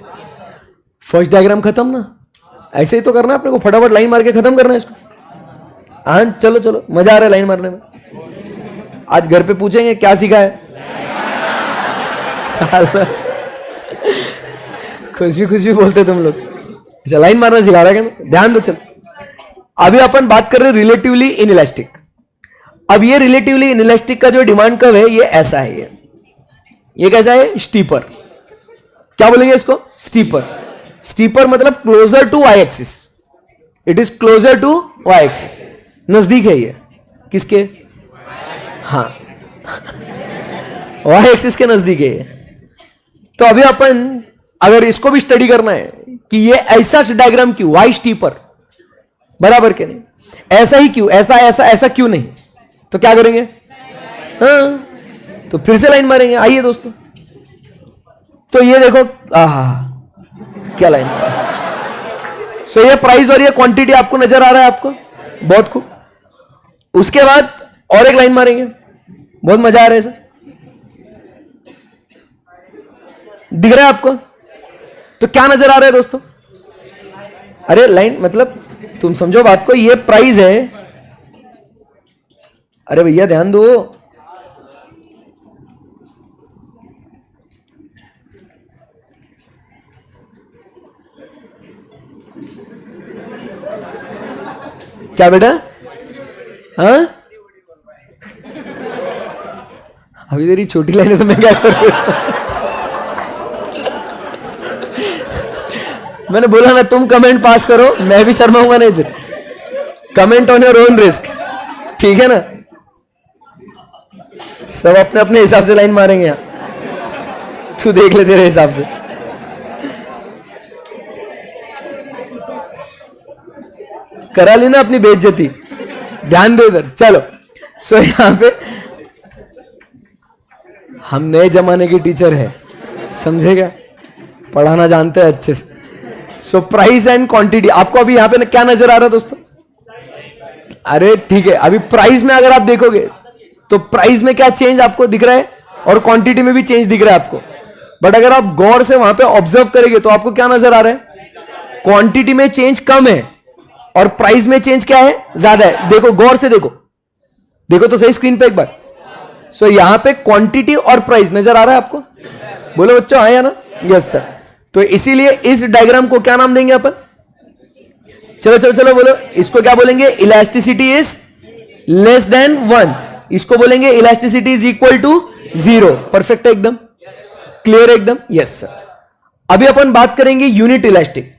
फर्स्ट डायग्राम खत्म ना। ऐसे ही तो करना है अपने को, फटाफट लाइन मार के खत्म करना है इसको। हाँ चलो चलो, मजा आ रहा है लाइन मारने में। आज घर पे पूछेंगे क्या सीखा है? साल कुछ भी बोलते तुम लोग। अच्छा लाइन मारना सिखा रहा है क्या? ध्यान दो। चल अभी अपन बात कर रहे हैं रिलेटिवली इनइलास्टिक। अब ये रिलेटिवली इनइलास्टिक का जो डिमांड कर्व है ये ऐसा है। ये कैसा है? स्टीपर। क्या बोलेंगे इसको? स्टीपर। स्टीपर मतलब closer to Y axis. It is closer to Y axis, नजदीक है ये। किसके? हाँ वाई एक्सिस के नजदीक है ये। तो अभी अपन अगर इसको भी स्टडी करना है कि ये ऐसा डायग्राम क्यों, वाई स्टीपर बराबर के नहीं, ऐसा ही क्यों, ऐसा ऐसा ऐसा क्यों नहीं, तो क्या करेंगे? हाँ, तो फिर से लाइन मारेंगे। आइए दोस्तों, तो ये देखो, आहा क्या लाइन। सो ये प्राइस और ये क्वांटिटी आपको नजर आ रहा है आपको, बहुत खूब। उसके बाद और एक लाइन मारेंगे, बहुत मजा आ रहा है सर, दिख रहा है आपको? तो क्या नजर आ रहा है दोस्तों? अरे लाइन मतलब तुम समझो बात को, ये प्राइस है। अरे भैया ध्यान दो, क्या बेटा? हाँ, अभी तेरी छोटी लाइन है तो मैं क्या करूं? मैंने बोला ना तुम कमेंट पास करो, मैं भी शर्माऊंगा नहीं फिर। Comment on your own risk, ठीक है ना? सब अपने अपने हिसाब से लाइन मारेंगे यहां, तू देख ले तेरे हिसाब से। करा ली ना अपनी बेइज्जती, ध्यान दो इधर। चलो, सो यहां पे हम नए जमाने के टीचर हैं, समझेगा? पढ़ाना जानते हैं अच्छे से। सो प्राइस एंड क्वांटिटी, आपको अभी यहां पे क्या नजर आ रहा है दोस्तों? अरे ठीक है, अभी प्राइस में अगर आप देखोगे तो प्राइस में क्या चेंज आपको दिख रहा है और क्वांटिटी में भी चेंज दिख रहा है आपको। बट अगर आप गौर से वहां पे ऑब्जर्व करेंगे तो आपको क्या नजर आ रहा है? क्वांटिटी में चेंज कम है और प्राइस में चेंज क्या है? ज्यादा है। देखो गौर से देखो, देखो तो सही स्क्रीन पे एक बार। सो यहां पे क्वांटिटी और प्राइस नजर आ रहा है आपको? बोलो बच्चों, हाँ या ना? Yes sir. तो इसीलिए इस डायग्राम को क्या नाम देंगे अपन? चलो चलो चलो बोलो, इसको क्या बोलेंगे? Elasticity is less than 1। इसको बोलेंगे elasticity is equal to 0। Perfect है एकदम, क्लियर है एकदम? Yes sir. अभी अपन बात करेंगे unit elastic.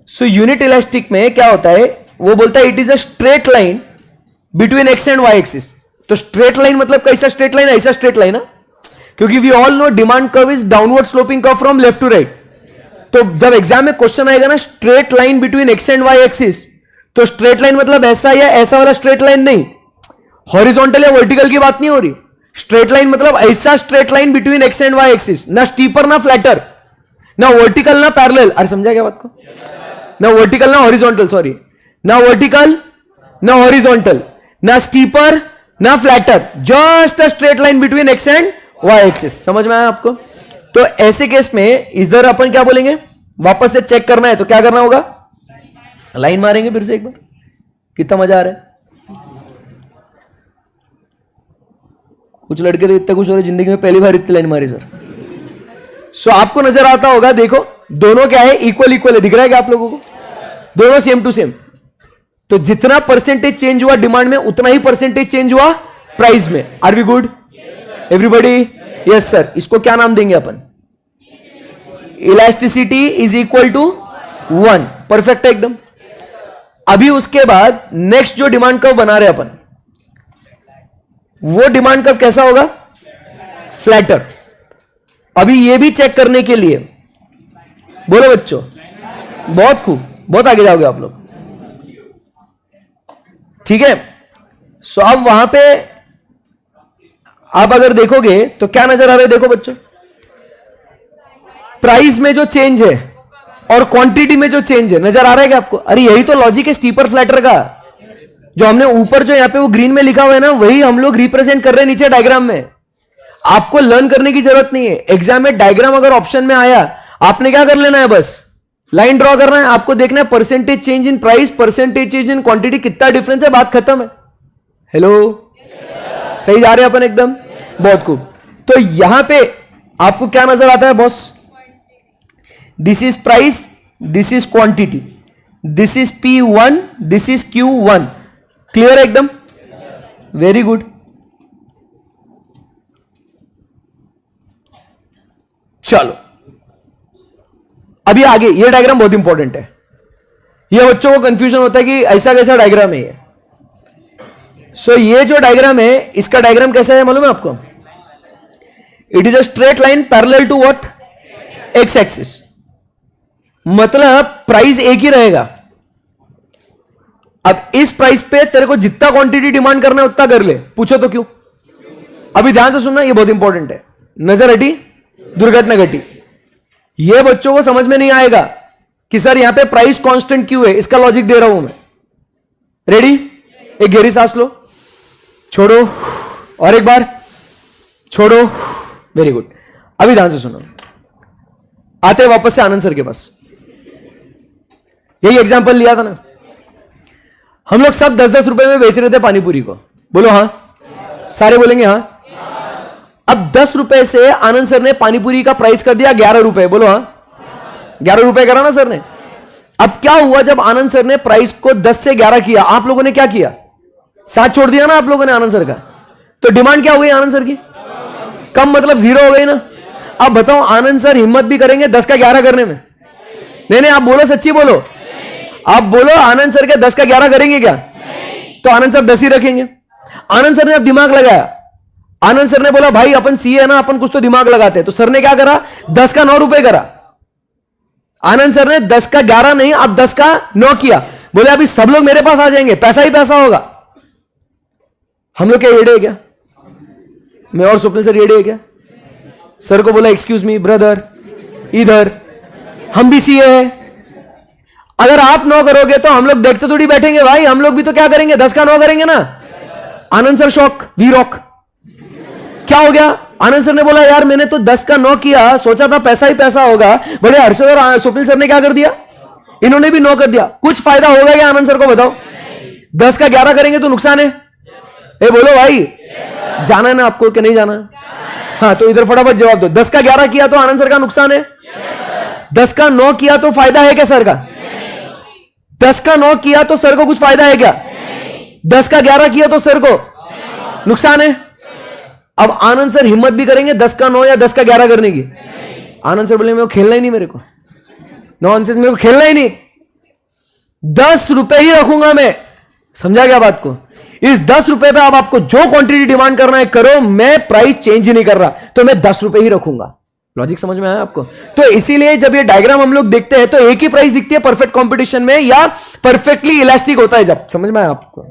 So unit elastic में क्या होता है? वो बोलता है it is a straight line between X and Y axis. तो स्ट्रेट लाइन मतलब कैसा स्ट्रेट लाइन? ऐसा स्ट्रेट लाइन है, क्योंकि we all know demand curve is downward sloping curve from left to right. तो जब एग्जाम में क्वेश्चन आएगा ना straight line between X and Y axis, तो स्ट्रेट लाइन मतलब ऐसा या ऐसा वाला स्ट्रेट लाइन नहीं, हॉरिजॉन्टल या वर्टिकल की बात नहीं हो रही। स्ट्रेट लाइन मतलब ऐसा straight line between X and Y axis, ना स्टीपर ना फ्लैटर, ना वर्टिकल ना पैरेलल। अरे समझा क्या बात को? ना वर्टिकल ना हॉरिजॉन्टल, सॉरी, ना वर्टिकल ना हॉरिजॉन्टल, ना स्टीपर ना flatter, just a straight line between X and Y axis. समझ में आया आपको? तो ऐसे केस में इधर अपन क्या बोलेंगे? वापस से चेक करना है तो क्या करना होगा? लाइन मारेंगे फिर से एक बार। कितना मजा आ रहा है? कुछ लड़के तो इतने खुश हो रहे, जिंदगी में पहली बार इतनी लाइन मारी सर। सो आपको नजर आता होगा, देखो दोनों क्या है? इक्वल इक्वल है। दिख रहा है क्या आप लोगों को? दोनों सेम टू सेम। तो जितना परसेंटेज चेंज हुआ डिमांड में, उतना ही परसेंटेज चेंज हुआ प्राइस में। Are we good everybody? Yes sir. इसको क्या नाम देंगे अपन? Elasticity is equal to 1। Perfect है एकदम। अभी उसके बाद नेक्स्ट जो डिमांड कर्व बना रहे अपन, वो डिमांड कर्व कैसा होगा? फ्लैटर। अभी ये भी चेक करने के लिए, बोलो बच्चों, बहुत खूब, बहुत आगे जाओगे आप लोग, ठीक है? सो अब वहां पे आप अगर देखोगे तो क्या नजर आ रहा है? देखो बच्चों, प्राइस में जो चेंज है और क्वांटिटी में जो चेंज है, नजर आ रहा है क्या आपको? अरे यही तो लॉजिक है स्टीपर फ्लैटर का। जो हमने ऊपर जो यहां पे वो ग्रीन में लिखा हुआ है ना, वही हम लोग रिप्रेजेंट कर रहे हैं नीचे डायग्राम में। आपको लर्न करने की जरूरत नहीं है। एग्जाम में डायग्राम अगर ऑप्शन में आया, आपने क्या कर लेना है? बस लाइन ड्रॉ करना है। आपको देखना है percentage change in price, percentage change in quantity, कितना डिफरेंस है, बात खत्म है। हेलो, सही जा रहे हैं अपन एकदम? बहुत खूब। तो यहां पे आपको क्या नजर आता है boss? This is price, this is quantity, this is P1, this is Q1। Clear है एकदम? Very good. चलो अभी आगे, ये डायग्राम बहुत इंपॉर्टेंट है। ये बच्चों को कंफ्यूजन होता है कि ऐसा कैसा डायग्राम है ये। सो ये जो डायग्राम है, इसका डायग्राम कैसा है मालूम है आपको? It is a straight line parallel to what? X axis. मतलब प्राइस एक ही रहेगा। अब इस प्राइस पे तेरे को जितना क्वांटिटी डिमांड करना है उतना कर ले। पूछो तो क्यों? अभी ध्यान से सुनना, ये बहुत इंपॉर्टेंट है। नजर हटी, दुर्घटना घटी। ये बच्चों को समझ में नहीं आएगा कि सर यहां पे प्राइस कांस्टेंट क्यों है, इसका लॉजिक दे रहा हूं मैं। रेडी? एक गहरी सांस लो, छोड़ो, और एक बार छोड़ो। Very good. अभी ध्यान से सुनो। आते वापस से आनंद सर के पास। यही एग्जांपल लिया था ना, हम लोग सब 10-10 रुपए में बेच रहे थे पानीपुरी को। बोलो हां, सारे बोलेंगे हां। अब 10 रुपए से आनंद सर ने पानीपुरी का प्राइस कर दिया 11 रुपए। बोलो हां, 11 रुपए करा ना सर ने। अब क्या हुआ, जब आनंद सर ने प्राइस को 10 से 11 किया, आप लोगों ने क्या किया? साथ छोड़ दिया ना आप लोगों ने आनंद सर का। तो डिमांड क्या हो गई आनंद सर की? कम, मतलब 0 हो गई ना। अब बताओ, आनंद सर हिम्मत भी करेंगे 10 का 11 करने में? नहीं, आप बोलो, सच्ची बोलो। आप बोलो, आनंद सर के 10 का 11 करेंगे क्या? तो आनंद सर 10 ही रखेंगे। आनंद सर ने अब दिमाग लगाया। आनंद सर ने बोला, भाई अपन सीए है ना, अपन कुछ तो दिमाग लगाते हैं। तो सर ने क्या करा? 10 का 9 रुपए करा। आनंद सर ने 10 का 11 नहीं, अब 10 का 9 किया। बोले अभी सब लोग मेरे पास आ जाएंगे, पैसा ही पैसा होगा। हम लोग क्या येड़े है क्या? मैं और स्वप्निल सर येड़े है क्या? सर को बोला, एक्सक्यूज मी ब्रदर, इधर हम भी सीए है। अगर आप 9 करोगे तो हम लोग देखते थोड़ी बैठेंगे भाई, हम लोग भी तो क्या करेंगे, 10 का 9 करेंगे ना। आनंद सर शॉक, वी रॉक। क्या हो गया? आनंद सर ने बोला, यार मैंने तो 10 का 9 किया, सोचा था पैसा ही पैसा होगा। बड़े हर्षद और स्वप्निल सर ने क्या कर दिया? इन्होंने भी 9 कर दिया। कुछ फायदा होगा क्या आनंद सर को? बताओ। 10 का 11 करेंगे तो नुकसान है। ए बोलो भाई, जाना है ना आपको कि नहीं जाना? हाँ, तो इधर फटाफट जवाब दो। 10 का 11 किया तो आनंद सर का नुकसान है। 10 का 9 किया तो फायदा है क्या सर का? 10 का 9 किया तो सर को कुछ फायदा है क्या? 10 का 11 किया तो सर को नुकसान है। अब आनंद सर हिम्मत भी करेंगे 10 का 9 या 10 का 11 करने की? आनंद सर बोले, मेरे को खेलना ही नहीं, मेरे को नॉनसेंस, मेरे को खेलना ही नहीं, 10 रुपए ही रखूंगा मैं। समझा क्या बात को? इस 10 रुपए पे अब आपको जो क्वांटिटी डिमांड करना है करो, मैं प्राइस चेंज ही नहीं कर रहा, तो मैं 10 रुपए ही रखूंगा। लॉजिक समझ में आया आपको? तो इसीलिए जब ये डायग्राम हम लोग देखते हैं तो एक ही प्राइस दिखती है परफेक्ट कंपटीशन में, या परफेक्टली इलास्टिक होता है जब। समझ में आया आपको?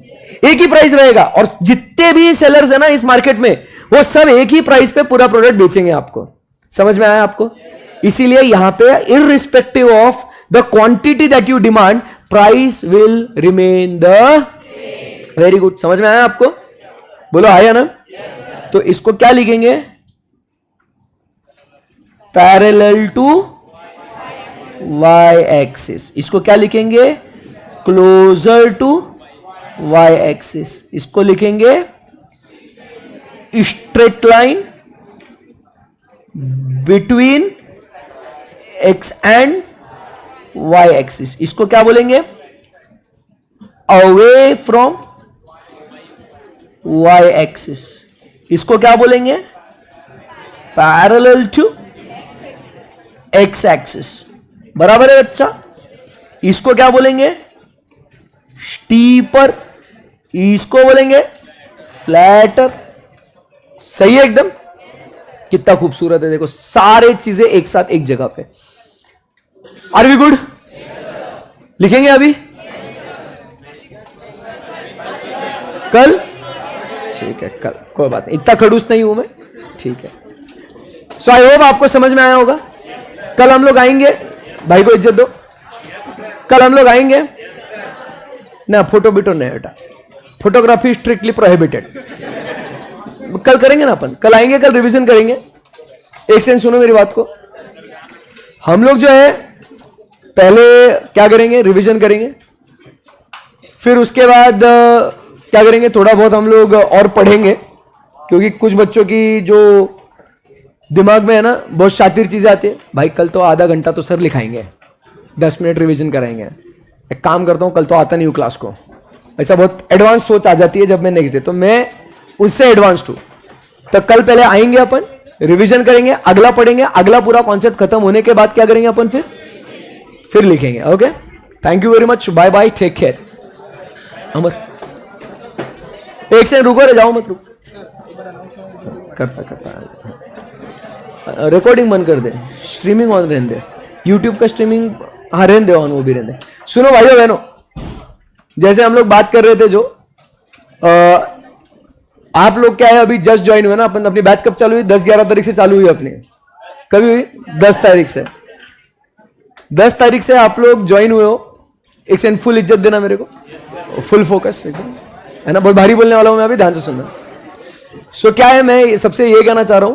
एक ही प्राइस रहेगा, और जितने भी सेलर्स है ना इस मार्केट में, वो सब एक ही प्राइस पे पूरा प्रोडक्ट बेचेंगे आपको। समझ में आया आपको? इसीलिए यहां पे irrespective of the quantity that you demand, price will remain the. Very good. समझ में आया आपको? बोलो आया ना? तो इसको क्या लिखेंगे? Parallel to Y axis. इसको क्या लिखेंगे? Closer to Y axis. इसको लिखेंगे straight line between X and Y axis. इसको क्या बोलेंगे? Away from Y axis. इसको क्या बोलेंगे? Parallel to X axis. बराबर है बच्चा? इसको क्या बोलेंगे? स्टीपर। इसको बोलेंगे फ्लैटर। सही है एकदम? कितना खूबसूरत है, देखो सारे चीजें एक साथ एक जगह पे। Are we good? लिखेंगे अभी? कल? ठीक है, कल कोई बात नहीं, इतना खड़ूस नहीं हूं मैं। ठीक है, सो आई होप आपको समझ में आया होगा। कल हम लोग आएंगे, भाई को इज्जत दो। कल हम लोग आएंगे ना, फोटो बिटो नहीं बेटा, फोटोग्राफी स्ट्रिक्टली प्रोहिबिटेड। कल करेंगे ना अपन, कल आएंगे, कल रिवीजन करेंगे। एक सेकंड सुनो मेरी बात को। हम लोग जो है पहले क्या करेंगे? रिवीजन करेंगे। फिर उसके बाद क्या करेंगे? थोड़ा बहुत हम लोग और पढ़ेंगे, क्योंकि कुछ बच्चों की जो दिमाग में है ना बहुत शातिर चीजें आती है। भाई कल तो आधा घंटा तो सर लिखाएंगे, 10 मिनट रिवीजन कराएंगे। एक काम करता हूं, कल तो आता नहीं हूं क्लास को। ऐसा बहुत एडवांस सोच आ जाती है जब मैं नेक्स्ट डे, तो मैं उससे एडवांस्ड हूं। तो कल पहले आएंगे अपन, रिवीजन करेंगे, अगला पढ़ेंगे, अगला पूरा कॉन्सेप्ट खत्म होने के बाद क्या करेंगे अपन? फिर लिखेंगे। Okay, thank you very much, bye bye, take care. Amar एक से रुको रे, जाओ मत, रुक। करता रिकॉर्डिंग बंद कर दे, स्ट्रीमिंग ऑन रहने दे, यूट्यूब का स्ट्रीमिंग हाँ रहने दे ऑन, वो भी रहने दे। सुनो भाइयों बहनों, जैसे हम लोग बात कर रहे थे जो आप लोग क्या है, अभी जस्ट ज्वाइन हुए ना, अपन अपनी बैच कब चालू हुई? 10-11 तारीख से चालू हुई अपनी। कभी हुई? 10 तारीख से। 10 तारीख से आप लोग ज्वाइन हुए हो। एक सेकंड, फुल इज्जत देना मेरे को, फुल फोकस एकदम, है ना? बहुत भारी बोलने वाला हूं मैं, अभी ध्यान से सुनना। सो क्या है, मैं सबसे ये कहना चाह रहा हूं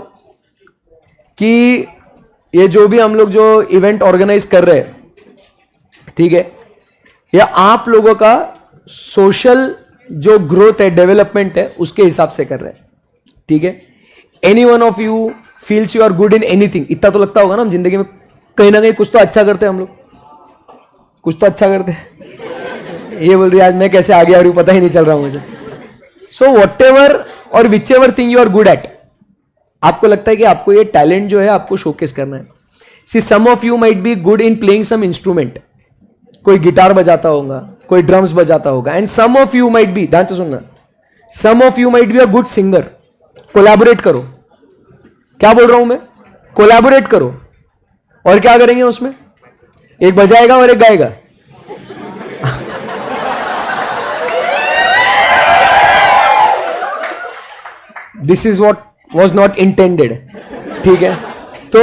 कि ये जो भी हम लोग जो इवेंट ऑर्गेनाइज कर रहे हैं, ठीक है, ये आप लोगों का सोशल जो ग्रोथ है, डेवलपमेंट है, उसके हिसाब से कर रहे हैं, ठीक है? Any one of you feels you are good in anything, इतना तो लगता होगा ना हम जिंदगी में कहीं ना कहीं कुछ तो अच्छा करते हैं हम लोग, कुछ तो अच्छा करते हैं। ये बोल रही आज मैं कैसे आगे आ रही हूं पता ही नहीं चल रहा मुझे। सो वॉट एवर और whichever thing you are good at, आपको लगता है कि आपको ये टैलेंट जो है आपको शोकेस करना है। See some of you might be good in playing some instrument, कोई गिटार बजाता होगा, कोई ड्रम्स बजाता होगा, and some of you might be, ध्यान से सुनना, some of you might be a good singer. Collaborate करो, क्या बोल रहा हूं मैं? कोलैबोरेट करो। और क्या करेंगे उसमें? एक बजाएगा और एक गाएगा। This is what was not intended, ठीक है? तो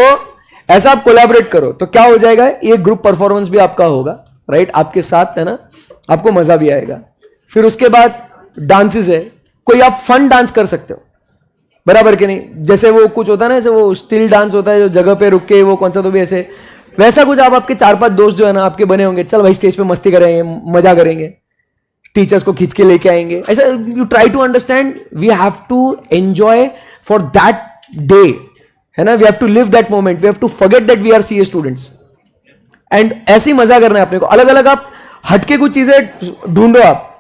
ऐसा आप कोलैबोरेट करो तो क्या हो जाएगा, ये ग्रुप परफॉर्मेंस भी आपका होगा, राइट? आपके साथ, है ना? आपको मजा भी आएगा। फिर उसके बाद डांसेस है, कोई आप फन डांस कर सकते हो, बराबर के नहीं? जैसे वो कुछ होता है ना, जैसे वो स्टिल डांस होता है जो जगह पे रुक के, वो कौन सा तो भी ऐसे, वैसा कुछ आप आपके 4-5 दोस्त जो है ना आपके बने होंगे, चल भाई स्टेज पे मस्ती करेंगे, मजा करेंगे, टीचर्स को खींच के लेके आएंगे, ऐसा। You try to understand, we have to enjoy for that day, है ना? We have to live that moment, we have to forget that we are CA students, and ऐसे ही मजा करना है अपने को। अलग अलग आप हटके कुछ चीजें ढूंढो आप,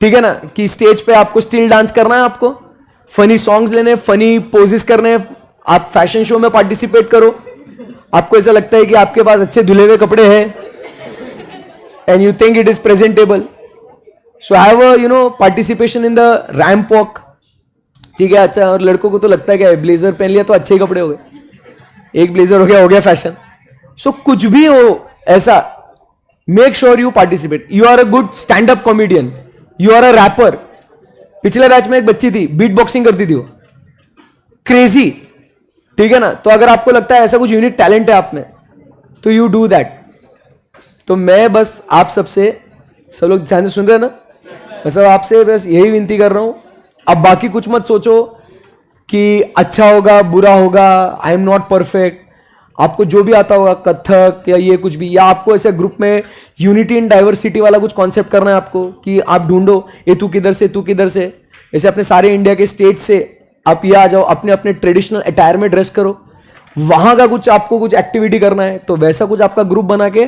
ठीक है ना? कि स्टेज पे आपको स्टिल डांस करना है, आपको फनी सॉन्ग्स लेने, फनी पोजेस करने, आप फैशन शो में पार्टिसिपेट करो, आपको ऐसा लगता है कि आपके पास अच्छे धुले हुए कपड़े हैं and you think it is presentable, so have a you know participation in the ramp walk, ठीक है? अच्छा, और लड़कों को तो लगता है क्या ब्लेजर पहन लिया तो अच्छे ही कपड़े हो गए, एक ब्लेजर हो गया फैशन। सो कुछ भी हो ऐसा, make sure you participate. You are a good stand up comedian, you are a rapper. पिछले बैच में एक बच्ची थी, बीट बॉक्सिंग करती थी वो, क्रेजी, ठीक है ना? तो अगर आपको लगता है ऐसा कुछ यूनिक टैलेंट है आप में, तो यू डू दैट। तो मैं बस आप सबसे, सब लोग ध्यान से सुन रहे हैं ना, मैं सब आपसे बस यही विनती कर रहा हूं, अब बाकी कुछ मत सोचो कि अच्छा होगा बुरा होगा, आई एम नॉट परफेक्ट। आपको जो भी आता होगा, कथक या ये कुछ भी, या आपको ऐसे ग्रुप में यूनिटी इन डाइवर्सिटी वाला कुछ कॉन्सेप्ट करना है आपको, कि आप ढूंढो ये तू किधर से, तू किधर से, ऐसे अपने सारे इंडिया के स्टेट से आप ये आ जाओ, अपने अपने ट्रेडिशनल अटायर में ड्रेस करो, वहां का कुछ आपको कुछ एक्टिविटी करना है, तो वैसा कुछ आपका ग्रुप बना के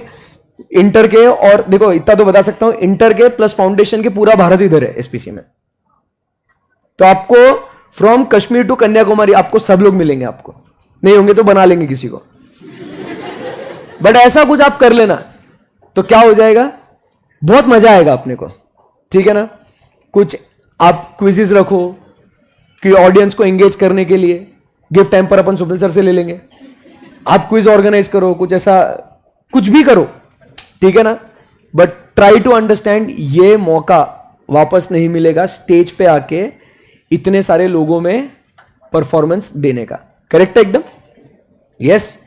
इंटर के, और देखो इतना तो बता सकता हूं, इंटर के प्लस फाउंडेशन के पूरा भारत इधर है एसपीसी में, तो आपको फ्रॉम कश्मीर टू कन्याकुमारी आपको सब लोग मिलेंगे, आपको नहीं होंगे तो बना लेंगे किसी को, बट ऐसा कुछ आप कर लेना तो क्या हो जाएगा, बहुत मजा आएगा अपने को, ठीक है ना? कुछ आप क्विजेस रखो कि ऑडियंस को एंगेज करने के लिए, गिफ्ट टाइम पर अपन सुपल सर से ले लेंगे, आप क्विज ऑर्गेनाइज करो, कुछ ऐसा कुछ भी करो, ठीक है ना? बट ट्राई टू अंडरस्टैंड, ये मौका वापस नहीं मिलेगा स्टेज पे आके इतने सारे लोगों में परफॉर्मेंस देने का, करेक्ट है एकदम? यस।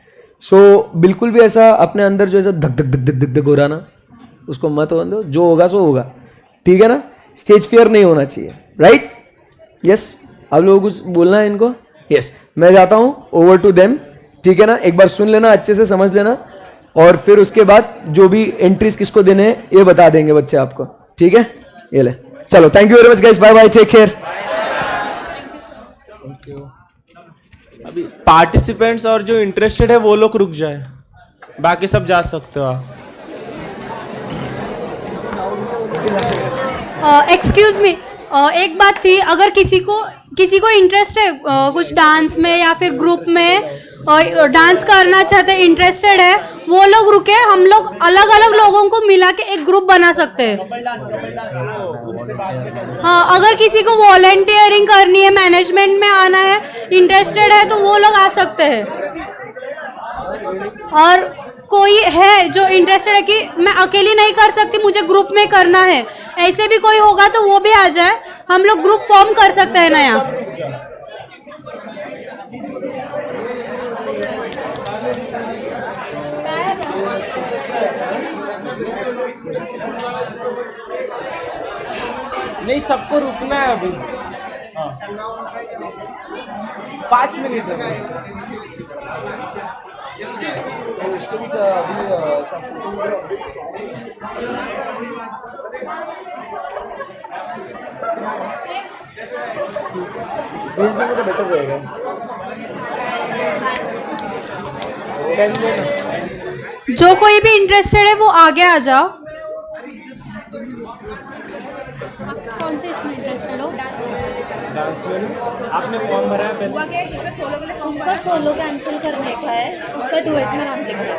सो बिल्कुल भी ऐसा अपने अंदर जो ऐसा धक धक धक धक धक धक हो रहा ना, उसको मत होने दो, जो होगा सो होगा, ठीक है ना? स्टेज फियर नहीं होना चाहिए, राइट? यस। आप लोगों को कुछ बोलना है इनको? यस। मैं जाता हूं, ओवर टू देम, ठीक है ना? एक बार सुन लेना, अच्छे से समझ लेना, और फिर उसके बाद जो भी एंट्रीज किसको देने हैं ये बता देंगे बच्चे आपको, ठीक है? ये ले, चलो, thank you very much guys, bye bye, take care. अभी पार्टिसिपेंट्स और जो इंटरेस्टेड है वो लोग रुक जाए, बाकी सब जा सकते हो आप। एक्सक्यूज मी, एक बात थी, अगर किसी को इंटरेस्ट है कुछ डांस में या फिर ग्रुप में डांस करना चाहते, इंटरेस्टेड है, वो लोग रुके, हम लोग अलग अलग लोगों को मिला के एक ग्रुप बना सकते हैं। हाँ, अगर किसी को वॉलंटियरिंग करनी है, मैनेजमेंट में आना है, इंटरेस्टेड है, तो वो लोग आ सकते हैं। और कोई है जो इंटरेस्टेड है कि मैं अकेली नहीं कर सकती, मुझे ग्रुप में करना है, ऐसे भी कोई होगा तो वो भी आ जाए, हम लोग ग्रुप फॉर्म कर सकते हैं नया। नहीं, सबको रुकना है अभी। हाँ। 5 मिनट उसके बीच अभी ऐसा भेज देंगे तो बेटर रहेगा। 10 मिनट। जो कोई भी इंटरेस्टेड है वो आगे आ जाओ। कौन से इसमें इंटरेस्टेड हो? डांस में आपने फॉर्म भरा है पहले? हुआ क्या है, इसका सोलो के लिए फॉर्म उसका सोलो कैंसिल करने का है, उसका डुएट में नाम लिखना है।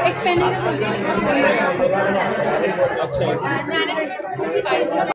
एक पेन है। अच्छा। मैंने